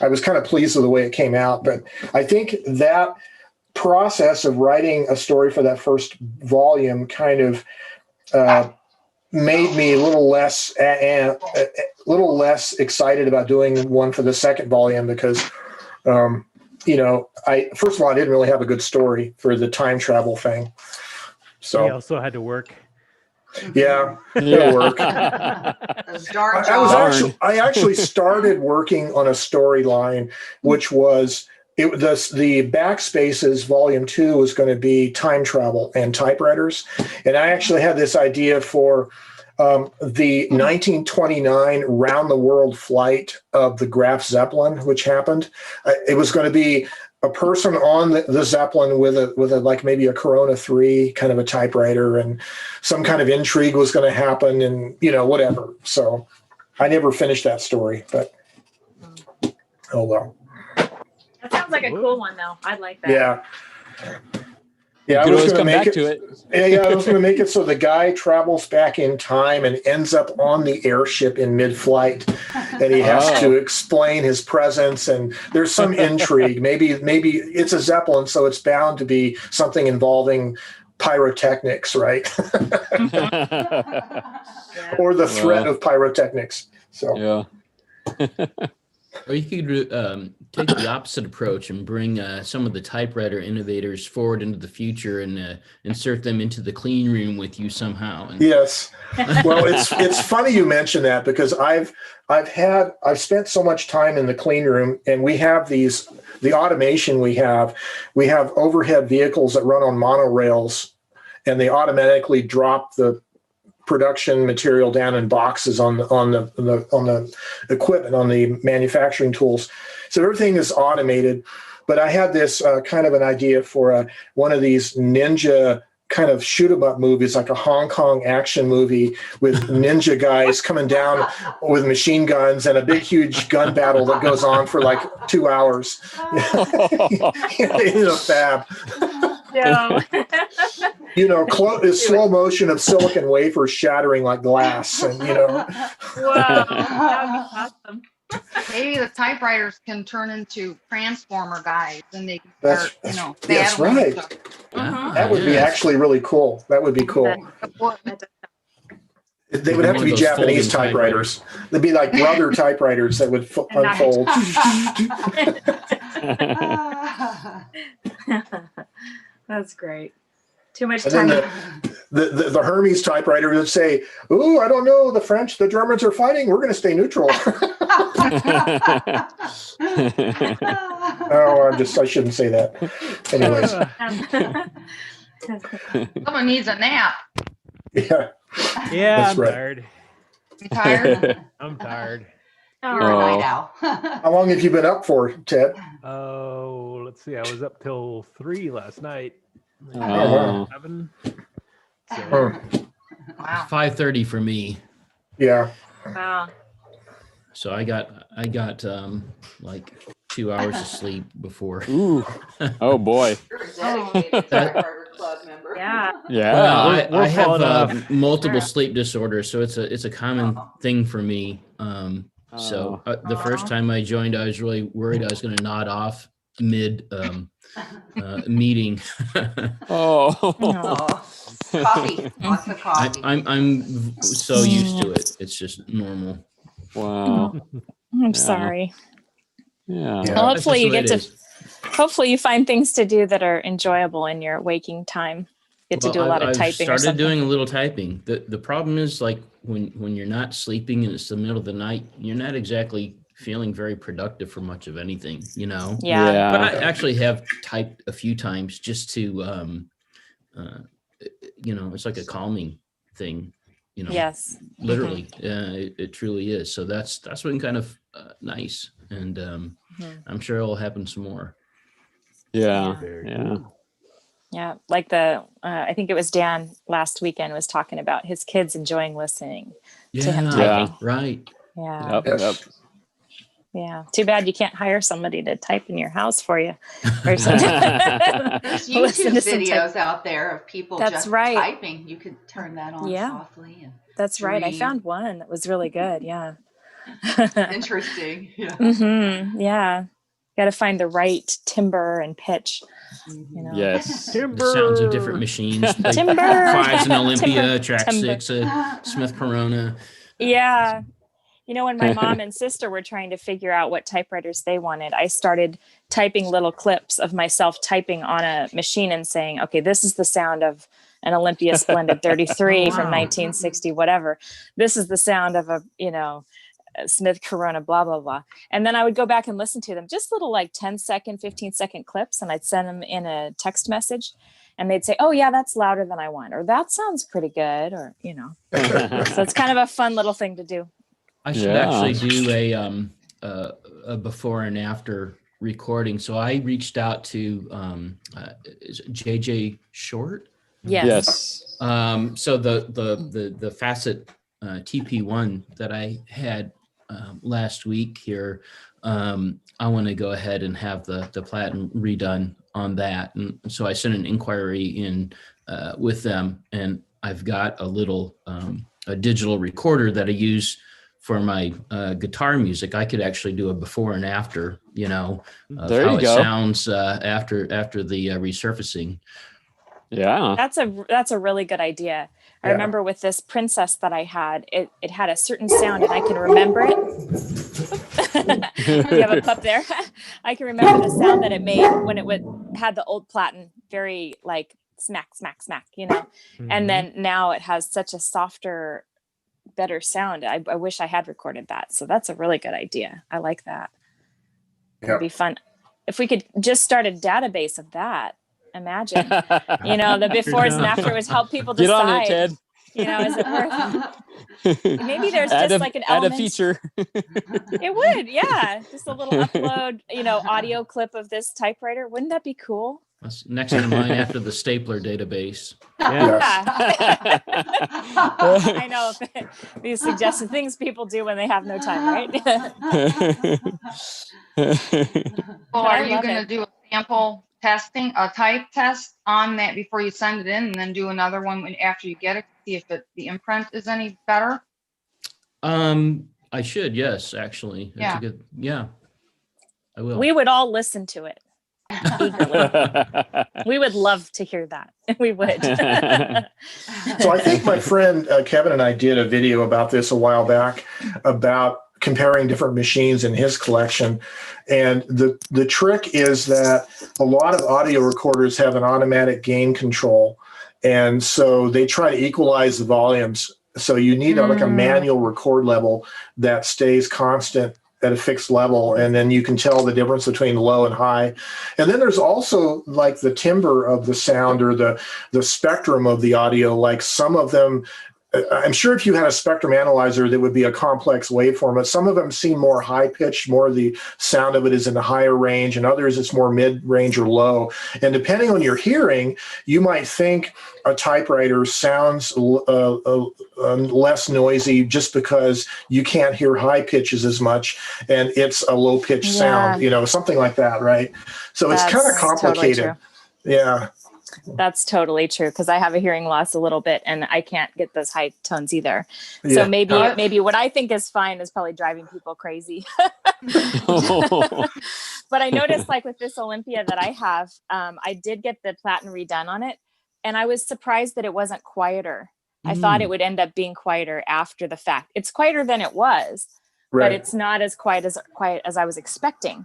I was kind of pleased with the way it came out. But I think that process of writing a story for that first volume kind of made me a little less excited about doing one for the second volume because, first of all, I didn't really have a good story for the time travel thing. So he also had to work. Yeah, it'll work. Dark I actually started working on a storyline, which was the Backspaces Volume 2 was going to be time travel and typewriters. And I actually had this idea for the 1929 round the world flight of the Graf Zeppelin, which happened. It was going to be a person on the Zeppelin with a like maybe a Corona 3 kind of a typewriter, and some kind of intrigue was going to happen, and whatever. So I never finished that story, but oh well. That sounds like a cool one, though. I like that. Yeah. Yeah, I was going to make it. Yeah, I was going to make it so the guy travels back in time and ends up on the airship in mid-flight, and he has to explain his presence. And there's some intrigue. Maybe it's a Zeppelin, so it's bound to be something involving pyrotechnics, right? Or the threat of pyrotechnics. So yeah. Or you could take the opposite approach and bring some of the typewriter innovators forward into the future and insert them into the clean room with you somehow. Yes. Well, it's funny you mention that because I've spent so much time in the clean room, and we have the automation we have overhead vehicles that run on monorails, and they automatically drop the production material down in boxes on the equipment, on the manufacturing tools. So everything is automated. But I had this kind of an idea for one of these ninja kind of shoot 'em up movies, like a Hong Kong action movie with ninja guys coming down with machine guns and a big, huge gun battle that goes on for like 2 hours in a fab. No. Slow motion of silicon wafers shattering like glass, and Wow, that would be awesome. Maybe the typewriters can turn into transformer guys, and they can That's start, that's battling right. each other. That would be actually really cool. That would be cool. They would have to be Japanese typewriters. They'd be like rubber typewriters that would unfold. That's great. Too much And time. then the Hermes typewriter would say, "Ooh, I don't know. The French, the Germans are fighting. We're going to stay neutral." Oh, I shouldn't say that. Anyways. Someone needs a nap. Yeah. Yeah, That's I'm right. tired. You tired? I'm tired. You're a night owl. How long have you been up for, Ted? Oh, let's see. I was up till 3 last night. wow. 7. Oh, Wow. 5:30 for me. yeah. Wow. So I got like 2 hours of sleep before. Ooh. Oh boy. You're a dedicated Typewriter Club member. Yeah. Yeah. Well, we're I have falling off. multiple Sure. sleep disorders, so it's a common thing for me. So the first time I joined, I was really worried I was going to nod off mid meeting. Oh. Oh, coffee. Lots of coffee. I'm so used to it. It's just normal. Wow. I'm Yeah. sorry. Yeah. Yeah. Well, hopefully you That's get just to, hopefully you find things to do that are enjoyable in your waking time. Get to do a lot of I've typing or started something. doing a little typing. The problem is like when you're not sleeping and it's the middle of the night, you're not exactly feeling very productive for much of anything, you know? Yeah. But I actually have typed a few times just to, it's like a calming thing, Yes. literally. It truly is. So that's been kind of nice. And I'm sure it'll happen some more. Yeah. Very Yeah. cool. Yeah. Like I think it was Dan last weekend was talking about his kids enjoying listening to him typing. Right. Yeah. Yep. Yes. Yep. Yeah. Too bad you can't hire somebody to type in your house for you or something. There's Listen YouTube to some videos out there of people That's just right. typing. You could turn that on Yeah. softly. And That's right. I dream. found one that was really good. Yeah. Interesting. Yeah. Yeah. Got to find the right timbre and pitch. You know. Yes. The sounds of different machines. Like Timber. 5's an Olympia, Timber. track Timber. 6, a Smith Corona. Yeah. You know, when my mom and sister were trying to figure out what typewriters they wanted, I started typing little clips of myself typing on a machine and saying, okay, this is the sound of an Olympia Splendid 33 from 1960, whatever. This is the sound of a Smith Corona, blah, blah, blah. And then I would go back and listen to them, just little like 10-second, 15-second clips. And I'd send them in a text message and they'd say, oh yeah, that's louder than I want. Or that sounds pretty good. Or, so it's kind of a fun little thing to do. I should actually do a before and after recording. So I reached out to is it JJ Short. Yes. So the Facet TP1 that I had last week here, I want to go ahead and have the platen redone on that. And so I sent an inquiry in with them, and I've got a little a digital recorder that I use for my guitar music. I could actually do a before and after, of There how you it go. sounds after the resurfacing. Yeah. That's a really good idea. I Yeah. remember with this Princess that I had, it had a certain sound and I can remember it. You have a pup there. I can remember the sound that it made when it had the old platen, very like smack, smack, smack, and then now it has such a softer, better sound. I wish I had recorded that. So that's a really good idea. I like that. It'd be fun. If we could just start a database of that. Imagine, the befores and afters help people decide. Get on it, Ted. Is it worth? Maybe there's Add just a- like an add element. a feature. It would, yeah. Just a little upload, audio clip of this typewriter. Wouldn't that be cool? That's next in line after the stapler database. Yeah. I know these suggested things people do when they have no time, right? Well, I are you love going to it. do a sample testing, a type test on that before you send it in, and then do another one after you get it to see if the imprint is any better? I should, yes, actually. That's Yeah. a good, I will. We would all listen to it eagerly. We would love to hear that. We would. So I think my friend Kevin and I did a video about this a while back about comparing different machines in his collection. And the trick is that a lot of audio recorders have an automatic gain control. And so they try to equalize the volumes. So you need like a manual record level that stays constant at a fixed level, and then you can tell the difference between low and high. And then there's also like the timbre of the sound, or the spectrum of the audio. Like some of them, I'm sure if you had a spectrum analyzer, that would be a complex waveform, but some of them seem more high pitched, more of the sound of it is in the higher range, and others it's more mid range or low. And depending on your hearing, you might think a typewriter sounds less noisy just because you can't hear high pitches as much, and it's a low pitched sound, something like that, right? So it's kind of complicated. Totally yeah. That's totally true, because I have a hearing loss a little bit and I can't get those high tones either. So maybe what I think is fine is probably driving people crazy. But I noticed, like with this Olympia that I have, I did get the platen redone on it, and I was surprised that it wasn't quieter. I thought it would end up being quieter after the fact. It's quieter than it was, but it's not as quiet as I was expecting.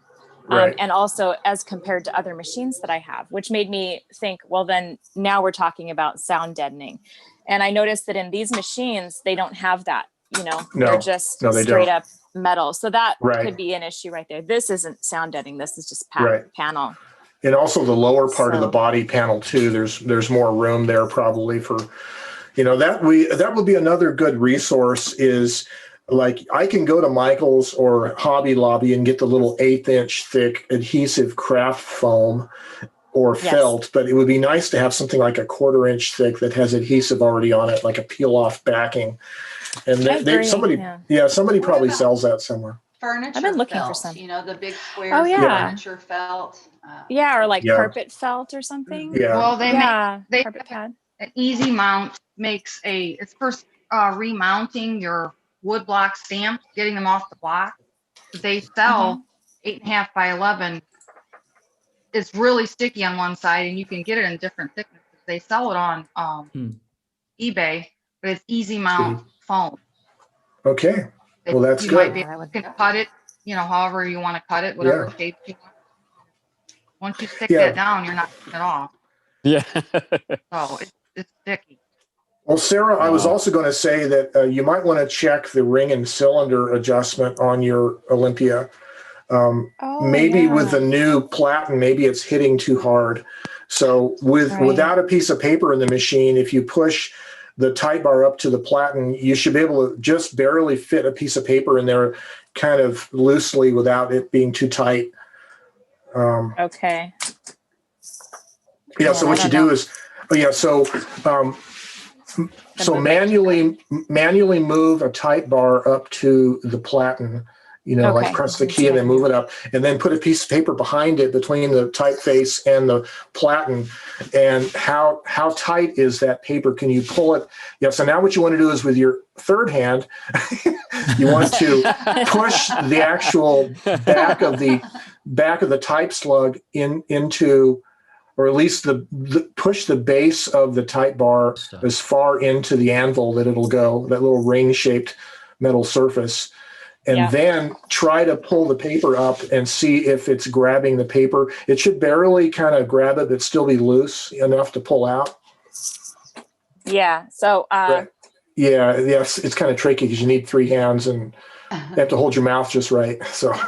And also as compared to other machines that I have, which made me think, well, then now we're talking about sound deadening. And I noticed that in these machines, they don't have that, they're just straight up metal. So that could be an issue right there. This isn't sound deadening. This is just panel. And also the lower part of the body panel too, there's more room there probably for, that would be another good resource is, like I can go to Michael's or Hobby Lobby and get the little 1/8-inch thick adhesive craft foam or felt, but it would be nice to have something like a 1/4-inch thick that has adhesive already on it, like a peel-off backing. And somebody probably sells that somewhere. Furniture I've been looking felt, for some. the big square furniture felt. Or like carpet felt or something. Yeah. Well, they carpet pad. An easy mount makes it's first remounting your wood block stamps, getting them off the block. They sell 8.5 by 11. It's really sticky on one side, and you can get it in different thicknesses. They sell it on eBay, but it's easy mount foam. Okay, well that's good. You can cut it, however you want to cut it, whatever shape you want. Once you stick that down, you're not taking it off. Yeah. So it's sticky. Well, Sarah, I was also going to say that you might want to check the ring and cylinder adjustment on your Olympia. Maybe with the new platen, maybe it's hitting too hard. So without a piece of paper in the machine, if you push the type bar up to the platen, you should be able to just barely fit a piece of paper in there kind of loosely without it being too tight. Okay. Yeah, so what you do is, so manually move a type bar up to the platen, like press the key and then move it up, and then put a piece of paper behind it between the typeface and the platen. And how tight is that paper? Can you pull it? Yeah. So now what you want to do is with your third hand, you want to push the actual back of the type slug into, or at least push the base of the type bar as far into the anvil that it'll go, that little ring-shaped metal surface. And then try to pull the paper up and see if it's grabbing the paper. It should barely kind of grab it, but still be loose enough to pull out. Yeah, so... yes, it's kind of tricky because you need 3 hands and you have to hold your mouth just right. So if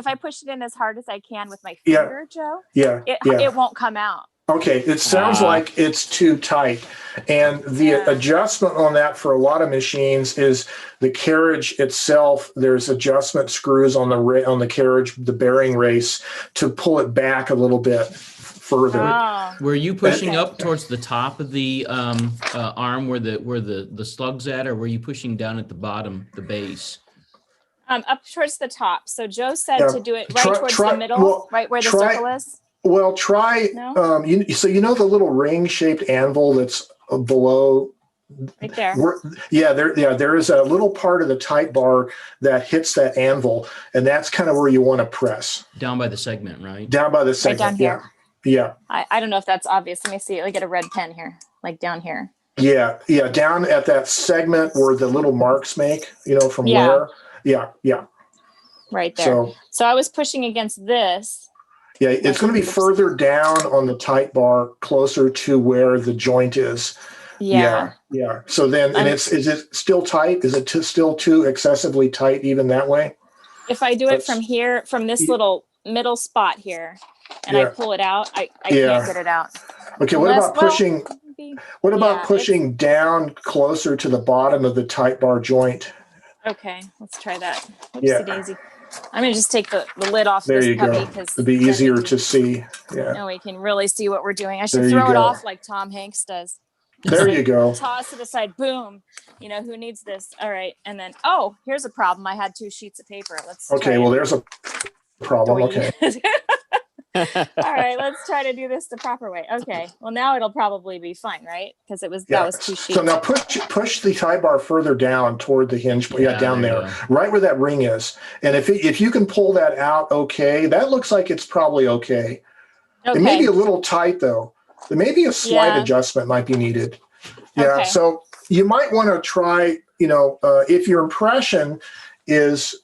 I push it in as hard as I can with my finger, Joe, it won't come out. Okay, it sounds like it's too tight. And the adjustment on that for a lot of machines is the carriage itself. There's adjustment screws on the carriage, the bearing race, to pull it back a little bit further. Were you pushing up towards the top of the arm where the slug's at, or were you pushing down at the bottom, the base? Up towards the top. So Joe said to do it towards the middle, right where the circle is. Well, try. No? The little ring-shaped anvil that's below. Right there. There is a little part of the type bar that hits that anvil, and that's kind of where you want to press. Down by the segment, right? Down by the segment. Right down here. Yeah. I don't know if that's obvious. Let me see. Let me get a red pen here, like down here. Yeah. Down at that segment where the little marks make, from where. Yeah. Right there. So I was pushing against this. Yeah, it's going to be further down on the type bar, closer to where the joint is. Yeah. Yeah. So then, and is it still tight? Is it still too excessively tight even that way? If I do it from here, from this little middle spot here, and I pull it out, I can't get it out. Okay. What about pushing? What about pushing down closer to the bottom of the type bar joint? Okay, let's try that. Oopsie daisy. I'm gonna just take the lid off this puppy because it'd be easier to see. Yeah. Now we can really see what we're doing. I should throw it off like Tom Hanks does. There you go. Toss it aside. Boom. You know, who needs this? All right. And then, here's a problem. I had 2 sheets of paper. Let's there's a problem. Okay. All right, let's try to do this the proper way. Okay. Well, now it'll probably be fine, right? Because that was 2 sheets. So now push the tie bar further down toward the hinge. Yeah, down there, right where that ring is. And if you can pull that out, that looks like it's probably okay. It may be a little tight though. There may be a slight adjustment might be needed. Yeah. Okay. So you might want to try, if your impression is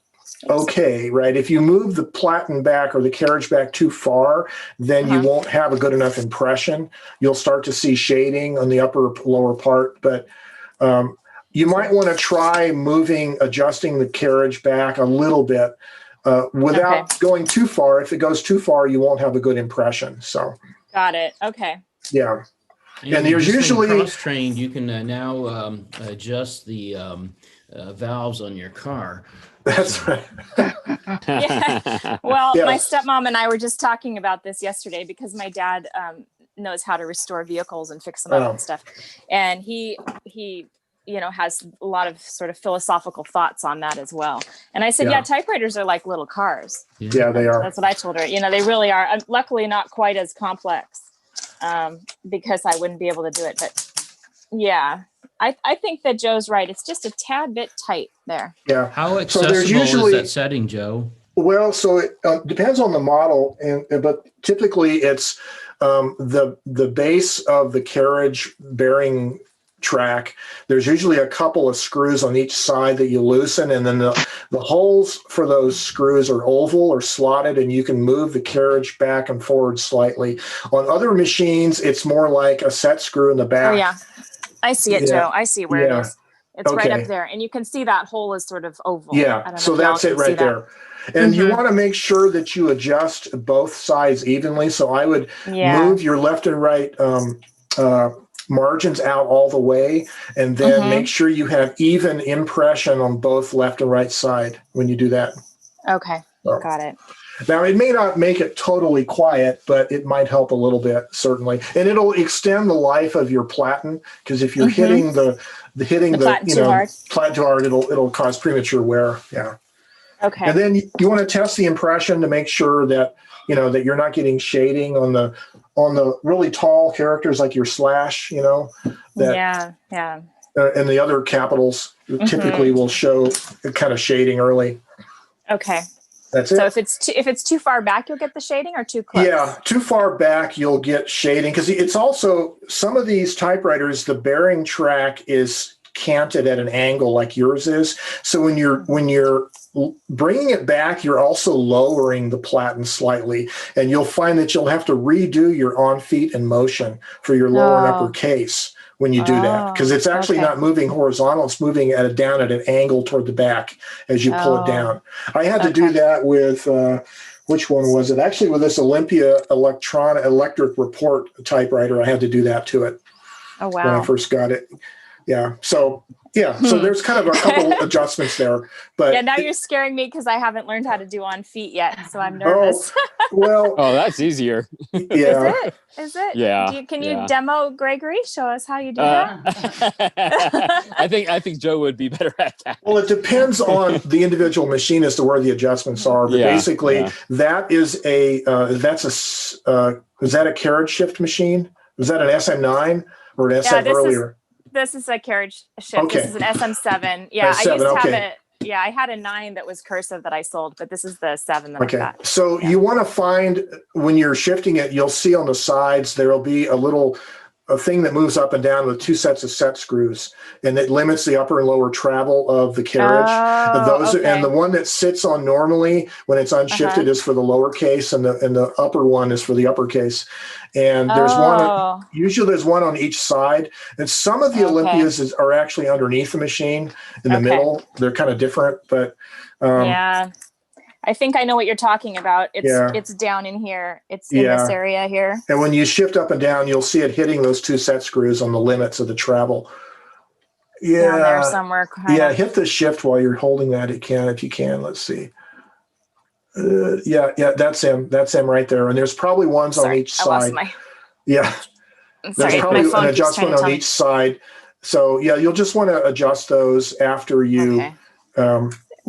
okay, right? If you move the platen back or the carriage back too far, then you won't have a good enough impression. You'll start to see shading on the upper lower part, but you might want to try adjusting the carriage back a little bit without going too far. If it goes too far, you won't have a good impression. So. Got it. Okay. Yeah. And there's usually cross-trained. You can now adjust the valves on your car. That's right. Yeah. Well, my stepmom and I were just talking about this yesterday because my dad knows how to restore vehicles and fix them up and stuff, and he has a lot of sort of philosophical thoughts on that as well. And I said, typewriters are like little cars. Yeah, they are. That's what I told her. They really are. Luckily, not quite as complex because I wouldn't be able to do it. But yeah, I think that Joe's right. It's just a tad bit tight there. Yeah. How accessible is that setting, Joe? Well, so it depends on the model, but typically it's the base of the carriage bearing track. There's usually a couple of screws on each side that you loosen, and then the holes for those screws are oval or slotted, and you can move the carriage back and forward slightly. On other machines, it's more like a set screw in the back. Oh yeah, I see it, Joe. I see where it is. It's right up there, and you can see that hole is sort of oval. Yeah, so that's it right there. And you want to make sure that you adjust both sides evenly. So I would move your left and right margins out all the way, and then make sure you have even impression on both left and right side when you do that. Okay, got it. Now, it may not make it totally quiet, but it might help a little bit, certainly. And it'll extend the life of your platen, because if you're hitting the platen too hard, it'll cause premature wear. Yeah. Okay. And then you want to test the impression to make sure that that you're not getting shading on the really tall characters like your slash, that and the other capitals typically will show kind of shading early. Okay. That's it. So if it's too far back, you'll get the shading, or too close? Yeah, too far back, you'll get shading, because it's also some of these typewriters, the bearing track is canted at an angle like yours is. So when you're bringing it back, you're also lowering the platen slightly, and you'll find that you'll have to redo your on feet and motion for your lower and upper case when you do that, because it's actually not moving horizontal, it's moving down at an angle toward the back as you pull it down. I had to do that with which one was it? Actually, with this Olympia electric report typewriter, I had to do that to it. Oh wow. When I first got it. Yeah. So there's kind of a couple adjustments there, but now you're scaring me because I haven't learned how to do on feet yet, so I'm nervous. That's easier. Yeah. Is it? Yeah. Can you demo, Gregory? Show us how you do that. I think Joe would be better at that. Well, it depends on the individual machine as to where the adjustments are, but basically that is is that a carriage shift machine? Was that an SM9 or an SM earlier? This is a carriage shift. Okay. This is an SM7. Yeah, I used to have it. Yeah, I had a 9 that was cursive that I sold, but this is the 7 that I got. So you want to find, when you're shifting it, you'll see on the sides, there'll be a little a thing that moves up and down with 2 sets of set screws, and it limits the upper and lower travel of the carriage. And the one that sits on normally when it's unshifted is for the lower case, and the upper one is for the upper case. And there's usually there's one on each side, and some of the Olympias are actually underneath the machine in the middle. They're kind of different, but yeah. I think I know what you're talking about. It's down in here. It's in this area here. And when you shift up and down, you'll see it hitting those 2 set screws on the limits of the travel. Down there somewhere. Hit the shift while you're holding that. If you can. Let's see. That's him. That's him right there. And there's probably ones on each side. There's probably an adjustment on each side. So you'll just want to adjust those after you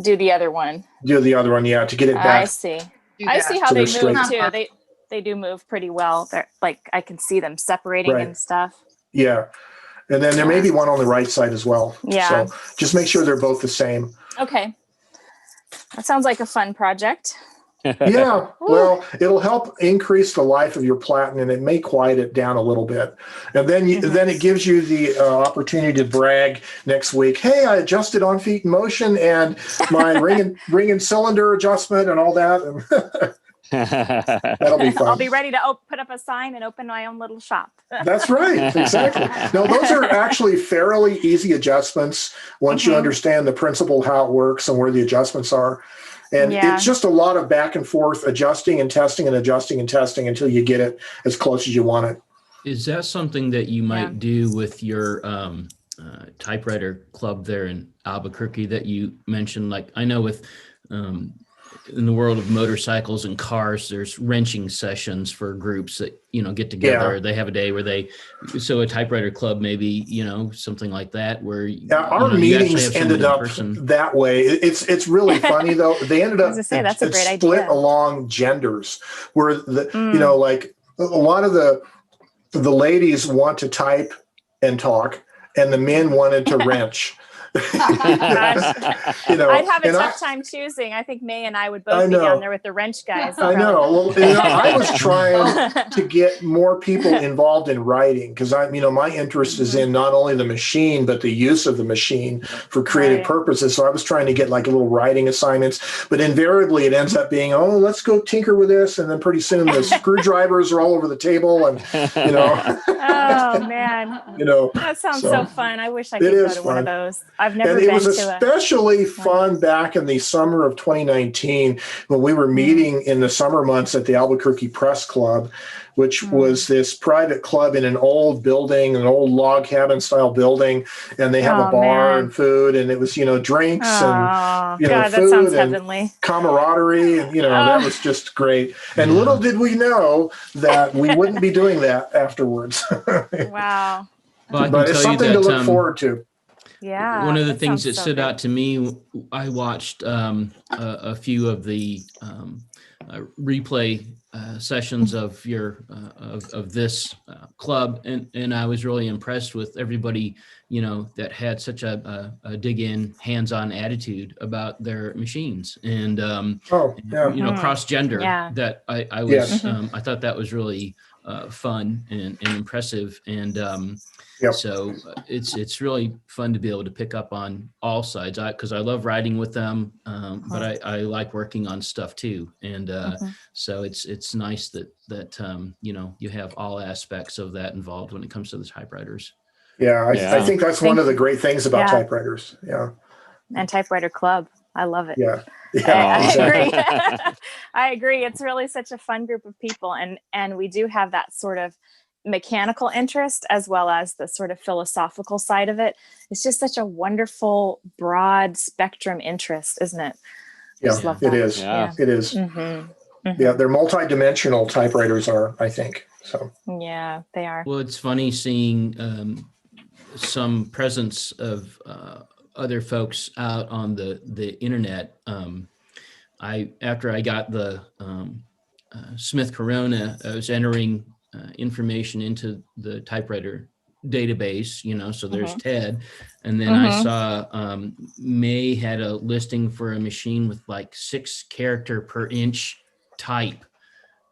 do the other one. To get it back. I see. I see how they move too. They do move pretty well. They're like, I can see them separating and stuff. Yeah. And then there may be one on the right side as well. Yeah. So just make sure they're both the same. Okay. That sounds like a fun project. Yeah. Well, it'll help increase the life of your platen, and it may quiet it down a little bit. And then then it gives you the opportunity to brag next week. Hey, I adjusted on feet in motion and my ring and cylinder adjustment and all that. That'll be fun. I'll be ready to put up a sign and open my own little shop. That's right. Exactly. No, those are actually fairly easy adjustments once you understand the principle, how it works and where the adjustments are. And it's just a lot of back and forth adjusting and testing and adjusting and testing until you get it as close as you want it. Is that something that you might do with your typewriter club there in Albuquerque that you mentioned? Like, I know with in the world of motorcycles and cars, there's wrenching sessions for groups that, get together. They have a day where so a typewriter club, maybe, something like that, where our meetings ended up that way. It's really funny though. They ended up that's a great split idea. along genders, where like a lot of the ladies want to type and talk, and the men wanted to wrench. I'd have a tough time choosing. I think May and I would both be down there with the wrench guys. I know. Well, I was trying to get more people involved in writing because my interest is in not only the machine but the use of the machine for creative purposes. So I was trying to get like little writing assignments, but invariably it ends up being, let's go tinker with this, and then pretty soon the screwdrivers are all over the table, and Oh man, that sounds so fun. I wish I could go to one of those. I've never been to it. And it was especially fun back in the summer of 2019 when we were meeting in the summer months at the Albuquerque Press Club, which was this private club in an old building, an old log cabin style building. And they have a bar and food, and it was, drinks and, God, that food sounds and heavenly. camaraderie. And, that was just great. And little did we know that we wouldn't be doing that afterwards. Wow. Well, but it's something to look forward to. Yeah. One of the things that stood out to me, I watched a few of the replay sessions of your of this club, and I was really impressed with everybody that had such a dig in, hands-on attitude about their machines, and cross gender. That I was I thought that was really fun and impressive, and so it's really fun to be able to pick up on all sides, because I love writing with them, but I like working on stuff too, and so it's nice that you have all aspects of that involved when it comes to the typewriters. I think that's one of the great things about typewriters. And Typewriter Club, I love it. I agree. I agree. It's really such a fun group of people, and we do have that sort of mechanical interest as well as the sort of philosophical side of it. It's just such a wonderful, broad spectrum interest, isn't it? It is. It is. Yeah, they're multi-dimensional, typewriters are, I think. So yeah, they are. Well, it's funny seeing some presence of other folks out on the internet. After I got the Smith Corona, I was entering information into the typewriter database, so there's Ted, and then I saw May had a listing for a machine with like 6 character per inch type,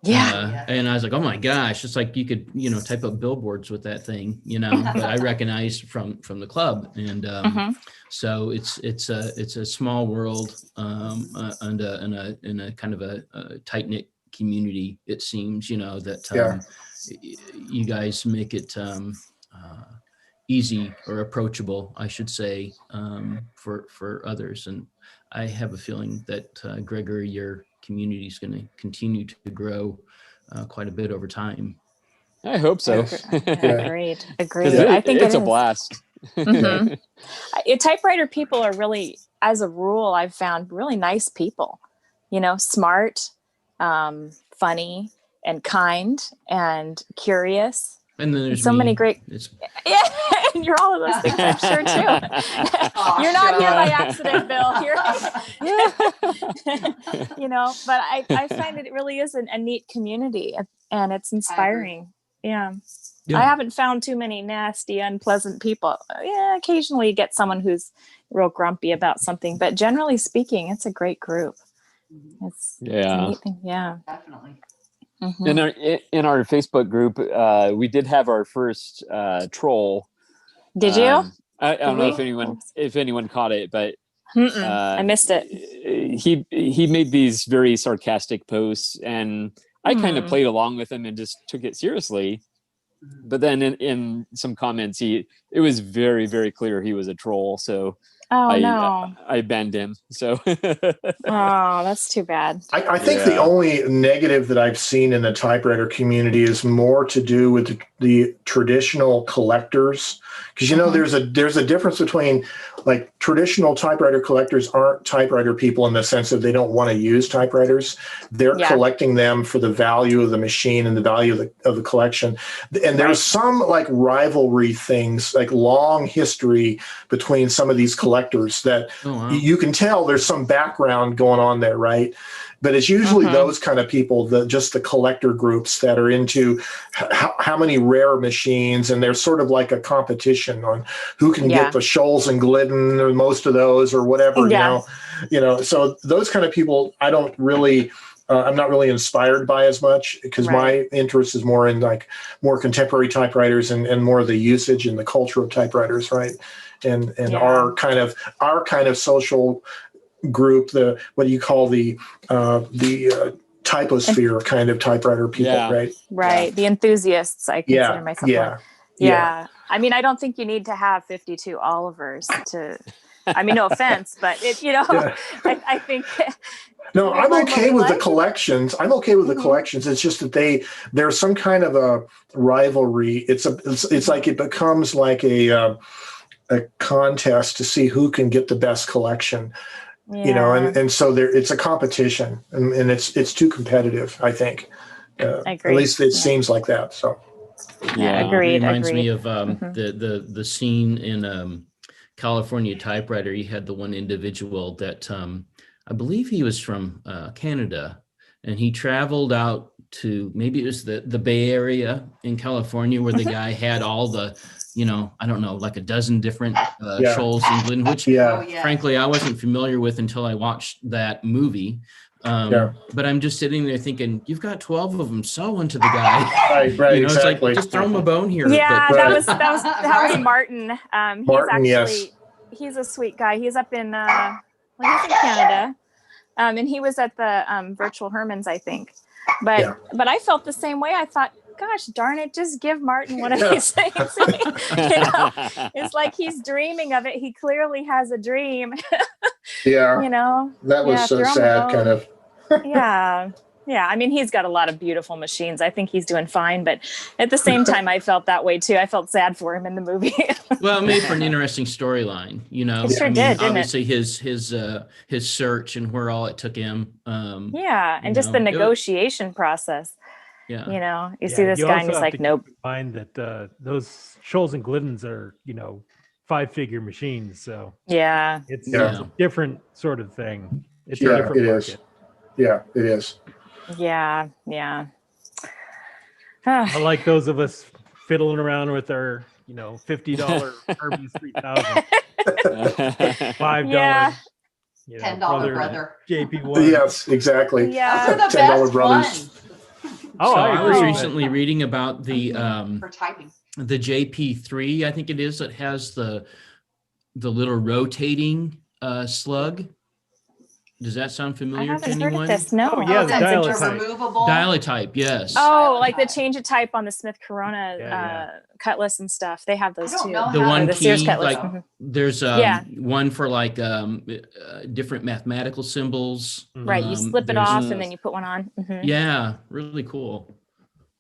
Yeah. And I was like, oh my gosh, it's like you could, type up billboards with that thing, but I recognized from the club. And so it's a small world and in a kind of a tight-knit community, it seems, that you guys make it easy or approachable, I should say, for others. And I have a feeling that Gregory, your community is going to continue to grow quite a bit over time. I hope so. Agreed. I think it's a blast. Typewriter people are really, as a rule, I've found really nice people, smart, funny, and kind, and curious. And then there's so many great. Yeah, and you're all of those things, I'm sure too. You're not here by accident, Bill. But I find it really is a neat community, and it's inspiring. Yeah. I haven't found too many nasty, unpleasant people. Yeah, occasionally you get someone who's real grumpy about something, but generally speaking, it's a great group. It's a neat thing. Yeah, definitely. In our Facebook group, we did have our first troll. Did you? I don't know if anyone caught it, but I missed it. He made these very sarcastic posts, and I kind of played along with him and just took it seriously. But then in some comments, it was very, very clear he was a troll. So I banned him. So that's too bad. I think the only negative that I've seen in the typewriter community is more to do with the traditional collectors, because there's a difference between, like, traditional typewriter collectors aren't typewriter people in the sense that they don't want to use typewriters. They're collecting them for the value of the machine and the value of the collection. And there's some like rivalry things, like long history between some of these collectors that you can tell there's some background going on there, right? But it's usually those kind of people, just the collector groups that are into how many rare machines, and there's sort of like a competition on who can get the Scholes and Glidden or most of those or whatever. So those kind of people, I don't really. I'm not really inspired by as much, because my interest is more in like more contemporary typewriters and more of the usage and the culture of typewriters, right? And our kind of social group, what do you call the typosphere kind of typewriter people, right? Right. The enthusiasts, I consider myself one. Yeah. I mean, I don't think you need to have 52 Olivers to, I mean, no offense, but I think. No, I'm okay with the collections. The collections. It's just that there's some kind of a rivalry. It's like it becomes like a contest to see who can get the best collection. And so it's a competition, and it's too competitive, I think. At least it seems like that. So agreed. It reminds me of the scene in California Typewriter. You had the one individual that I believe he was from Canada, and he traveled out to, maybe it was the Bay Area in California, where the guy had all the, I don't know, like a dozen different Scholes and Glidden, which frankly I wasn't familiar with until I watched that movie. But I'm just sitting there thinking, you've got 12 of them, sew one to the guy. Right, It's like, just throw him a bone here. Yeah, that was Martin. He's a sweet guy. He's up in he's in Canada. And he was at the Virtual Hermans, I think. But I felt the same way. I thought, gosh darn it, just give Martin one of these things. It's like he's dreaming of it. He clearly has a dream. That was so sad, kind of. Yeah, I mean, he's got a lot of beautiful machines. I think he's doing fine, but at the same time, I felt that way too. I felt sad for him in the movie. Well, it made for an interesting storyline, It sure did, didn't obviously it? his search and where all it took him. And just the negotiation process. Yeah. You see this guy and he's like, nope. Find that those Scholes and Gliddens are, 5-figure machines. So it's a different sort of thing. It's a different market. Yeah, it is. Yeah. I like those of us fiddling around with our, $50 Kirby's 3000, $5, $10 brother. JP1. Yes, exactly. Yeah, the $10 best brothers. ones. Oh, So I I was agree. recently reading about the For typing. the JP3, I think it is, that has the little rotating slug. Does that sound I familiar to haven't heard anyone? of this. No. Oh, yeah, Oh, the that's dial-a-type. removable. Dial-a-type, yes. Oh, like the change of type on the Smith Corona Yeah. Cutlass and stuff. They have those I don't too. know The how one the to Sears key, Cutlass. like Mhm. there's Yeah. one for like different mathematical symbols. Right. You slip it there's- off and then you put one on. Mhm. Yeah, really cool.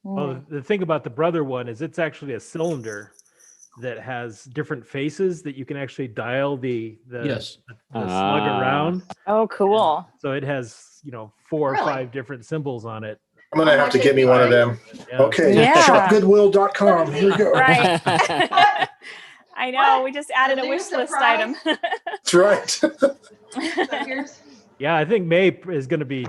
Well, the thing about the Brother one is it's actually a cylinder that has different faces that you can actually dial the Yes. slug around. Oh, cool. So it has, 4 or Really? 5 different symbols on it. I'm gonna have to get me one of them. Yeah. Okay, Yeah. shopgoodwill.com. Here we go. Right. I know. We just added a new wish list surprise? item. That's right. So here's, Yeah, I think May is going to be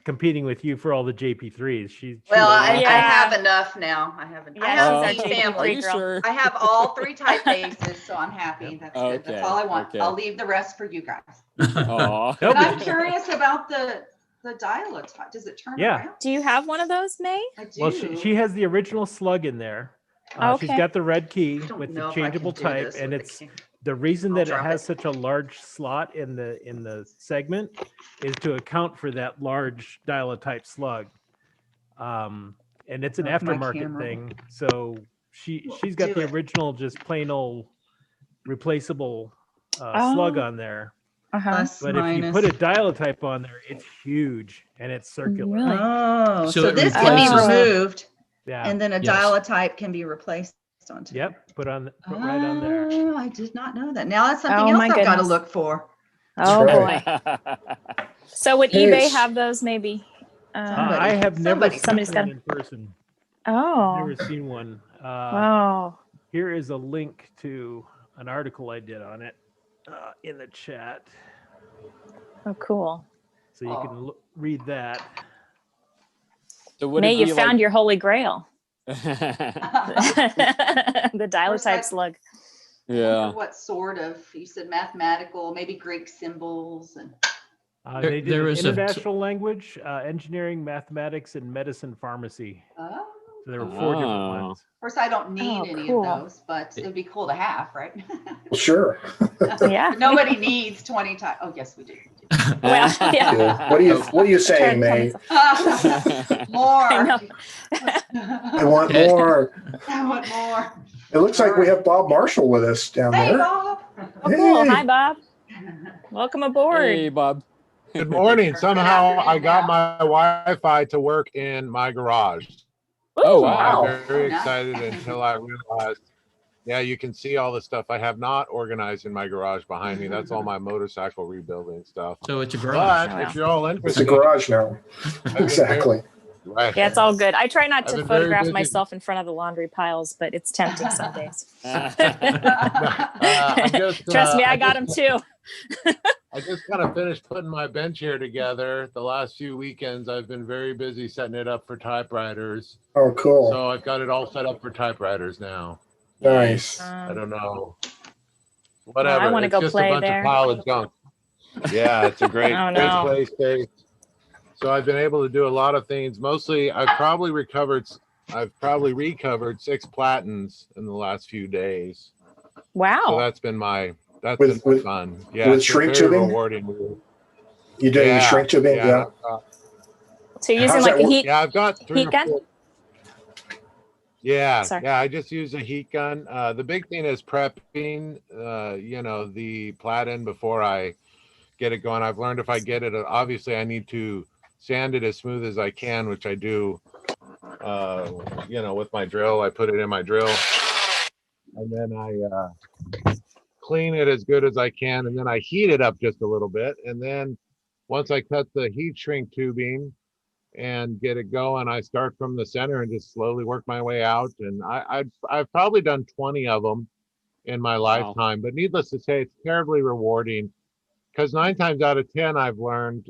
competing with you for all the JP3s. well, I Yeah. have enough now. I haven't. I Yeah, have she's our a JP3 family. Are you girl. sure? I have all 3 typefaces, so I'm happy. That's good. Okay, That's all I want. okay. I'll leave the rest for you guys. Aw. But I'm curious about the dial-a-type. Does it turn Yeah. around? Do you have one of those, May? I do. Well, she has the original slug in there. She's Okay. got the red key I don't with know the if I can changeable do type, this and with it's the camera. the reason I'll that it drop has it. such a large slot in the segment is to account for that large dial-a-type slug. And it's an Drop my aftermarket camera. thing, so she's got Do the it. original, just plain old replaceable slug Oh. on there. Uh-huh. Plus, But if you put a dial-a-type on there, it's huge and it's circular. Really? Oh, So so it this can be replaces- removed, Yeah. and then a Yes. dial-a-type can be replaced onto. Yep. Put right on there. Oh, I did not know that. Now that's something Oh, else my I've got to goodness. look for. Oh right. boy. So would Hey, eBay it's- have those maybe? I have never somebody- seen somebody's one got 'em. in person. Oh. Never seen one. Oh. Here is a link to an article I did on it in the chat, Oh, cool. so you can read that. So would May it you be found your holy grail. like... The dial-a-type slug. Yeah. What sort of, you said mathematical, maybe Greek symbols and. They did there an is a international language, engineering, mathematics, and medicine pharmacy. Oh. So there were 4 different Oh. ones. Of course, I don't need Oh, any cool. of those, but it'd be cool to have, right? Sure. Yeah. Nobody needs 20 times. Oh, yes, we do. Well, yeah. Yeah. What are you saying, May? More. I know. I want more. I want more. It looks like we have Bob Marshall with us down Hey, there. Bob. Oh, cool. Hey. Hi, Bob. Welcome aboard. Hey, Bob. Good morning. Good Somehow afternoon I got now. my Wi-Fi to work in my garage. Oh, Ooh. wow. I Wow. was very Nice. excited until I realized, yeah, you can see all the stuff I have not organized in my garage behind me. That's all my motorcycle rebuilding stuff. So it's a garage. But Wow. if you're all It's interested, a garage now. I've been Exactly. right. Yeah, it's all good. I try not I've to been very photograph busy. myself in front of the laundry piles, but it's tempting some days. I just, Trust me, I got just- them too. I just kind of finished putting my bench here together. The last few weekends, I've been very busy setting it up for typewriters. Oh, cool. So I've got it all set up for typewriters now. Nice. I Um, don't know. Whatever. I wanna It's go just play a bunch there. of pile of junk. Yeah, it's a great, Oh, great no. play space. So I've been able to do a lot of things. Mostly, I've probably recovered 6 platens in the last few days. So wow. that's been my With- fun. Yeah, with it's been shrink very tubing? rewarding. You doing the Yeah, shrink tubing? Yeah. So you're using How's like that the work? heat. Yeah, I've got 3 Heat or gun? 4. Yeah, Sorry. yeah, I just use a heat gun. The big thing is prepping, the platen before I get it going. I've learned if I get it, obviously I need to sand it as smooth as I can, which I do, with my drill. I put it in my drill and then I clean it as good as I can. And then I heat it up just a little bit. And then once I cut the heat shrink tubing and get it going, I start from the center and just slowly work my way out. And I've probably done 20 of them in my lifetime, but needless to say, it's terribly rewarding because 9 times out of 10, I've learned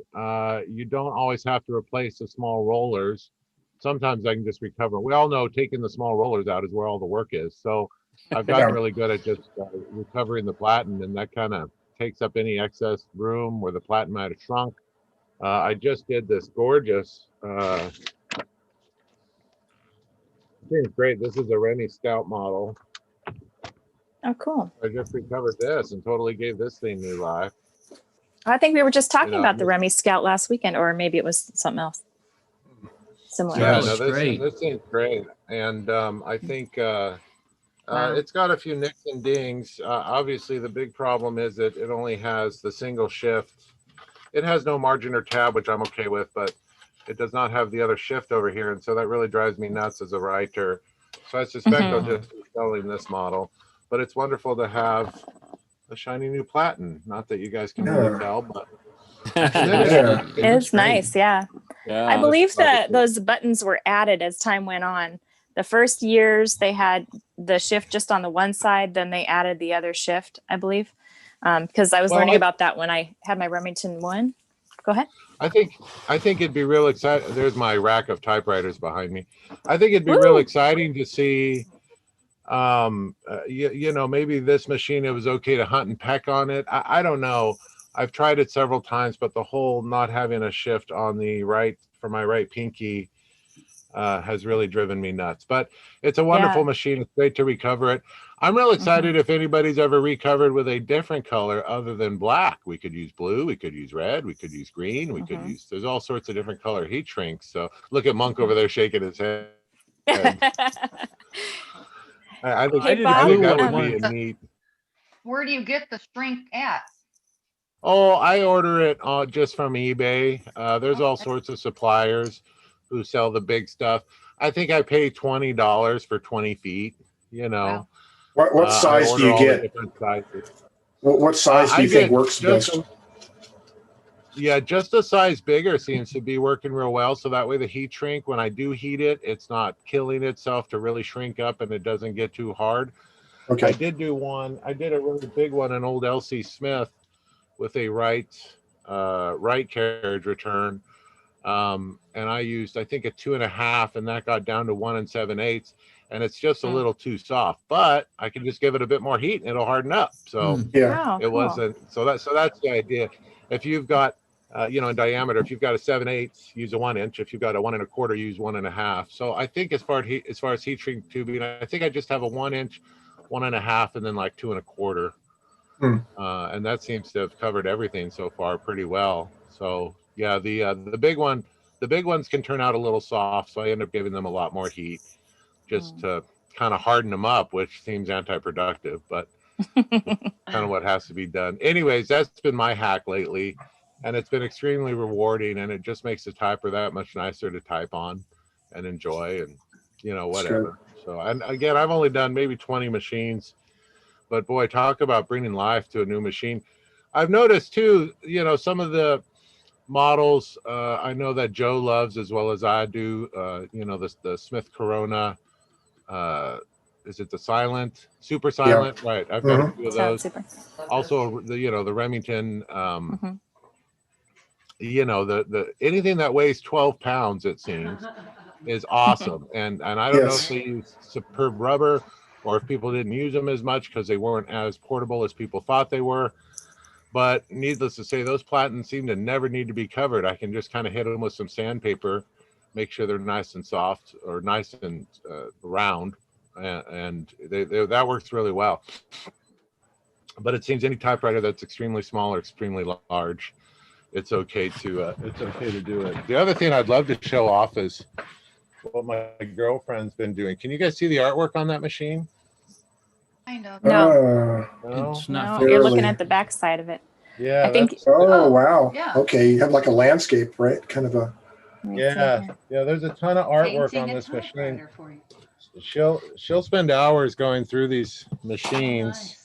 you don't always have to replace the small rollers. Sometimes I can just recover. We all know taking the small rollers out is where all the work is. So I've gotten really good at just recovering the platen, and that kind of takes up any excess room where the platen might have shrunk. I just did this gorgeous Seems great. This is a Remy Scout model. Oh, cool. I just recovered this and totally gave this thing new life. I think we were just talking You know, about the Remy Scout last weekend, or maybe it was something else similar. Yeah, Yeah, it no, looks great. this thing's great, and I think Wow. it's got a few nicks and dings. Obviously, the big problem is that it only has the single shift. It has no margin or tab, which I'm okay with, but it does not have the other shift over here, and so that really drives me nuts as a writer. So I suspect I'll just be selling this model, but it's wonderful to have a shiny new platen. Not that you guys can really tell, but It's nice. Yeah. Yeah. I believe that those buttons were added as time went on. The first years they had the shift just on the one side, then they added the other shift, I believe. Because I was learning about that when I had my Remington 1. Go ahead. I think it'd be real exciting. There's my rack of typewriters behind me. I think it'd be real exciting to see, you know, maybe this machine, it was okay to hunt and peck on it. I don't know. I've tried it several times, but the whole not having a shift on the right for my right pinky has really driven me nuts. But it's a wonderful machine. It's great to recover it. I'm real excited if anybody's ever recovered with a different color other than black. We could use blue, we could use red, we could use green, we could use, there's all sorts of different color heat shrinks. So look at Monk over there shaking his head. I think that would be a neat. Where do you get the shrink at? Oh, I order it just from eBay. There's all sorts of suppliers who sell the big stuff. I think I pay $20 for 20 feet, you know. Wow. What size do you get? What size do you think works best? Yeah, just a size bigger seems to be working real well. So that way the heat shrink, when I do heat it, it's not killing itself to really shrink up and it doesn't get too hard. Okay. I did a really big one, an old LC Smith with a right carriage return. And I used, I think, a 2.5, and that got down to 1 7/8. And it's just a little too soft, but I can just give it a bit more heat and it'll harden up. So it wasn't, so that's the idea. If you've got, you know, in diameter, if you've got a 7/8, use a 1 inch. If you've got a 1 1/4, use 1.5. So I think as far as heat shrink tubing, I think I just have a 1 inch, 1.5, and then like 2 1/4. And that seems to have covered everything so far pretty well. So yeah, the big ones can turn out a little soft. So I end up giving them a lot more heat just to kind of harden them up, which seems anti-productive, but kind of what has to be done. Anyways, that's been my hack lately, and it's been extremely rewarding, and it just makes the typer that much nicer to type on and enjoy, and you know, whatever. So, and again, I've only done maybe 20 machines, but boy, talk about bringing life to a new machine. I've noticed too, you know, some of the models I know that Joe loves as well as I do, you know, the Smith Corona, is it the super silent? Right, I've got a few of those. Also the Remington, you know, the anything that weighs 12 pounds, it seems, is awesome. And I don't know if they use superb rubber or if people didn't use them as much because they weren't as portable as people thought they were. But needless to say, those platens seem to never need to be covered. I can just kind of hit them with some sandpaper, make sure they're nice and soft or nice and round, and that works really well. But it seems any typewriter that's extremely small or extremely large, it's okay to do it. The other thing I'd love to show off is what my girlfriend's been doing. Can you guys see the artwork on that machine? Kind of. No. It's not You're looking at the back side of it. Yeah. I think. Oh, wow. Yeah. Okay, you have like a landscape, right? Kind of a. Yeah. There's a ton of artwork on this machine. She'll spend hours going through these machines.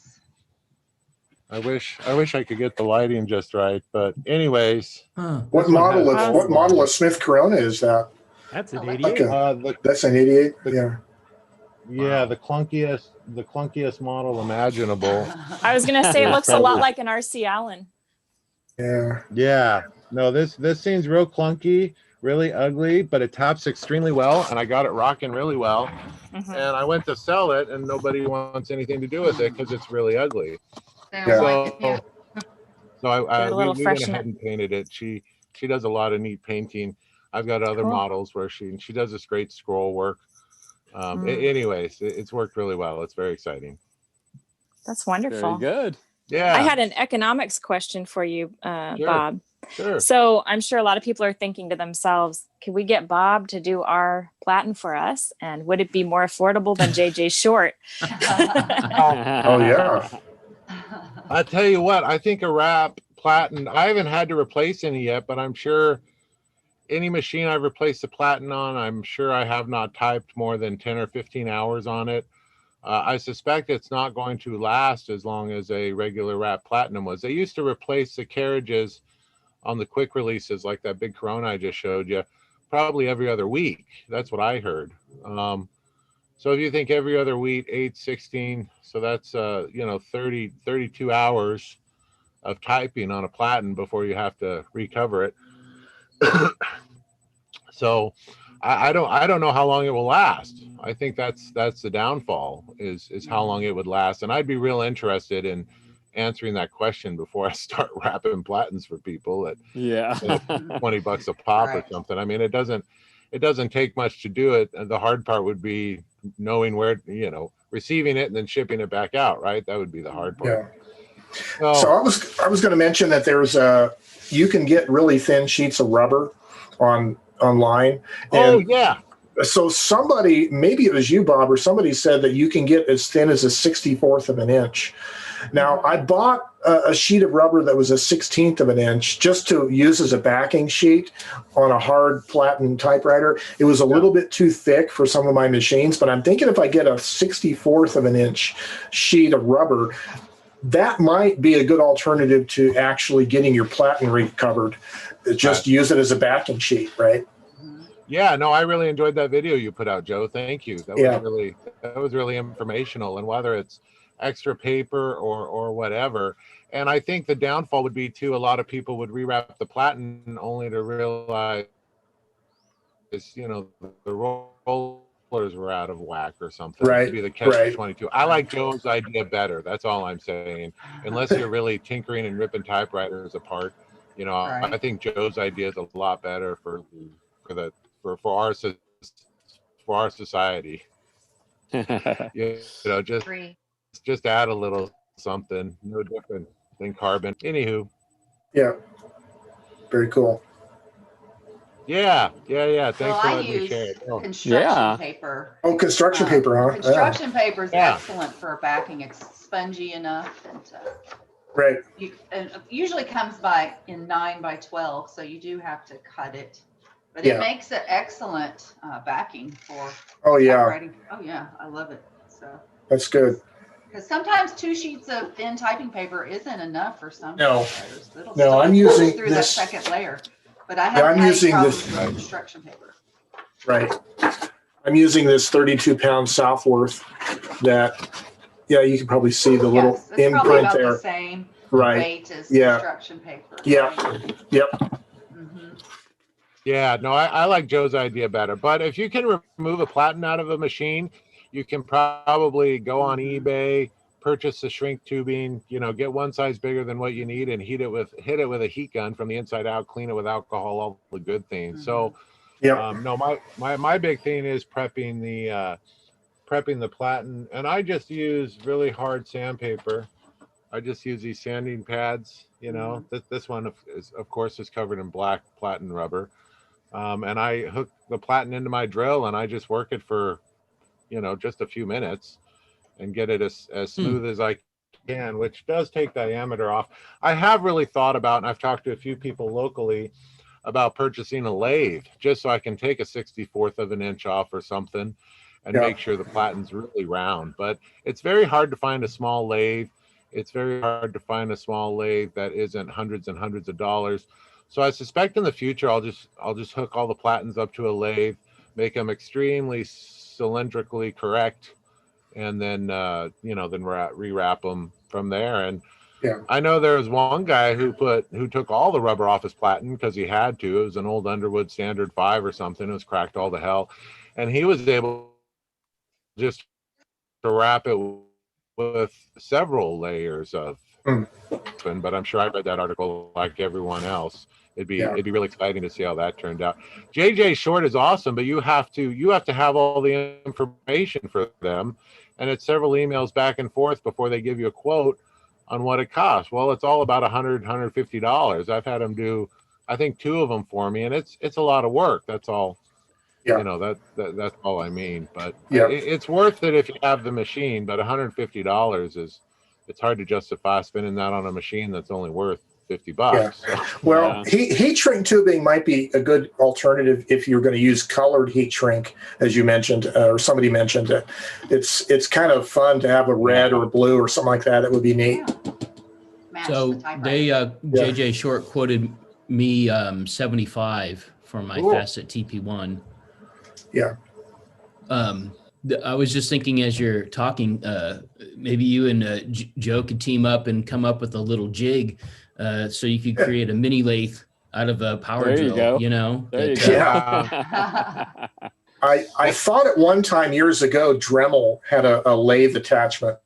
I wish I could get the lighting just right, but anyways. What model of Smith Corona is that? That's an 88. That's an 88. Yeah. Yeah, the clunkiest model imaginable. I was gonna say it looks a lot like an RC Allen. Yeah. Yeah. No, this seems real clunky, really ugly, but it taps extremely well, and I got it rocking really well. And I went to sell it, and nobody wants anything to do with it because it's really ugly. So I we went ahead and painted it. She does a lot of neat painting. I've got other models where she does this great scroll work. Anyways, it's worked really well. It's very exciting. That's wonderful. Very good. Yeah. I had an economics question for you, Sure. Bob. Sure. So I'm sure a lot of people are thinking to themselves, can we get Bob to do our platen for us? And would it be more affordable than JJ Short? Oh yeah. I tell you what, I think a wrap platen, I haven't had to replace any yet, but I'm sure any machine I've replaced the platen on, I'm sure I have not typed more than 10 or 15 hours on it. I suspect it's not going to last as long as a regular wrap platinum was. They used to replace the carriages on the quick releases like that big Corona I just showed you, probably every other week. That's what I heard. So if you think every other week, 8, 16, so that's, 30, 32 hours of typing on a platen before you have to recover it. So I don't know how long it will last. I think that's the downfall is how long it would last. And I'd be real interested in answering that question before I start wrapping platens for people at $20 a pop or something. I mean, it doesn't take much to do it. And the hard part would be knowing where, receiving it and then shipping it back out, right? That would be the hard part. Yeah. So I was going to mention that there's you can get really thin sheets of rubber online. And so somebody, maybe it was you, Bob, or somebody said that you can get as thin as a 64th of an inch. Now, I bought a sheet of rubber that was a 16th of an inch just to use as a backing sheet on a hard platen typewriter. It was a little bit too thick for some of my machines, but I'm thinking if I get a 64th of an inch sheet of rubber, that might be a good alternative to actually getting your platen recovered. Just use it as a backing sheet, right? Yeah, no, I really enjoyed that video you put out, Joe. Thank you. That was really informational. And whether it's extra paper or whatever, and I think the downfall would be too, a lot of people would rewrap the platen only to realize, the rollers were out of whack or something. Right. It'd be the catch-22. I like Joe's idea better. That's all I'm saying. Unless you're really tinkering and ripping typewriters apart, I think Joe's idea is a lot better for our society. Just add a little something, no different than carbon. Anywho. Yeah. Very cool. Yeah. Thanks for letting me share it. Construction paper. Oh, construction paper, huh? Construction paper is excellent for backing. It's spongy enough, and right. And usually comes in 9 by 12, so you do have to cut it. But it makes it excellent backing for typewriting. Oh yeah, I love it. So that's good. Because sometimes 2 sheets of thin typing paper isn't enough for some typewriters. No, I'm using through this that second layer. But I have I'm using this construction paper. Right. I'm using this 32-pound Southworth that, you can probably see the little imprint about there. The same weight as construction paper. Yeah. Yep. Yeah, no, I like Joe's idea better. But if you can remove a platen out of a machine, you can probably go on eBay, purchase the shrink tubing, get one size bigger than what you need and hit it with a heat gun from the inside out, clean it with alcohol, all the good things. So no, my big thing is prepping the platen, and I just use really hard sandpaper. I just use these sanding pads, this one is of course is covered in black platen rubber. And I hook the platen into my drill and I just work it for, just a few minutes and get it as smooth as I can, which does take diameter off. I have really thought about, and I've talked to a few people locally about purchasing a lathe just so I can take a 64th of an inch off or something and make sure the platen's really round. But it's very hard to find a small lathe. It's very hard to find a small lathe that isn't hundreds and hundreds of dollars. So I suspect in the future, I'll just hook all the platens up to a lathe, make them extremely cylindrically correct, and then rewrap them from there. And I know there was one guy who took all the rubber off his platen because he had to. It was an old Underwood Standard 5 or something. It was cracked all to hell, and he was able just to wrap it with several layers of. But I'm sure I read that article like everyone else. it'd be really exciting to see how that turned out. JJ Short is awesome, but you have to have all the information for them, and it's several emails back and forth before they give you a quote on what it costs. Well, it's all about $150. I've had them do, I think, 2 of them for me, and it's a lot of work. That's all. Yeah. You know, that's all I mean. But it's worth it if you have the machine. But $150 it's hard to justify spending that on a machine that's only worth $50. Yeah. So, well, heat shrink tubing might be a good alternative if you're going to use colored heat shrink, as you mentioned, or somebody mentioned it. It's kind of fun to have a red or a blue or something like that. It would be neat. So they JJ Short quoted me 75 for my Facet TP1. Yeah. I was just thinking as you're talking, maybe you and Joe could team up and come up with a little jig, so you could create a mini lathe out of a power drill. You know. There you go. Yeah. I thought at one time years ago, Dremel had a lathe attachment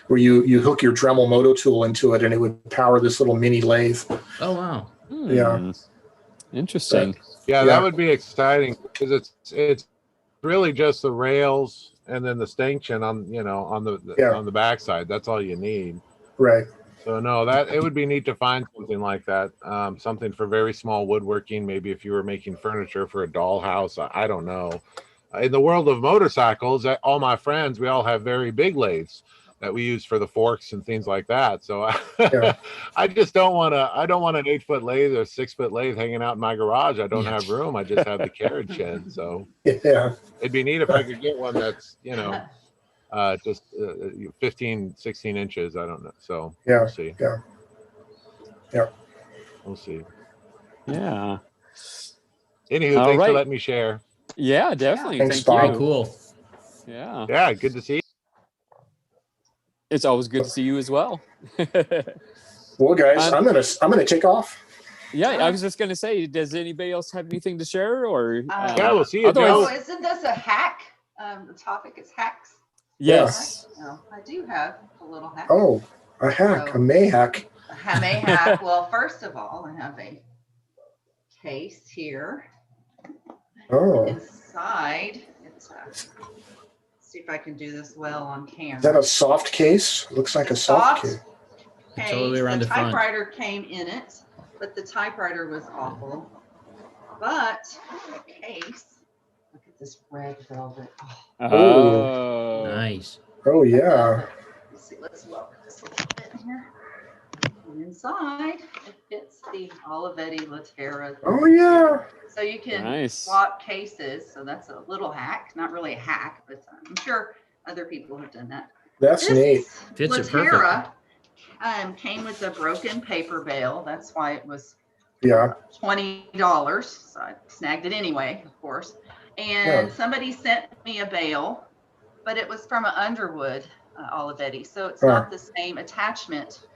where you hook your Dremel Moto tool into it and it would power this little mini lathe. Oh wow! Yeah. Interesting. Yeah, that would be exciting because it's really just the rails and then the stanchion on the backside. That's all you need. Right. So no, it would be neat to find something like that. Something for very small woodworking. Maybe if you were making furniture for a dollhouse. I don't know. In the world of motorcycles, all my friends, we all have very big lathes that we use for the forks and things like that. So I just don't want I don't want an 8-foot lathe or a 6-foot lathe hanging out in my garage. I don't have room. I just have the carriage shed. So it'd be neat if I could get one that's, just 15, 16 inches. I don't know. So we'll see. Yeah. We'll see. Yeah. Anywho, thanks for letting me share. Yeah, definitely. Thanks, Thank Bob. you. Cool. Yeah. Yeah, good to see you. It's always good to see you as well. Well, guys, I'm gonna take off. Yeah, I was just gonna say, does anybody else have anything to share? Or yeah, we'll see you. Oh, isn't this a hack? The topic is hacks. Yes. No, I do have a little hack. Oh, a hack, a May hack. A May hack. Well, first of all, I have a case here. Oh. Inside, it's see if I can do this well on camera. Is that a soft case? Looks like a soft case. It's all the way around the front. Typewriter came in it, but the typewriter was awful. But the case, look at this red velvet. Oh, nice. Oh yeah. Let's see. Let's lower this a little bit here. And inside, it fits the Olivetti Latera. Oh yeah. So you can swap cases. So that's a little hack. Not really a hack, but I'm sure other people have done that. That's neat. Fits it Latera came with a broken paper bail. That's why it was $20. So I snagged it anyway, of course. And somebody sent me a bail, but it was from an Underwood Olivetti. So it's not the same attachment.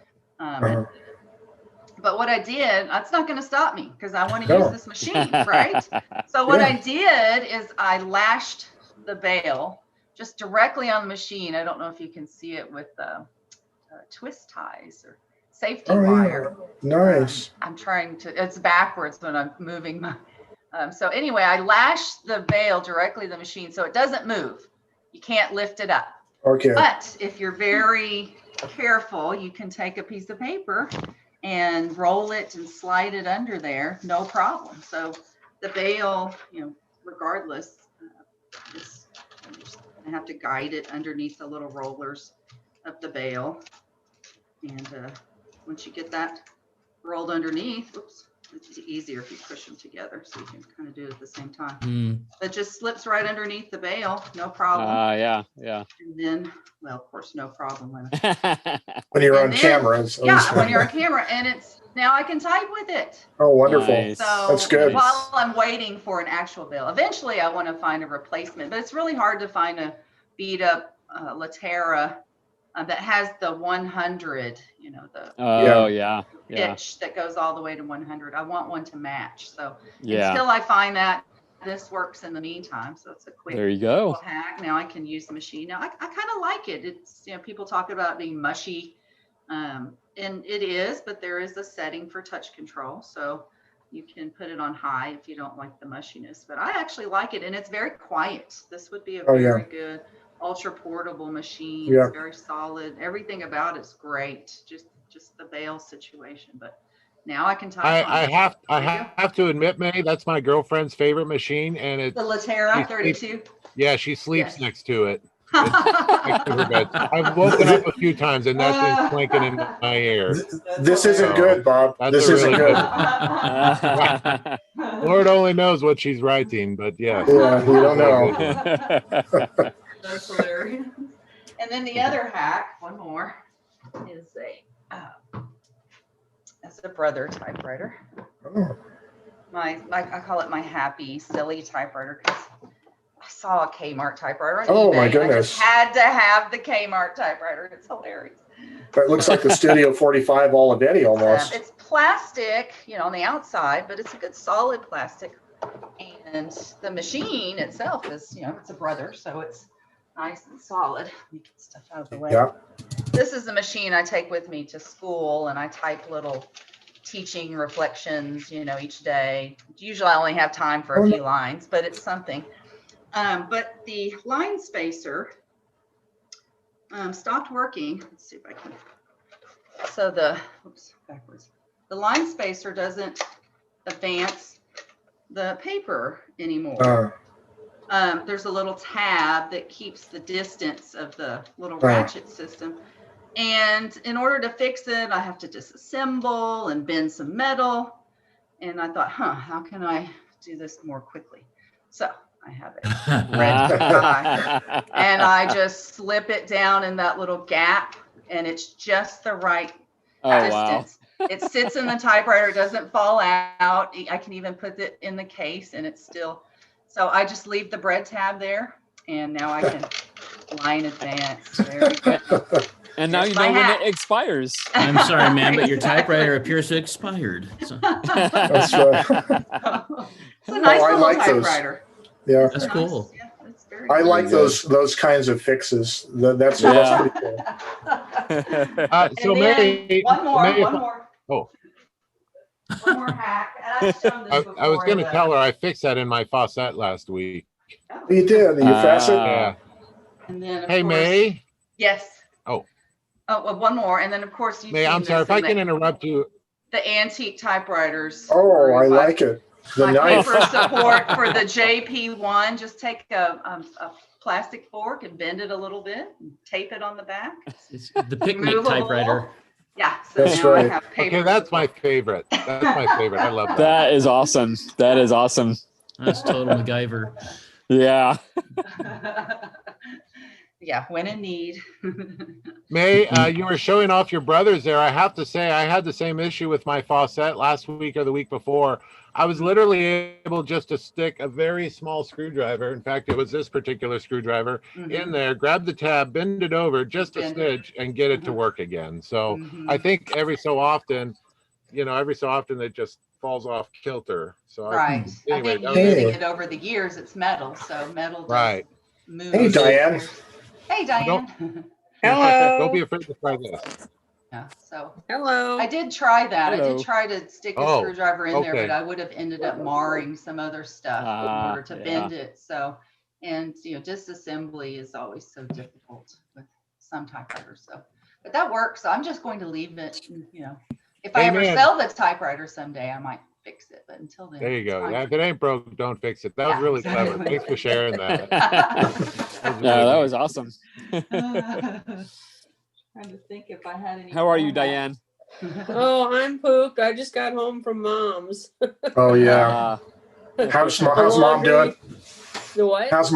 But what I did, that's not going to stop me because I want to use this machine, right? So what I did is I lashed the bail just directly on the machine. I don't know if you can see it with twist ties or safety wire. Nice. I'm trying to, it's backwards when I'm moving my, so anyway, I lashed the bail directly to the machine so it doesn't move. You can't lift it up. Okay. But if you're very careful, you can take a piece of paper and roll it and slide it under there, no problem. So the bail, regardless, I have to guide it underneath the little rollers of the bail. And once you get that rolled underneath, it's easier if you push them together so you can kind of do it at the same time. It just slips right underneath the bail, no problem. Yeah. And then, well, of course, no problem when you're on camera. When you're on camera, and now I can type with it. Oh, wonderful! Nice. So that's good. While I'm waiting for an actual bail, eventually I want to find a replacement, but it's really hard to find a beat up Latera that has the 100. The pitch that goes all the way to 100. I want one to match. So until I find that, this works in the meantime. So it's a quick hack. Now I can use the machine. Now I kind of like it. It's people talk about it being mushy, and it is, but there is a setting for touch control. So You can put it on high if you don't like the mushiness, but I actually like it, and it's very quiet. This would be a very good ultra portable machine. It's very solid. Everything about it's great. Just the bail situation, but now I can type on it. I have to admit, May, that's my girlfriend's favorite machine, and it's the Latera 32. Yeah, she sleeps next to it. Next to her bed. I've woken up a few times, and that thing's clanking in my ear. This isn't good, Bob. This isn't good. Lord only knows what she's writing, but yeah. Yeah, you don't know. That's hilarious. And then the other hack, one more, is that's a brother typewriter. I call it my happy, silly typewriter because I saw a Kmart typewriter on eBay. My goodness. I just had to have the Kmart typewriter. It's hilarious. That looks like the Studio 45 Olivetti almost. It's plastic, on the outside, but it's a good solid plastic. And the machine itself is, it's a brother, so it's nice and solid. Let me get stuff out of the way. Yeah. This is the machine I take with me to school, and I type little teaching reflections, each day. Usually I only have time for a few lines, but it's something. But the line spacer stopped working. Let's see if I can. So the line spacer doesn't advance the paper anymore. There's a little tab that keeps the distance of the little ratchet system. And in order to fix it, I have to disassemble and bend some metal. And I thought, how can I do this more quickly? So I have a red tie, and I just slip it down in that little gap, and it's just the right distance. Wow. It sits in the typewriter, doesn't fall out. I can even put it in the case, and it's still. So I just leave the bread tab there, and now I can line advance. Very good. And now you know when it expires. I'm sorry, man, but your typewriter appears to have expired. So. That's right. It's a nice little typewriter. Yeah, that's cool. Yeah, it's very I like those kinds of fixes. That's pretty cool. So maybe one more. Oh. One more hack. And I've shown this before. I was going to tell her I fixed that in my faucet last week. You did? You fasten? Yeah. And then, hey, course, May. Yes. Oh, well, one more, and then of course you. May, I'm sorry if I can interrupt you. The antique typewriters. Oh, I like it. The knife. For support for the JP1, just take a plastic fork and bend it a little bit, and tape it on the back. It's the picnic typewriter. Yeah, so that's now right. I have paper. Okay, that's my favorite. That's my favorite. I love that. That is awesome. That is awesome. That's total MacGyver. Yeah. Yeah, when in need. May, you were showing off your brothers there. I have to say, I had the same issue with my faucet last week or the week before. I was literally able just to stick a very small screwdriver. In fact, it was this particular screwdriver in there, grab the tab, bend it over just a smidge, and get it to work again. So I think every so often it just falls off kilter. So right. Anyway, I think using it over the years, it's metal, so metal does move. Hey, Diane. Hey, Diane. Hello. Don't be afraid to try this. Yeah, so hello. I did try that. Hello. I did try to stick a screwdriver in there, but I would have ended up marring some other stuff in order to bend it. So, and disassembly is always so difficult with some typewriters. So, but that works. So I'm just going to leave it. If I ever sell the typewriter someday, I might fix it. But until then, there you go. Yeah, if it ain't broke, don't fix it. That was really clever. Thanks for sharing that. That was awesome. Trying to think if I had any. How are you, Diane? Oh, I'm pooped. I just got home from mom's. Oh yeah. How's mom doing? The what? How's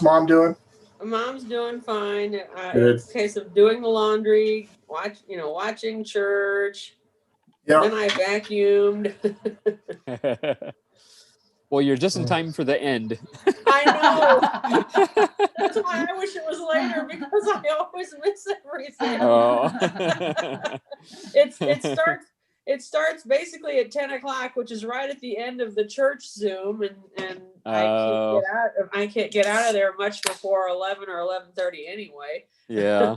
mom doing? Mom's doing fine. Good. It's a case of doing the laundry, watching church. Yeah. Then I vacuumed. Well, you're just in time for the end. I know. That's why I wish it was later because I always miss everything. Oh. It starts basically at 10 o'clock, which is right at the end of the church Zoom, and I can't get out of there much before 11 or 11:30 anyway. Yeah.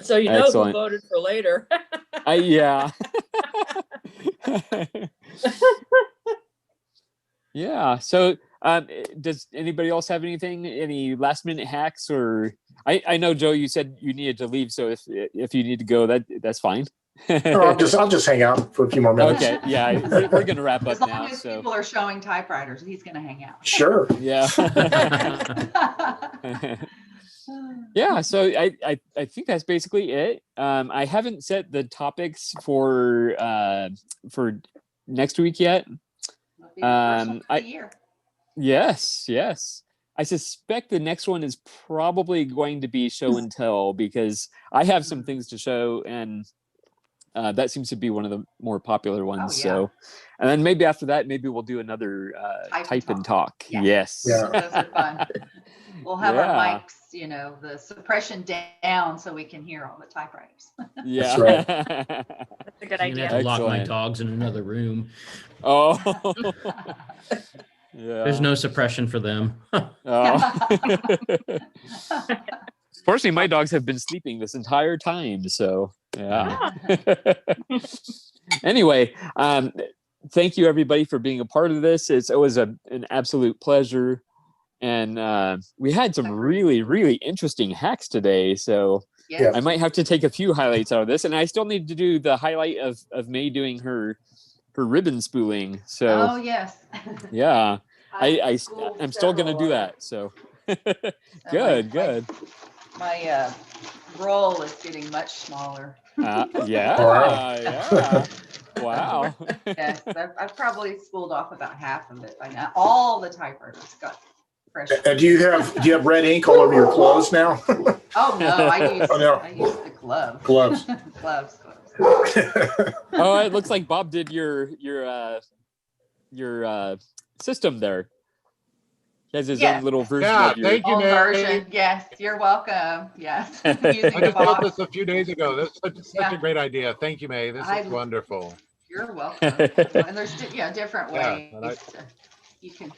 So who voted for later. Yeah. Yeah. So, does anybody else have anything? Any last minute hacks? Or I know, Joe, you said you needed to leave, so if you need to go, that's fine. No, I'll just hang out for a few more minutes. Okay. Yeah, we're gonna wrap up As long now. as So people are showing typewriters, he's going to hang out. Sure. yeah. Yeah. So I think that's basically it. I haven't set the topics for next week yet. It'll be the first one for the year. Yes. I suspect the next one is probably going to be show and tell, because I have some things to show, and that seems to be one of the more popular ones. yeah. So, and then maybe after that, maybe we'll do another type and talk. Yeah. Yes. Yeah. Those are fun. We'll have Yeah. our mics, the suppression down so we can hear all the typewriters. Yeah. That's That's a good I'm gonna have idea. to lock my Excellent. dogs in another room. Oh. Yeah. There's no suppression for them. Oh. Fortunately, my dogs have been sleeping this entire time, so yeah. Anyway, thank you everybody for being a part of this. It was an absolute pleasure, and we had some really, really interesting hacks today. So Yes. I might have to take a few highlights out of this, and I still need to do the highlight of May doing her ribbon spooling. So Oh, yes. yeah. I've schooled I'm still gonna do several that. So And good. My roll is getting much smaller. Yeah. Wow. Yeah. Wow. Yes, I've probably spooled off about half of it by now. All the typewriters got fresh. Do you have red ink all over your clothes now? Oh no, I use Oh, no. I use the glove. Gloves. gloves. Oh, it looks like Bob did your system there. He has his Yes. own little version Yeah, of your. thank you, Old May. version. Yes, you're welcome. Yes. I Using the just built box. this a few days ago. This is such Yeah. a great idea. Thank you, May. This I- is wonderful. You're welcome. And there's different Yeah, ways and I- you can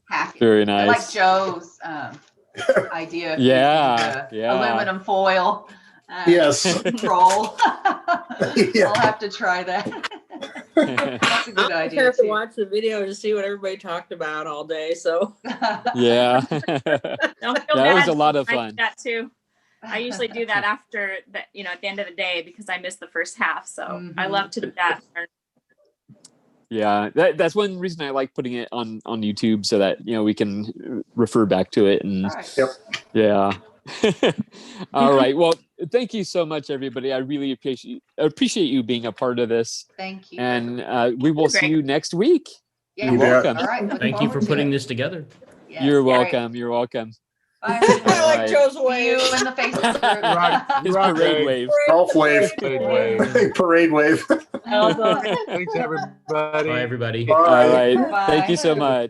hack it. Very I like nice. Joe's idea of Yeah, using the yeah. aluminum foil. Yes. Roll. Yeah. I'll have to try that. That's a good I idea have to too. watch the video to see what everybody talked about all day. So Yeah. Don't feel That was bad. a lot of I do fun. that too. I usually do that after the, at the end of the day, because I missed the first half. So I Mhm. love to do that. Yeah, that's one reason I like putting it on YouTube, so that we can refer back to it. And All right. Yep. yeah. All right. Well, thank you so much, everybody. I really appreciate you being a part of this, Thank you. and we will see Greg. you next week. Yeah. You bet. welcome. All right. look Thank you for forward to putting it. this together. Yes, You're all right. welcome. You're welcome. Bye, I everybody. like Right. Joe's See you way. in the Facebook group. Rock. His Rock parade Greg. wave. Golf wave. Parade wave. Parade wave. Awesome. Thanks, everybody. Bye, everybody. All Bye. right. Bye. Thank you so much.